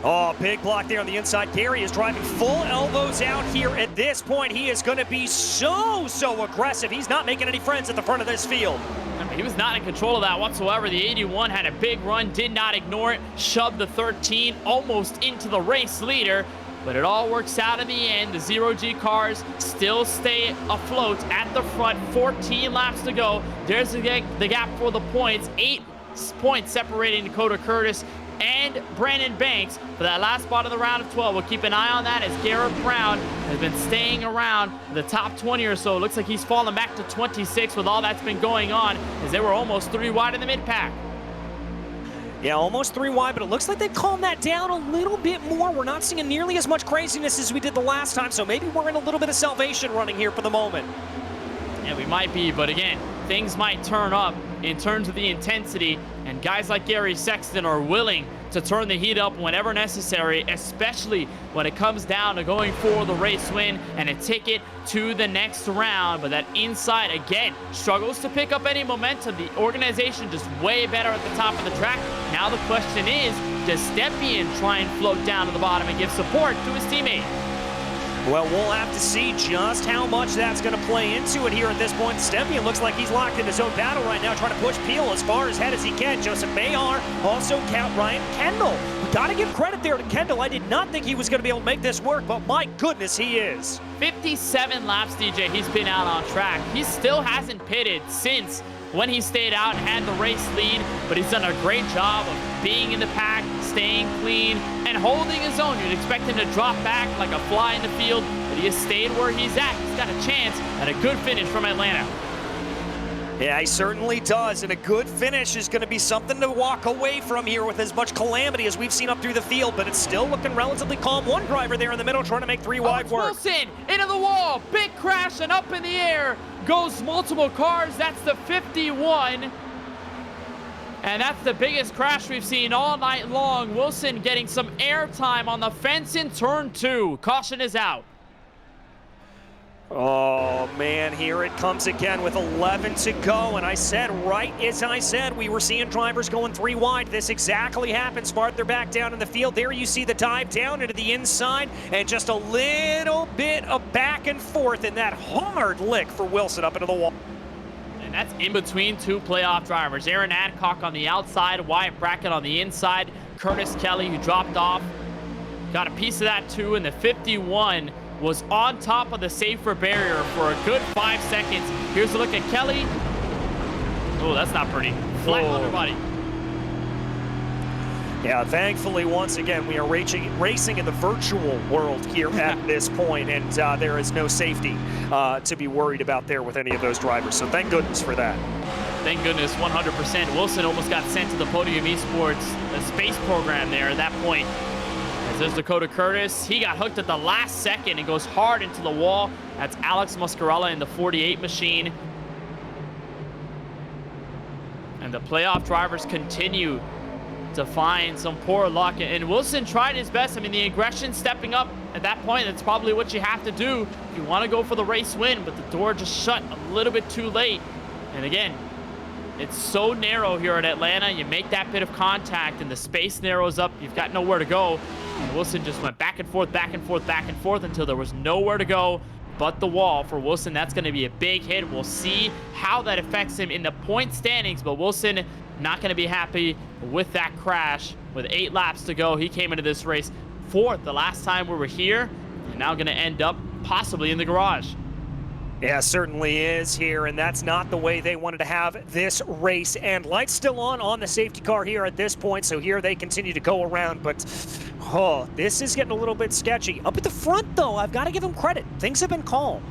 Oh, big block there on the inside. Gary is driving full elbows out here at this point. He is going to be so aggressive. He's not making any friends at the front of this field. I mean, he was not in control of that whatsoever. The 81 had a big run, did not ignore it, shoved the 13 almost into the race leader. But it all works out in the end. The 0G cars still stay afloat at the front. 14 laps to go. There's the gap for the points. 8 points separating Dakota Curtis and Brandon Banks for that last spot of the round of 12. We'll keep an eye on that as Garrett Brown has been staying around the top 20 or so. It looks like he's fallen back to 26 with all that's been going on, as they were almost 3 wide in the mid-pack. Yeah, almost 3 wide, but it looks like they've calmed that down a little bit more. We're not seeing nearly as much craziness as we did the last time, so maybe we're in a little bit of salvation running here for the moment. Yeah, we might be, but again, things might turn up in terms of the intensity, and guys like Gary Sexton are willing to turn the heat up whenever necessary, especially when it comes down to going for the race win and a ticket to the next round. But that inside, again, struggles to pick up any momentum. The organization just way better at the top of the track. Now the question is, does Stepien try and float down to the bottom and give support to his teammate? Well, we'll have to see just how much that's going to play into it here at this point. Stepien looks like he's locked in his own battle right now, trying to push Peel as far ahead as he can. Joseph Mayar, also count Ryan Kendall. We got to give credit there to Kendall. I did not think he was going to be able to make this work, but my goodness, he is. 57 laps, DJ, he's been out on track. He still hasn't pitted since when he stayed out and had the race lead, but he's done a great job of being in the pack, staying clean, and holding his own. You'd expect him to drop back like a fly in the field, but he has stayed where he's at. He's got a chance at a good finish from Atlanta. Yeah, he certainly does, and a good finish is going to be something to walk away from here with as much calamity as we've seen up through the field, but it's still looking relatively calm. One driver there in the middle trying to make 3 wide work. Wilson into the wall, big crash, and up in the air goes multiple cars. That's the 51. And that's the biggest crash we've seen all night long. Wilson getting some air time on the fence in turn 2. Caution is out. Oh, man, here it comes again with 11 to go. And I said, right as I said, we were seeing drivers going 3 wide. This exactly happens farther back down in the field. There you see the dive down into the inside and just a little bit of back and forth in that hard lick for Wilson up into the wall. And that's in between 2 playoff drivers. Aaron Adcock on the outside, Wyatt Brackett on the inside. Curtis Kelly, who dropped off, got a piece of that too, and the 51 was on top of the safer barrier for a good 5 seconds. Here's a look at Kelly. Oh, that's not pretty. Flat underbody. Yeah, thankfully, once again, we are racing in the virtual world here at this point, and there is no safety to be worried about there with any of those drivers. So thank goodness for that. Thank goodness, 100%. Wilson almost got sent to the Podium Esports space program there at that point. As there's Dakota Curtis. He got hooked at the last second and goes hard into the wall. That's Alex Muscarella in the 48 machine. And the playoff drivers continue to find some poor luck. And Wilson tried his best. I mean, the aggression stepping up at that point, that's probably what you have to do if you want to go for the race win. But the door just shut a little bit too late. And again, it's so narrow here at Atlanta. You make that bit of contact and the space narrows up. You've got nowhere to go. And Wilson just went back and forth, back and forth, back and forth until there was nowhere to go but the wall. For Wilson, that's going to be a big hit. We'll see how that affects him in the point standings, but Wilson not going to be happy with that crash. With 8 laps to go, he came into this race 4th the last time we were here, and now going to end up possibly in the garage. Yeah, certainly is here, and that's not the way they wanted to have this race. And lights still on the safety car here at this point, so here they continue to go around. But, oh, this is getting a little bit sketchy. Up at the front, though, I've got to give them credit. Things have been calm.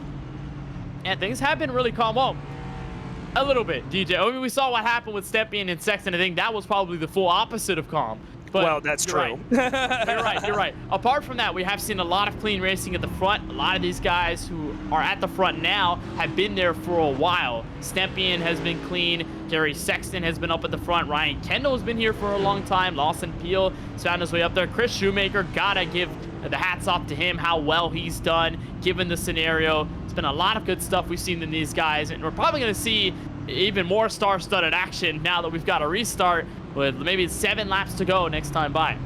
And things have been really calm. Well, a little bit, DJ. I mean, we saw what happened with Stepien and Sexton. I think that was probably the full opposite of calm. But well, that's true. Right. You're right. Apart from that, we have seen a lot of clean racing at the front. A lot of these guys who are at the front now have been there for a while. Stepien has been clean. Gary Sexton has been up at the front. Ryan Kendall has been here for a long time. Lawson Peel has found his way up there. Chris Shoemaker, gotta give the hats off to him, how well he's done given the scenario. It's been a lot of good stuff we've seen in these guys, and we're probably going to see even more star-studded action now that we've got a restart with maybe 7 laps to go next time by.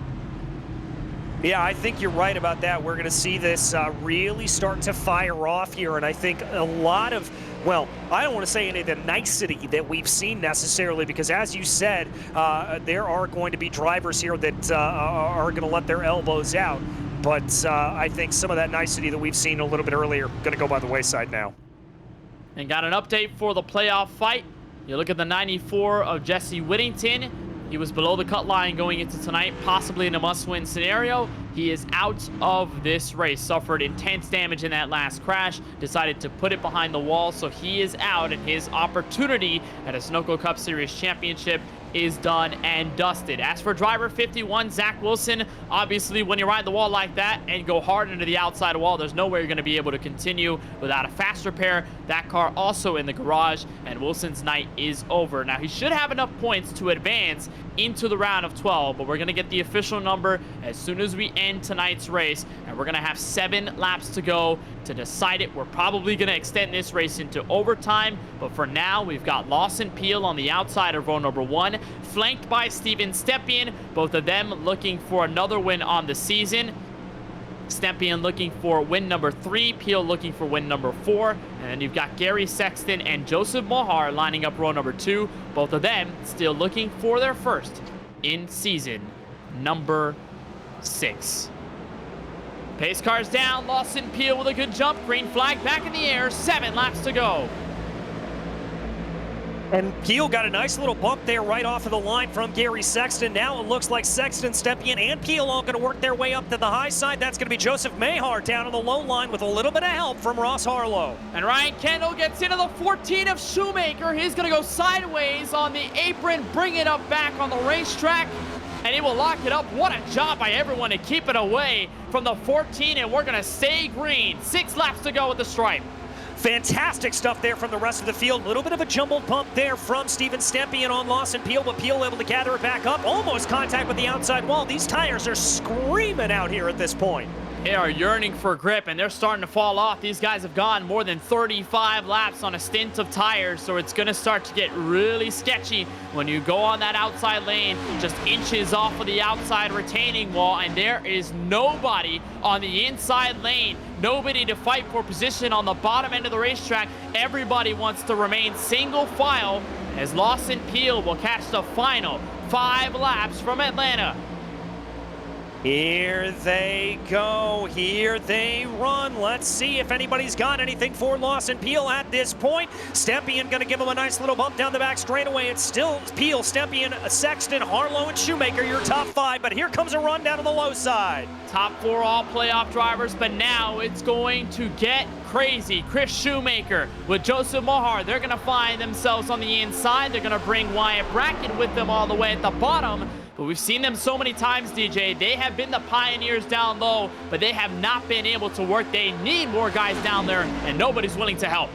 Yeah, I think you're right about that. We're going to see this really start to fire off here, and I think a lot of, well, I don't want to say any of the nicety that we've seen necessarily, because as you said, there are going to be drivers here that are going to let their elbows out, but I think some of that nicety that we've seen a little bit earlier going to go by the wayside now. And got an update for the playoff fight. You look at the 94 of Jesse Whittington. He was below the cut line going into tonight, possibly in a must-win scenario. He is out of this race, suffered intense damage in that last crash, decided to put it behind the wall, so he is out, and his opportunity at a Sunoco Cup Series championship is done and dusted. As for driver 51, Zach Wilson, obviously when you ride the wall like that and go hard into the outside wall, there's no way you're going to be able to continue without a fast repair. That car also in the garage, and Wilson's night is over. Now, he should have enough points to advance into the round of 12, but we're going to get the official number as soon as we end tonight's race, and we're going to have 7 laps to go to decide it. We're probably going to extend this race into overtime, but for now, we've got Lawson Peel on the outside of row number 1, flanked by Steven Stepien, both of them looking for another win on the season. Stepien looking for win number 3, Peel looking for win number 4, and then you've got Gary Sexton and Joseph Mohar lining up row number 2, both of them still looking for their first in season number 6. Pace cars down, Lawson Peel with a good jump, green flag back in the air, 7 laps to go. And Peel got a nice little bump there right off of the line from Gary Sexton. Now it looks like Sexton, Stepien, and Peel all going to work their way up to the high side. That's going to be Joseph Mahar down on the low line with a little bit of help from Ross Harlow. And Ryan Kendall gets into the 14 of Shoemaker. He's going to go sideways on the apron, bring it up back on the racetrack, and he will lock it up. What a job by everyone to keep it away from the 14, and we're going to stay green. 6 laps to go with the stripe. Fantastic stuff there from the rest of the field. A little bit of a jumbled bump there from Steven Stepien on Lawson Peel, but Peel able to gather it back up. Almost contact with the outside wall. These tires are screaming out here at this point. They are yearning for grip, and they're starting to fall off. These guys have gone more than 35 laps on a stint of tires, so it's going to start to get really sketchy when you go on that outside lane, just inches off of the outside retaining wall, and there is nobody on the inside lane, nobody to fight for position on the bottom end of the racetrack. Everybody wants to remain single file as Lawson Peel will catch the final 5 laps from Atlanta. Here they go. Here they run. Let's see if anybody's got anything for Lawson Peel at this point. Stepien going to give him a nice little bump down the back straightaway. It's still Peel, Stepien, Sexton, Harlow, and Shoemaker, your top 5. But here comes a run down on the low side. Top 4 all playoff drivers, but now it's going to get crazy. Chris Shoemaker with Joseph Mahar. They're going to find themselves on the inside. They're going to bring Wyatt Bracken with them all the way at the bottom. But we've seen them so many times, DJ. They have been the pioneers down low, but they have not been able to work. They need more guys down there, and nobody's willing to help.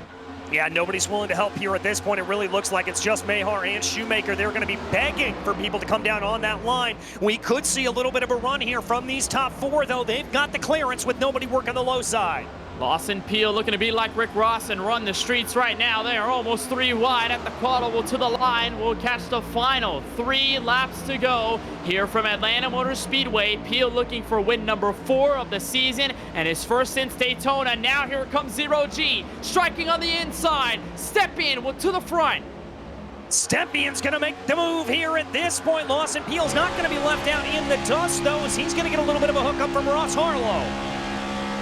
Yeah, nobody's willing to help here at this point. It really looks like it's just Mahar and Shoemaker. They're going to be begging for people to come down on that line. We could see a little bit of a run here from these top 4, though. They've got the clearance with nobody working the low side. Lawson Peel looking to be like Rick Ross and run the streets right now. They are almost 3 wide at the quarter. Will to the line. We'll catch the final 3 laps to go here from Atlanta Motor Speedway. Peel looking for win number 4 of the season and his first since Daytona. Now here comes Zero G striking on the inside. Stepien to the front. Stepien's going to make the move here at this point. Lawson Peel's not going to be left out in the dust, though, as he's going to get a little bit of a hookup from Ross Harlow.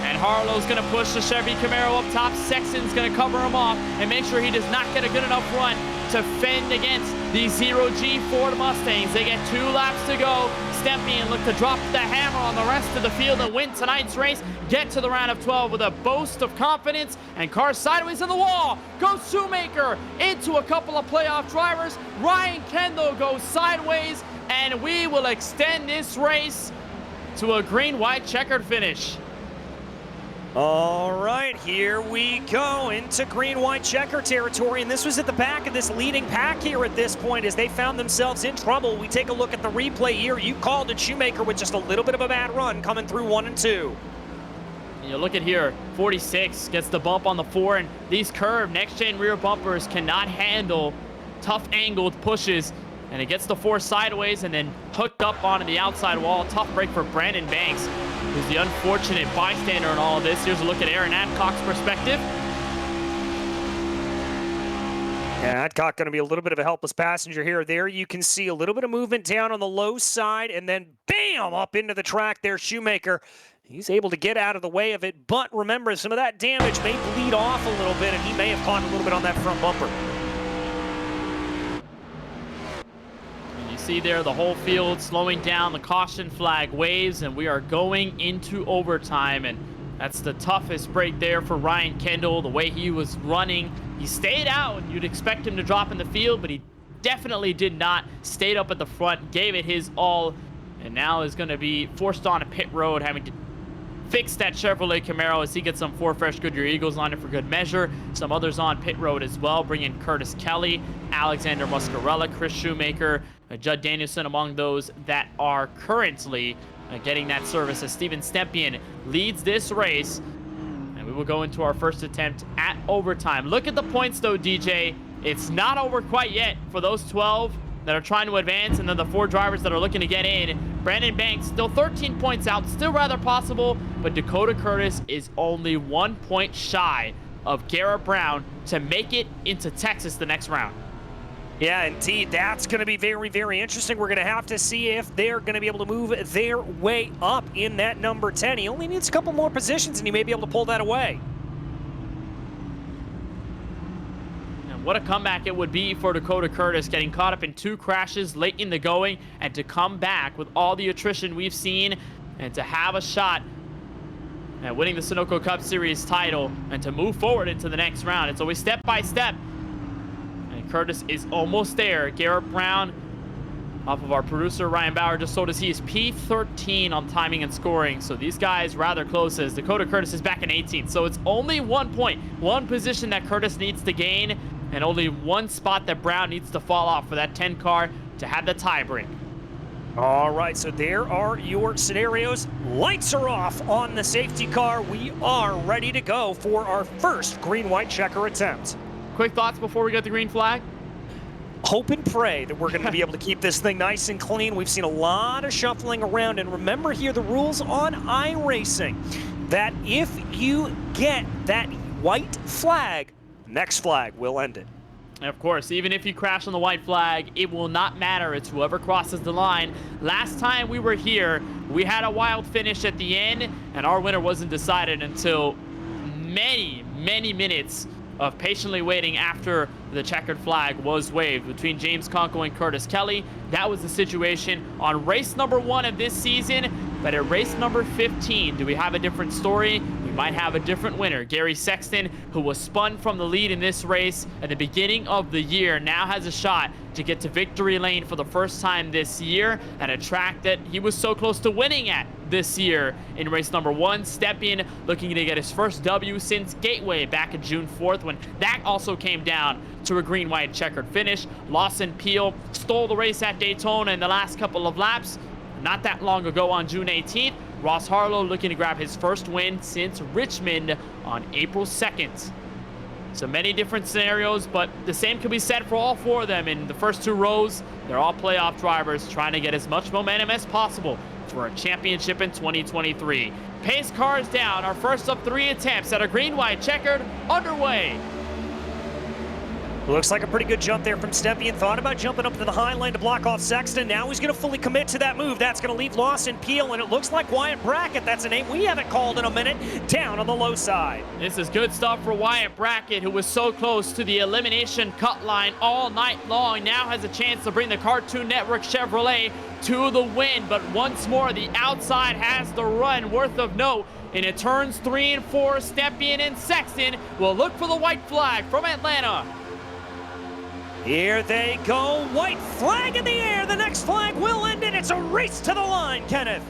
And Harlow's going to push the Chevy Camaro up top. Sexton's going to cover him off and make sure he does not get a good enough run to fend against the Zero G Ford Mustangs. They get 2 laps to go. Stepien look to drop the hammer on the rest of the field and win tonight's race. Get to the round of 12 with a boast of confidence. And car sideways in the wall. Goes Shoemaker into a couple of playoff drivers. Ryan Kendall goes sideways. And we will extend this race to a green-white checkered finish. All right, here we go into green-white checker territory, and this was at the back of this leading pack here at this point as they found themselves in trouble. We take a look at the replay here. You called it, Shoemaker with just a little bit of a bad run coming through 1 and 2. You look at here, 46 gets the bump on the 4, and these curved next-gen rear bumpers cannot handle tough angled pushes. And it gets the 4 sideways and then hooked up onto the outside wall. Tough break for Brandon Banks, who's the unfortunate bystander in all of this. Here's a look at Aaron Adcock's perspective. Yeah, Adcock going to be a little bit of a helpless passenger here. There you can see a little bit of movement down on the low side, and then bam, up into the track there, Shoemaker. He's able to get out of the way of it, but remember, some of that damage may bleed off a little bit, and he may have caught a little bit on that front bumper. See there the whole field slowing down, the caution flag waves, and we are going into overtime. And that's the toughest break there for Ryan Kendall. The way he was running, he stayed out. You'd expect him to drop in the field, but he definitely did not. Stayed up at the front, gave it his all, and now is going to be forced on a pit road, having to fix that Chevrolet Camaro as he gets some 4 fresh Goodyear Eagles on it for good measure. Some others on pit road as well, bringing Curtis Kelly, Alexander Muscarella, Chris Shoemaker, Judd Danielson among those that are currently getting that service as Steven Stepien leads this race. And we will go into our first attempt at overtime. Look at the points though, DJ. It's not over quite yet for those 12 that are trying to advance, and then the 4 drivers that are looking to get in. Brandon Banks still 13 points out, still rather possible, but Dakota Curtis is only 1 point shy of Garrett Brown to make it into Texas the next round. Yeah, indeed. That's going to be very, very interesting. We're going to have to see if they're going to be able to move their way up in that number 10. He only needs a couple more positions, and he may be able to pull that away. And what a comeback it would be for Dakota Curtis, getting caught up in 2 crashes late in the going, and to come back with all the attrition we've seen, and to have a shot at winning the Sunoco Cup Series title, and to move forward into the next round. It's always step by step. And Curtis is almost there. Garrett Brown, off of our producer Ryan Bauer, just told us he is P13 on timing and scoring. So these guys rather close, as Dakota Curtis is back in 18th. So it's only 1 point, 1 position that Curtis needs to gain, and only 1 spot that Brown needs to fall off for that 10 car to have the tie break. All right, so there are your scenarios. Lights are off on the safety car. We are ready to go for our first green-white checker attempt. Quick thoughts before we get the green flag? Hope and pray that we're going to be able to keep this thing nice and clean. We've seen a lot of shuffling around, and remember here the rules on iRacing, that if you get that white flag, next flag will end it. And of course, even if you crash on the white flag, it will not matter. It's whoever crosses the line. Last time we were here, we had a wild finish at the end, and our winner wasn't decided until many minutes of patiently waiting after the checkered flag was waved between James Conco and Curtis Kelly. That was the situation on race number 1 of this season. But at race number 15, do we have a different story? We might have a different winner. Gary Sexton, who was spun from the lead in this race at the beginning of the year, now has a shot to get to victory lane for the first time this year at a track that he was so close to winning at this year in race number 1. Stepien looking to get his first W since Gateway back on June 4th, when that also came down to a green-white checkered finish. Lawson Peel stole the race at Daytona in the last couple of laps not that long ago on June 18th. Ross Harlow looking to grab his first win since Richmond on April 2nd. So many different scenarios, but the same can be said for all 4 of them. In the first 2 rows, they're all playoff drivers trying to get as much momentum as possible for a championship in 2023. Pace cars down, our first of 3 attempts at a green-white checkered underway. Looks like a pretty good jump there from Stepien. Thought about jumping up to the high line to block off Sexton. Now he's going to fully commit to that move. That's going to leave Lawson Peel, and it looks like Wyatt Brackett, that's a name we haven't called in a minute, down on the low side. This is good stuff for Wyatt Brackett, who was so close to the elimination cut line all night long. Now has a chance to bring the Cartoon Network Chevrolet to the win, but once more, the outside has the run. Worth of note, and it turns 3 and 4, Stepien and Sexton will look for the white flag from Atlanta. Here they go, white flag in the air. The next flag will end it. It's a race to the line, Kenneth.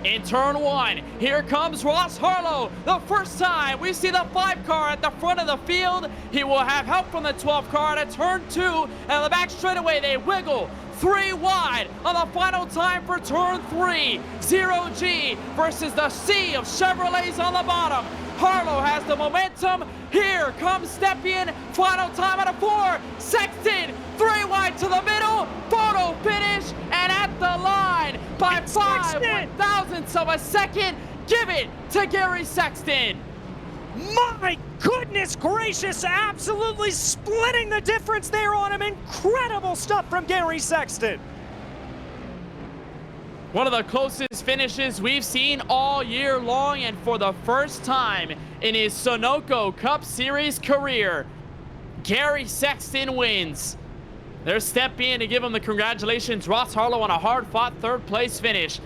In turn 1, here comes Ross Harlow. The first time we see the 5 car at the front of the field. He will have help from the 12 car at turn 2, and the back straightaway they wiggle 3 wide on the final time for turn 3. 0G versus the sea of Chevrolets on the bottom. Harlow has the momentum. Here comes Stepien. Final time out of 4. Sexton, 3 wide to the middle. Photo finish, and at the line by 5 1,000ths of a second. Give it to Gary Sexton. My goodness gracious, absolutely splitting the difference there on him. Incredible stuff from Gary Sexton. One of the closest finishes we've seen all year long, and for the first time in his Sunoco Cup Series career, Gary Sexton wins. There's Stepien to give him the congratulations. Ross Harlow on a hard-fought 3rd place finish.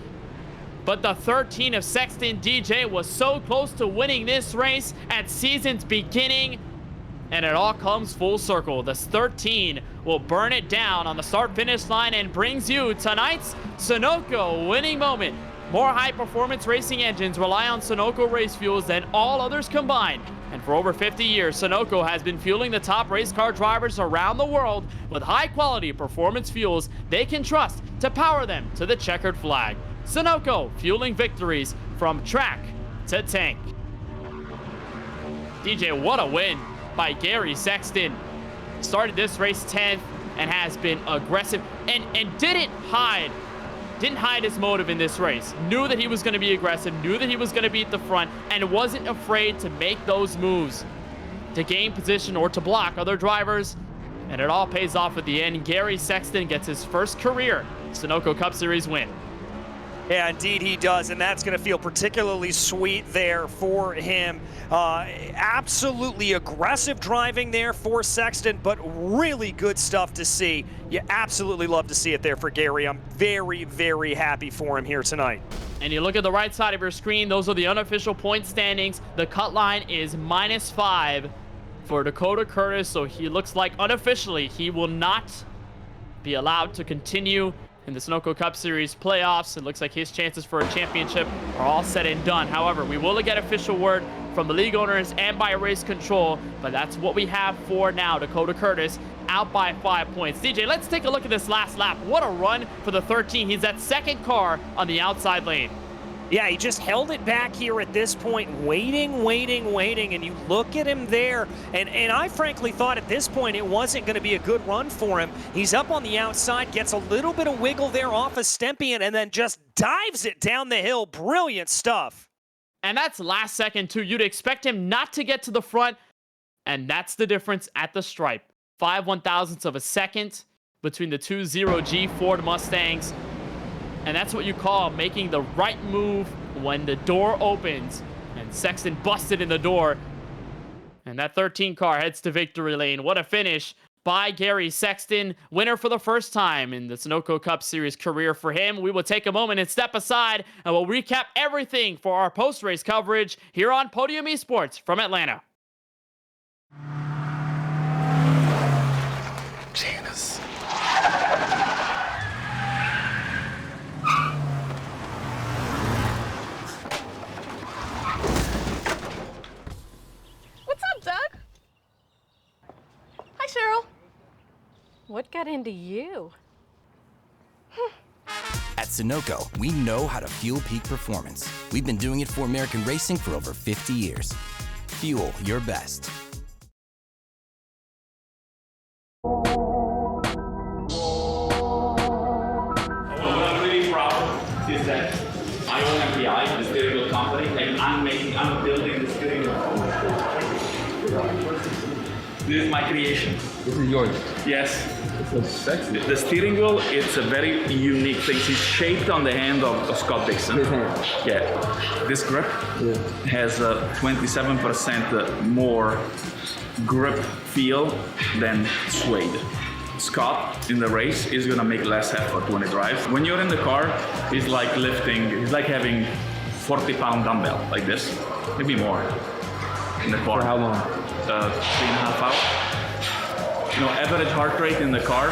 But the 13 of Sexton DJ was so close to winning this race at season's beginning, and it all comes full circle. This 13 will burn it down on the start-finish line and brings you tonight's Sunoco winning moment. More high-performance racing engines rely on Sunoco race fuels than all others combined. And for over 50 years, Sunoco has been fueling the top race car drivers around the world with high-quality performance fuels they can trust to power them to the checkered flag. Sunoco, fueling victories from track to tank. DJ, what a win by Gary Sexton. Started this race 10th and has been aggressive and didn't hide his motive in this race. Knew that he was going to be aggressive, knew that he was going to be at the front, and wasn't afraid to make those moves to gain position or to block other drivers. And it all pays off at the end. Gary Sexton gets his first career Sunoco Cup Series win. Yeah, indeed he does, and that's going to feel particularly sweet there for him. Absolutely aggressive driving there for Sexton, but really good stuff to see. You absolutely love to see it there for Gary. I'm very, very happy for him here tonight. And you look at the right side of your screen, those are the unofficial point standings. The cut line is -5 for Dakota Curtis, so he looks like unofficially he will not be allowed to continue in the Sunoco Cup Series playoffs. It looks like his chances for a championship are all said and done. However, we will get official word from the league owners and by race control, but that's what we have for now. Dakota Curtis out by 5 points. DJ, let's take a look at this last lap. What a run for the 13. He's that second car on the outside lane. Yeah, he just held it back here at this point, waiting, and you look at him there, and I frankly thought at this point it wasn't going to be a good run for him. He's up on the outside, gets a little bit of wiggle there off of Stempian, and then just dives it down the hill. Brilliant stuff. And that's last second, too. You'd expect him not to get to the front, and that's the difference at the stripe. 5/1000ths of a second between the two 0G Ford Mustangs. And that's what you call making the right move when the door opens. And Sexton busted in the door. And that 13 car heads to victory lane. What a finish by Gary Sexton. Winner for the first time in the Sunoco Cup Series career for him. We will take a moment and step aside, and we'll recap everything for our post-race coverage here on Podium Esports from Atlanta. Janice. Doug? Hi, Cheryl. What got into you? At Sunoco, we know how to fuel peak performance. We've been doing it for American racing for over 50 years. Fuel your best. What I'm really proud is that I own MPI, the steering wheel company, and I'm building the steering wheel. This is my creation. This is yours? Yes. It's sexy. The steering wheel, it's a very unique thing. It's shaped on the hand of Scott Dixon. His hand. Yeah. This grip has 27% more grip feel than suede. Scott in the race is gonna make less effort when he drives. When you're in the car, it's like lifting, it's like having 40-pound dumbbell like this, maybe more in the car. For how long? 3.5 hours. You know, average heart rate in the car,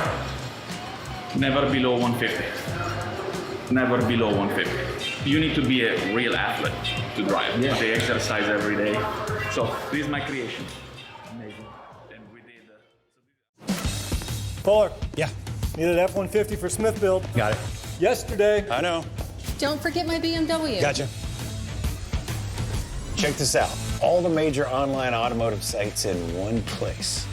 never below 150. Never below 150. You need to be a real athlete to drive. Yeah. They exercise every day. So this is my creation. Amazing. And we did. Fuller. Yeah. Needed F-150 for Smith build. Got it. Yesterday. I know. Don't forget my BMW. Gotcha. Check this out. All the major online automotive sites in one place.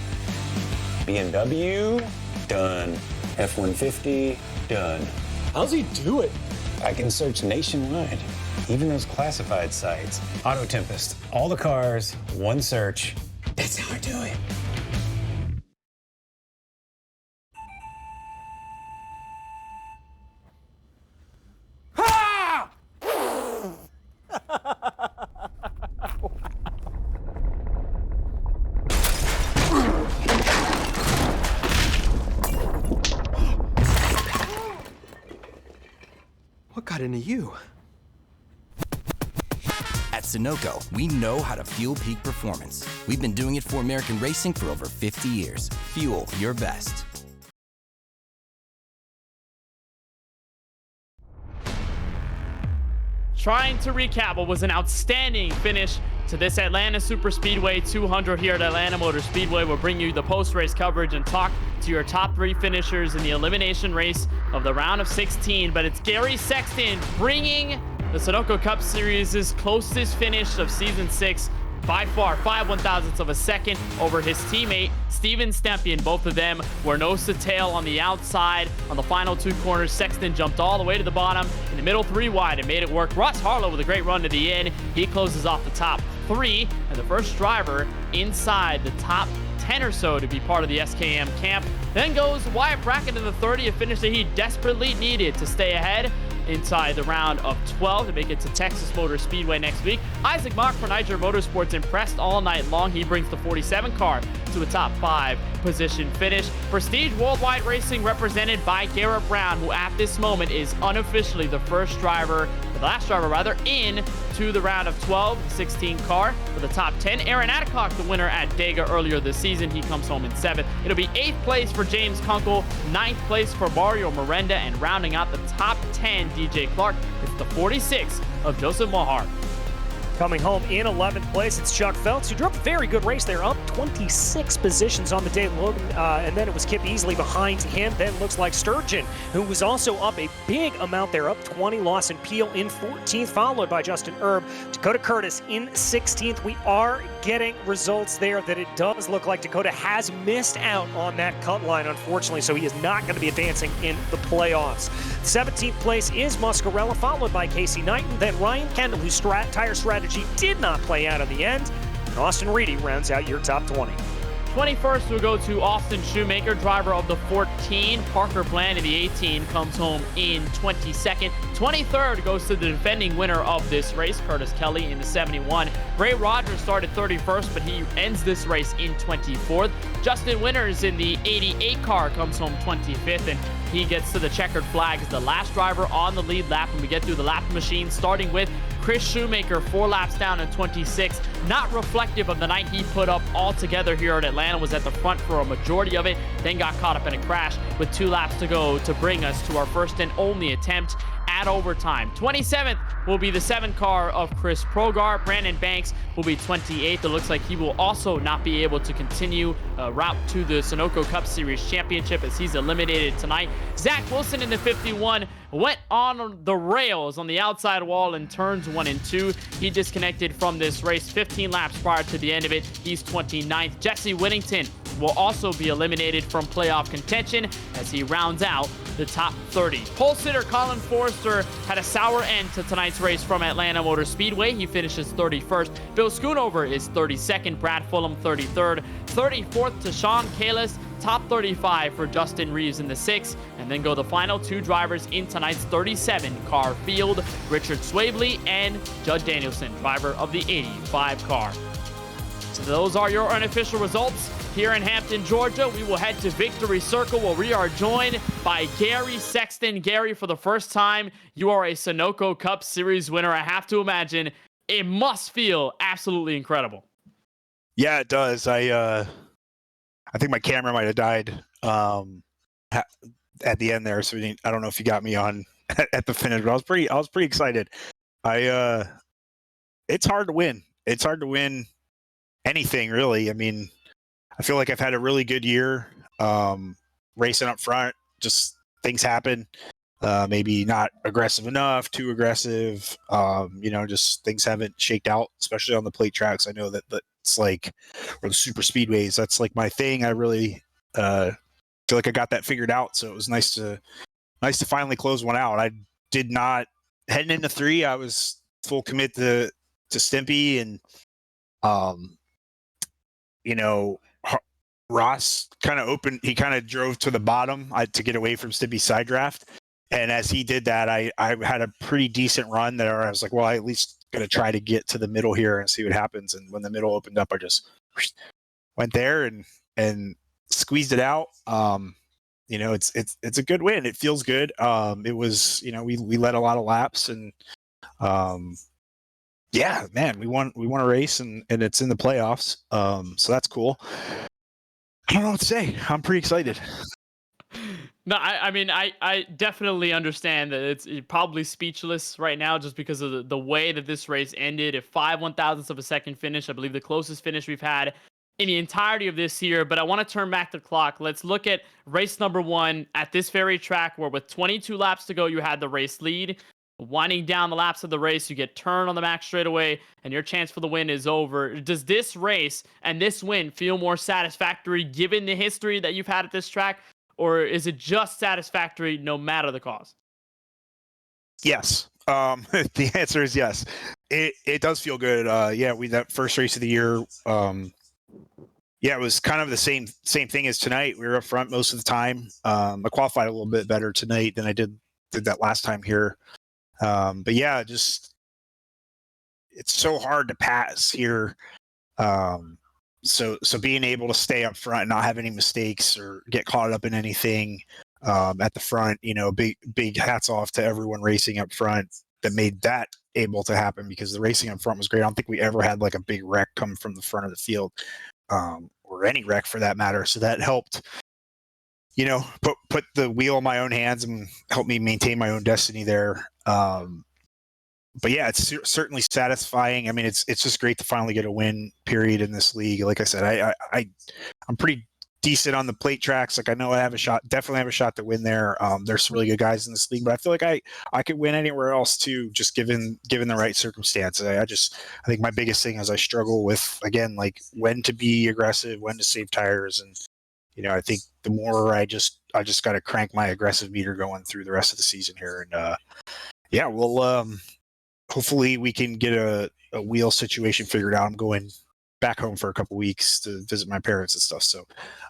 BMW, done. F-150, done. How's he do it? I can search nationwide, even those classified sites. Auto Tempest, all the cars, one search. That's how I do it. What got into you? At Sunoco, we know how to fuel peak performance. We've been doing it for American racing for over 50 years. Fuel your best. Trying to recap what was an outstanding finish to this Atlanta Superspeedway 200 here at Atlanta Motor Speedway. We'll bring you the post-race coverage and talk to your top 3 finishers in the elimination race of the round of 16. But it's Gary Sexton bringing the Sunoco Cup Series' closest finish of Season 6 by far, 5/1000ths of a second over his teammate, Steven Stempian. Both of them were nose to tail on the outside. On the final 2 corners, Sexton jumped all the way to the bottom. In the middle, 3 wide, and made it work. Ross Harlow with a great run to the end. He closes off the top 3, and the first driver inside the top 10 or so to be part of the SKM camp. Then goes Wyatt Brackett in the 30, a finish that he desperately needed to stay ahead. inside the round of 12 to make it to Texas Motor Speedway next week. Isaac Mock for Niger Motorsports impressed all night long. He brings the 47 car to a top 5 position finish. Prestige Worldwide Racing represented by Garrett Brown, who at this moment is unofficially the last driver in to the round of 12, 16 car for the top 10. Aaron Adcock, the winner at Dega earlier this season, he comes home in 7th. It'll be 8th place for James Kunkel, 9th place for Mario Miranda, and rounding out the top 10, DJ Clark. It's the 46 of Joseph Mohar. Coming home in 11th place, it's Chuck Phelps, who drove a very good race there, up 26 positions on the day. And then it was Kip Easley behind him. Then looks like Sturgeon, who was also up a big amount there, up 20. Lawson Peel in 14th, followed by Justin Erb. Dakota Curtis in 16th. We are getting results there that it does look like Dakota has missed out on that cut line, unfortunately, so he is not going to be advancing in the playoffs. 17th place is Muscarella, followed by Casey Knighton, then Ryan Kendall, whose tire strategy did not play out in the end, and Austin Reedy rounds out your top 20. 21st will go to Austin Shoemaker, driver of the 14. Parker Bland in the 18 comes home in 22nd. 23rd goes to the defending winner of this race, Curtis Kelly, in the 71. Ray Rogers started 31st, but he ends this race in 24th. Justin Winters in the 88 car comes home 25th, and he gets to the checkered flag as the last driver on the lead lap when we get through the lap machine, starting with Chris Shoemaker 4 laps down in 26th. Not reflective of the night he put up altogether here at Atlanta, was at the front for a majority of it, then got caught up in a crash with 2 laps to go to bring us to our first and only attempt at overtime. 27th will be the 7 car of Chris Progar. Brandon Banks will be 28th. It looks like he will also not be able to continue route to the Sunoco Cup Series Championship as he's eliminated tonight. Zach Wilson in the 51 went on the rails on the outside wall in turns 1 and 2. He disconnected from this race 15 laps prior to the end of it. He's 29th. Jesse Whittington will also be eliminated from playoff contention as he rounds out the top 30. Pole sitter Colin Forrester had a sour end to tonight's race from Atlanta Motor Speedway. He finishes 31st. Bill Schoonover is 32nd. Brad Fulham 33rd. 34th to Sean Kalis. Top 35 for Justin Reeves in the 6th. And then go the final 2 drivers in tonight's 37-car field, Richard Swavely and Judd Danielson, driver of the 85 car. So those are your unofficial results. Here in Hampton, Georgia, we will head to Victory Circle where we are joined by Gary Sexton. Gary, for the first time, you are a Sunoco Cup Series winner. I have to imagine it must feel absolutely incredible. Yeah, it does. I think my camera might have died at the end there, so I don't know if you got me on at the finish, but I was pretty excited. It's hard to win. It's hard to win anything, really. I mean, I feel like I've had a really good year racing up front. Just things happen. Maybe not aggressive enough, too aggressive. Just things haven't shaked out, especially on the plate tracks. I know that's like, or the super speedways, that's like my thing. I really feel like I got that figured out. So it was nice to finally close one out. I did not, heading into 3, I was full commit to Stimpy, and Ross kind of opened, he kind of drove to the bottom to get away from Stimpy's side draft. And as he did that, I had a pretty decent run there. I was like, well, I at least going to try to get to the middle here and see what happens. And when the middle opened up, I just went there and squeezed it out. It's a good win. It feels good. It was, we led a lot of laps, and yeah, man, we won a race, and it's in the playoffs. So that's cool. I don't know what to say. I'm pretty excited. No, I mean, I definitely understand that you're probably speechless right now just because of the way that this race ended. A 5 1,000ths of a second finish, I believe the closest finish we've had in the entirety of this year. But I want to turn back the clock. Let's look at race number 1 at this very track where with 22 laps to go, you had the race lead. Winding down the laps of the race, you get turned on the back straightaway, and your chance for the win is over. Does this race and this win feel more satisfactory given the history that you've had at this track, or is it just satisfactory no matter the cause? Yes. The answer is yes. It does feel good. That first race of the year, it was kind of the same thing as tonight. We were up front most of the time. I qualified a little bit better tonight than I did that last time here. But yeah, just it's so hard to pass here. So being able to stay up front and not have any mistakes or get caught up in anything at the front, big hats off to everyone racing up front that made that able to happen, because the racing up front was great. I don't think we ever had like a big wreck come from the front of the field, or any wreck for that matter. So that helped, put the wheel in my own hands and help me maintain my own destiny there. But yeah, it's certainly satisfying. I mean, it's just great to finally get a win period in this league. Like I said, I'm pretty decent on the plate tracks. Like I know I have a shot, definitely have a shot to win there. There's some really good guys in this league, but I feel like I could win anywhere else too, just given the right circumstances. I think my biggest thing is I struggle with, again, like when to be aggressive, when to save tires, and I think the more I just got to crank my aggressive meter going through the rest of the season here, and yeah, we'll hopefully we can get a wheel situation figured out. I'm going back home for a couple weeks to visit my parents and stuff. So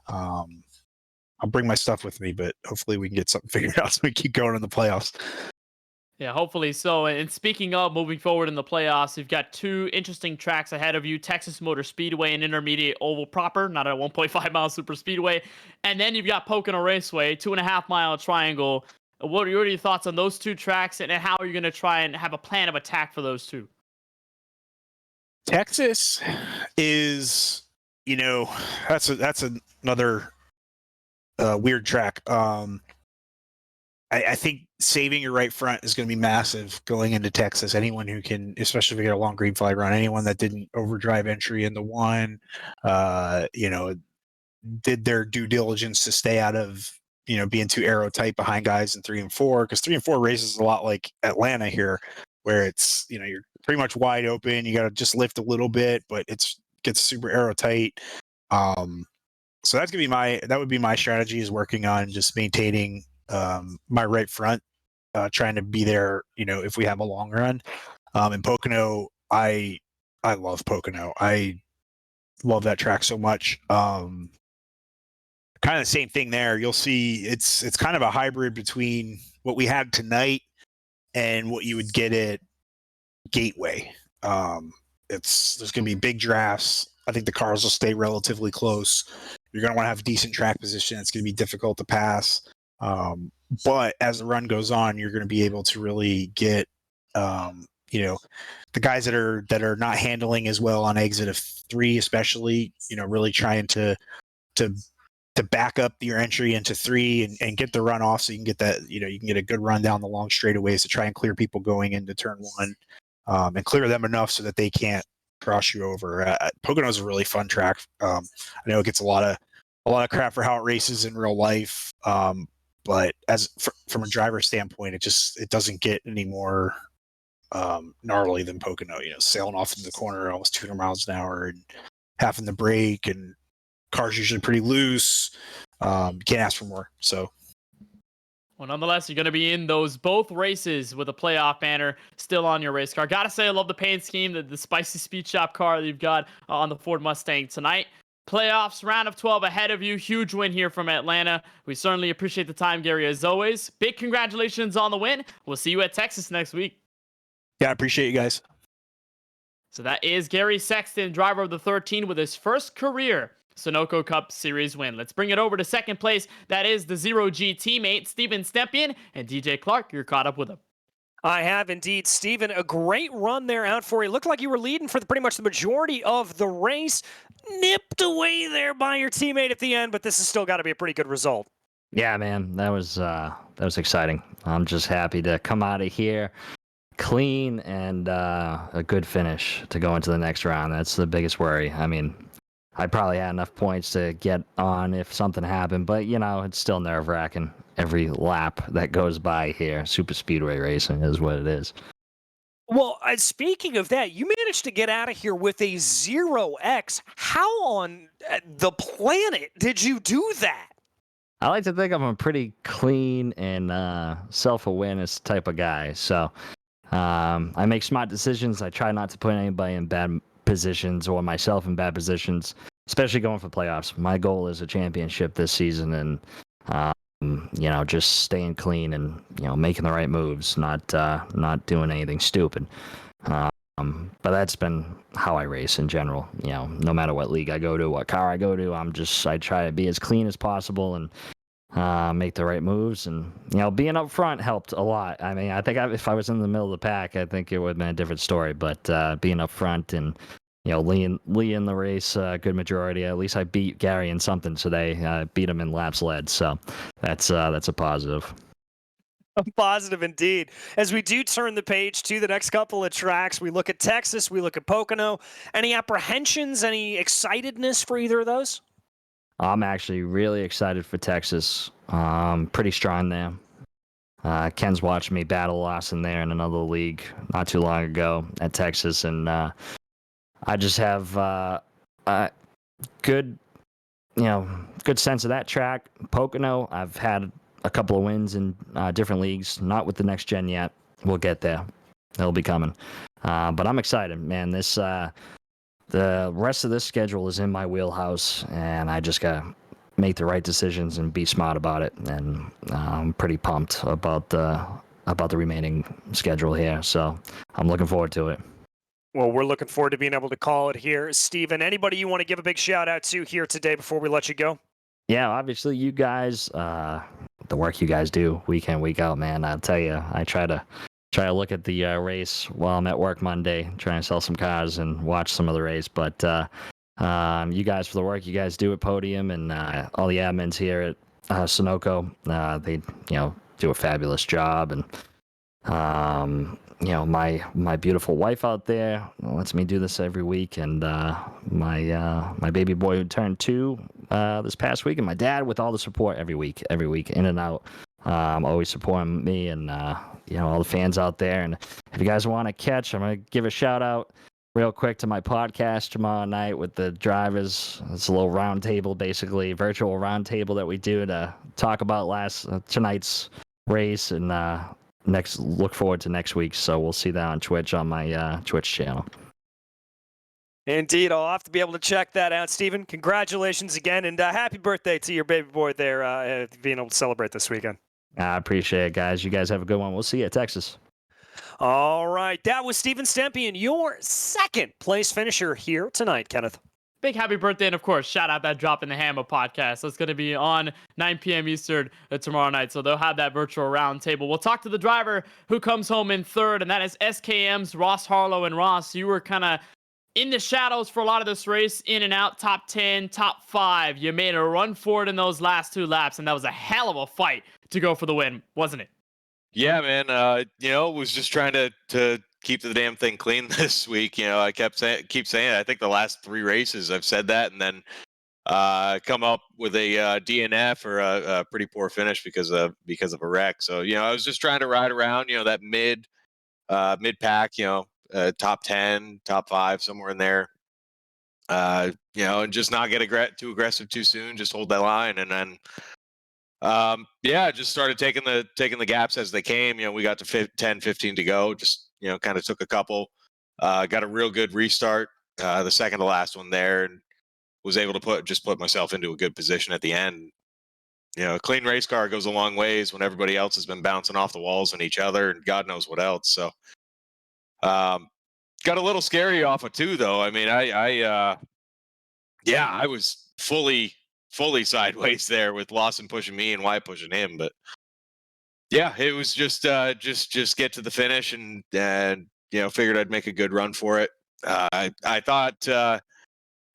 I'll bring my stuff with me, but hopefully we can get something figured out so we keep going in the playoffs. Yeah, hopefully so. And speaking of moving forward in the playoffs, you've got two interesting tracks ahead of you: Texas Motor Speedway and Intermediate Oval proper, not a 1.5 mile super speedway. And then you've got Pocono Raceway, 2.5 mile triangle. What are your thoughts on those two tracks, and how are you going to try and have a plan of attack for those two? Texas is, that's another weird track. I think saving your right front is going to be massive going into Texas. Anyone who can, especially if you get a long green flag run, anyone that didn't overdrive entry into one, did their due diligence to stay out of, being too aero tight behind guys in 3 and 4, because 3 and 4 races a lot like Atlanta here, where it's, you're pretty much wide open. You got to just lift a little bit, but gets super aero tight. So that would be my strategy, is working on just maintaining my right front, trying to be there, if we have a long run. In Pocono, I love Pocono. I love that track so much. Kind of the same thing there. You'll see it's kind of a hybrid between what we had tonight and what you would get at Gateway. There's going to be big drafts. I think the cars will stay relatively close. You're going to want to have decent track position. It's going to be difficult to pass. But as the run goes on, you're going to be able to really get, the guys that are not handling as well on exit of 3, especially, really trying to back up your entry into 3 and get the run off, so you can get that, you can get a good run down the long straightaways to try and clear people going into turn 1, and clear them enough so that they can't cross you over. Pocono is a really fun track. I know it gets a lot of crap for how it races in real life, but from a driver standpoint, it doesn't get any more gnarly than Pocono. Sailing off in the corner almost 200 miles an hour and having the brake, and cars usually pretty loose. You can't ask for more. So, well, nonetheless, you're going to be in both races with a playoff banner still on your race car. Gotta say, I love the paint scheme, the spicy speed shop car that you've got on the Ford Mustang tonight. Playoffs, round of 12 ahead of you. Huge win here from Atlanta. We certainly appreciate the time, Gary, as always. Big congratulations on the win. We'll see you at Texas next week. Yeah, I appreciate you guys. So that is Gary Sexton, driver of the 13, with his first career Sunoco Cup Series win. Let's bring it over to second place. That is the 0G teammate, Steven Stepien, and DJ Clark. You're caught up with him. I have indeed, Steven. A great run there out for you. Looked like you were leading for pretty much the majority of the race. Nipped away there by your teammate at the end, but this has still got to be a pretty good result. Yeah, man, that was exciting. I'm just happy to come out of here clean and a good finish to go into the next round. That's the biggest worry. I mean, I probably had enough points to get on if something happened, but it's still nerve-wracking every lap that goes by here. Superspeedway racing is what it is. Well, speaking of that, you managed to get out of here with a 0X. How on the planet did you do that? I like to think I'm a pretty clean and self-awareness type of guy. So I make smart decisions. I try not to put anybody in bad positions or myself in bad positions, especially going for playoffs. My goal is a championship this season, and just staying clean and making the right moves, not doing anything stupid. But that's been how I race in general. No matter what league I go to, what car I go to, I try to be as clean as possible and make the right moves. And being up front helped a lot. I mean, I think if I was in the middle of the pack, I think it would have been a different story. But being up front and Lee in the race, good majority. At least I beat Gary in something today. I beat him in laps led, so that's a positive. A positive indeed. As we do turn the page to the next couple of tracks, we look at Texas, we look at Pocono. Any apprehensions, any excitedness for either of those? I'm actually really excited for Texas. Pretty strong there. Ken's watched me battle Lawson there in another league not too long ago at Texas, and I just have a good sense of that track. Pocono, I've had a couple of wins in different leagues, not with the next gen yet. We'll get there. They'll be coming. But I'm excited, man. The rest of this schedule is in my wheelhouse, and I just got to make the right decisions and be smart about it. And I'm pretty pumped about the remaining schedule here. So I'm looking forward to it. Well, we're looking forward to being able to call it here. Steven, anybody you want to give a big shout out to here today before we let you go? Yeah, obviously you guys, the work you guys do week in, week out, man. I'll tell you, I try to look at the race while I'm at work Monday, trying to sell some cars and watch some of the race. But you guys, for the work you guys do at Podium and all the admins here at Sunoco, they do a fabulous job. And my beautiful wife out there lets me do this every week, and my baby boy who turned 2 this past week, and my dad with all the support every week, in and out, always supporting me and all the fans out there. And if you guys want to catch, I'm gonna give a shout out real quick to my podcast tomorrow night with the drivers. It's a little round table, basically virtual round table that we do to talk about tonight's race, and look forward to next week. So we'll see that on Twitch, on my Twitch channel. Indeed, I'll have to be able to check that out. Steven, congratulations again, and happy birthday to your baby boy there, being able to celebrate this weekend. I appreciate it, guys. You guys have a good one. We'll see you at Texas. All right, that was Steven Stempien, your second place finisher here tonight, Kenneth. Big happy birthday, and of course, shout out that Drop in the Hammer podcast. That's going to be on 9 p.m. Eastern tomorrow night, so they'll have that virtual round table. We'll talk to the driver who comes home in third, and that is SKM's Ross Harlow. And Ross, you were kind of in the shadows for a lot of this race, in and out, top 10, top 5. You made a run for it in those last 2 laps, and that was a hell of a fight to go for the win, wasn't it? Yeah, man. Was just trying to keep the damn thing clean this week. I keep saying it. I think the last 3 races I've said that, and then come up with a DNF or a pretty poor finish because of a wreck. So I was just trying to ride around that mid pack, top 10, top 5, somewhere in there. And just not get too aggressive too soon. Just hold that line, and then just started taking the gaps as they came. We got to 10, 15 to go. Just kind of took a couple. Got a real good restart, the second to last one there, and was able to put myself into a good position at the end. A clean race car goes a long ways when everybody else has been bouncing off the walls and each other and God knows what else. So, got a little scary off of 2 though. I mean, I was fully sideways there with Lawson pushing me and Wyatt pushing him. But yeah, it was just get to the finish and figured I'd make a good run for it. I thought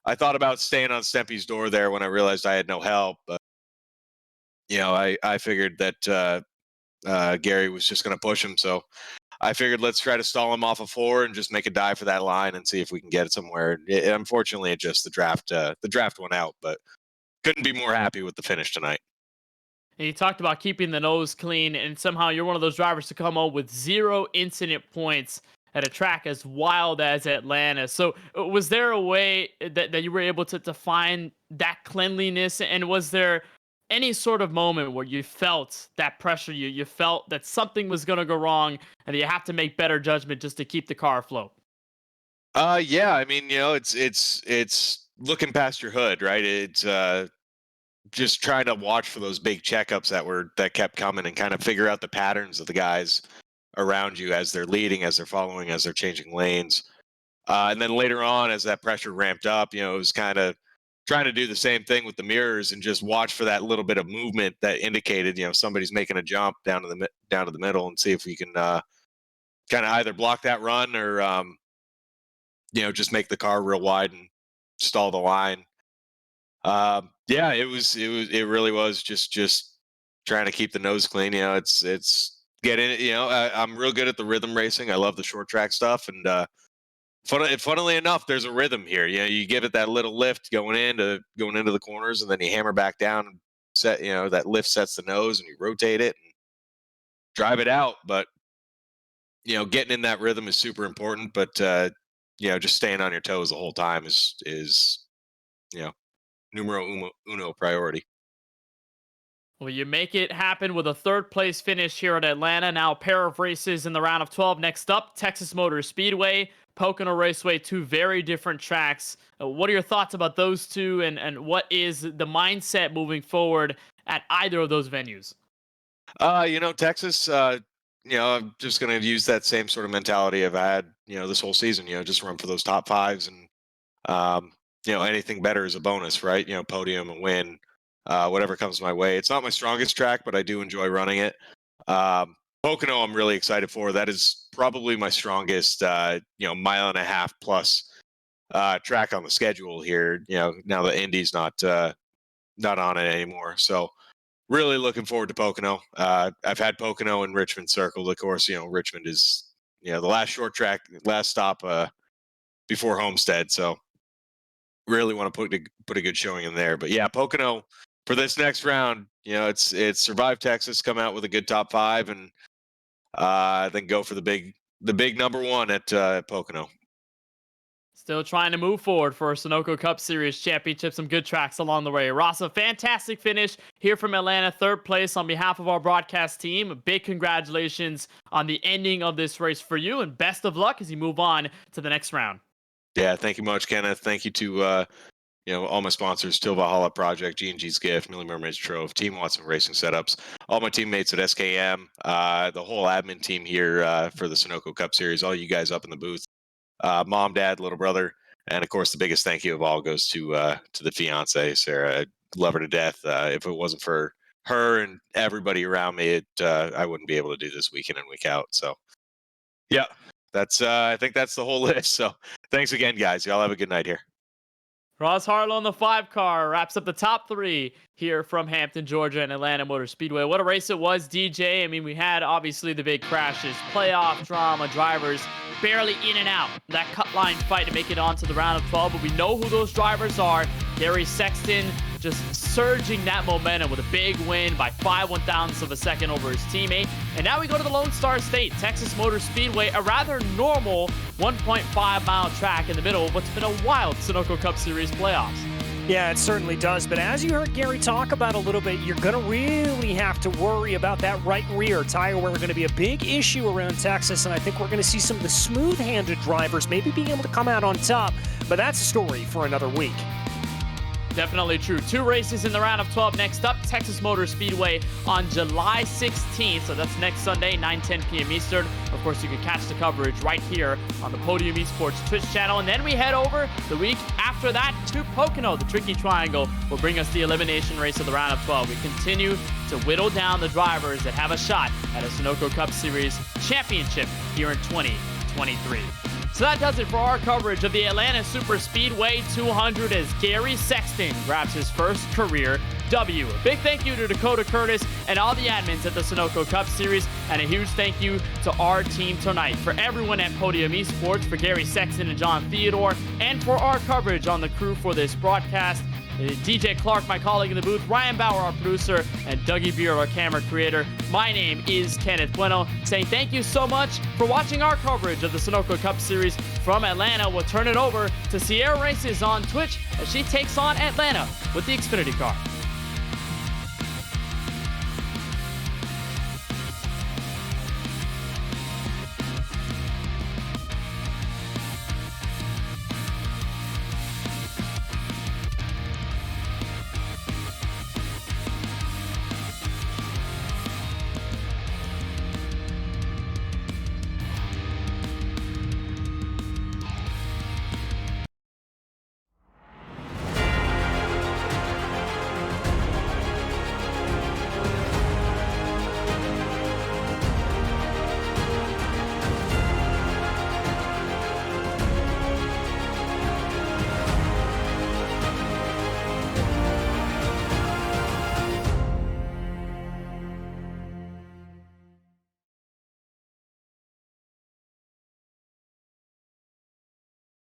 about staying on Stempy's door there when I realized I had no help. But I figured that Gary was just going to push him. So I figured let's try to stall him off of 4 and just make a dive for that line and see if we can get it somewhere. Unfortunately, the draft went out, but couldn't be more happy with the finish tonight. And you talked about keeping the nose clean, and somehow you're one of those drivers to come home with 0 incident points at a track as wild as Atlanta. So was there a way that you were able to find that cleanliness? And was there any sort of moment where you felt that pressure, you felt that something was going to go wrong and you have to make better judgment just to keep the car afloat? Yeah, I mean, it's looking past your hood, right? It's just trying to watch for those big checkups that kept coming and kind of figure out the patterns of the guys around you as they're leading, as they're following, as they're changing lanes. And then later on, as that pressure ramped up, it was kind of trying to do the same thing with the mirrors and just watch for that little bit of movement that indicated, somebody's making a jump down to the middle, and see if we can kind of either block that run or just make the car real wide and stall the line. It really was just trying to keep the nose clean. It's getting it. I'm real good at the rhythm racing. I love the short track stuff, and funnily enough, there's a rhythm here. You give it that little lift going into the corners, and then you hammer back down and set. That lift sets the nose, and you rotate it and drive it out. But getting in that rhythm is super important. But just staying on your toes the whole time is numero uno priority. Well, you make it happen with a third place finish here at Atlanta. Now a pair of races in the round of 12. Next up, Texas Motor Speedway, Pocono Raceway, two very different tracks. What are your thoughts about those two, and what is the mindset moving forward at either of those venues? Texas, I'm just going to use that same sort of mentality I've had, this whole season, just run for those top fives, and, anything better is a bonus, right? Podium and win. Whatever comes my way. It's not my strongest track, but I do enjoy running it. Pocono, I'm really excited for. That is probably my strongest, mile and a half plus track on the schedule here. Now the Indy's not on it anymore. So really looking forward to Pocono. I've had Pocono and Richmond circled. Of course, Richmond is the last short track, last stop before Homestead. So really want to put a good showing in there. But yeah, Pocono. For this next round, it's survive Texas, come out with a good top five, and then go for the big number one at Pocono. Still trying to move forward for a Sunoco Cup Series championship. Some good tracks along the way. Ross, a fantastic finish here from Atlanta, third place on behalf of our broadcast team. A big congratulations on the ending of this race for you, and best of luck as you move on to the next round. Yeah, thank you much, Kenneth. Thank you to all my sponsors, Till Valhalla Project, G&G's Gift, Millie Mermaid's Trove, Team Watson Racing Setups, all my teammates at SKM, the whole admin team here for the Sunoco Cup Series, all you guys up in the booth, mom, dad, little brother, and of course the biggest thank you of all goes to the fiance, Sarah. I love her to death. If it wasn't for her and everybody around me, I wouldn't be able to do this week in and week out. So yeah, that's I think that's the whole list. So thanks again, guys. Y'all have a good night here. Ross Harlow in the 5-car wraps up the top 3 here from Hampton, Georgia, and Atlanta Motor Speedway. What a race it was, DJ. I mean, we had obviously the big crashes, playoff drama, drivers barely in and out. That cut line fight to make it onto the round of 12, but we know who those drivers are. Gary Sexton just surging that momentum with a big win by 5/1,000ths of a second over his teammate. And now we go to the Lone Star State, Texas Motor Speedway, a rather normal 1.5-mile track in the middle of what's been a wild Sunoco Cup Series playoffs. Yeah, it certainly does. But as you heard Gary talk about a little bit, you're going to really have to worry about that right rear tire wear going to be a big issue around Texas. And I think we're going to see some of the smooth-handed drivers maybe being able to come out on top. But that's a story for another week. Definitely true. 2 races in the round of 12. Next up, Texas Motor Speedway on July 16th. So that's next Sunday, 9:10 p.m. Eastern. Of course, you can catch the coverage right here on the Podium Esports Twitch channel. And then we head over the week after that to Pocono. The Tricky Triangle will bring us the elimination race of the round of 12. We continue to whittle down the drivers that have a shot at a Sunoco Cup Series championship here in 2023. So that does it for our coverage of the Atlanta Superspeedway 200 as Gary Sexton grabs his first career W. A big thank you to Dakota Curtis and all the admins at the Sunoco Cup Series, and a huge thank you to our team tonight. For everyone at Podium Esports, for Gary Sexton and John Theodore, and for our coverage on the crew for this broadcast, DJ Clark, my colleague in the booth, Ryan Bauer, our producer, and Dougie Beer, our camera creator. My name is Kenneth Bueno, saying thank you so much for watching our coverage of the Sunoco Cup Series from Atlanta. We'll turn it over to Sierra Races on Twitch as she takes on Atlanta with the Xfinity car.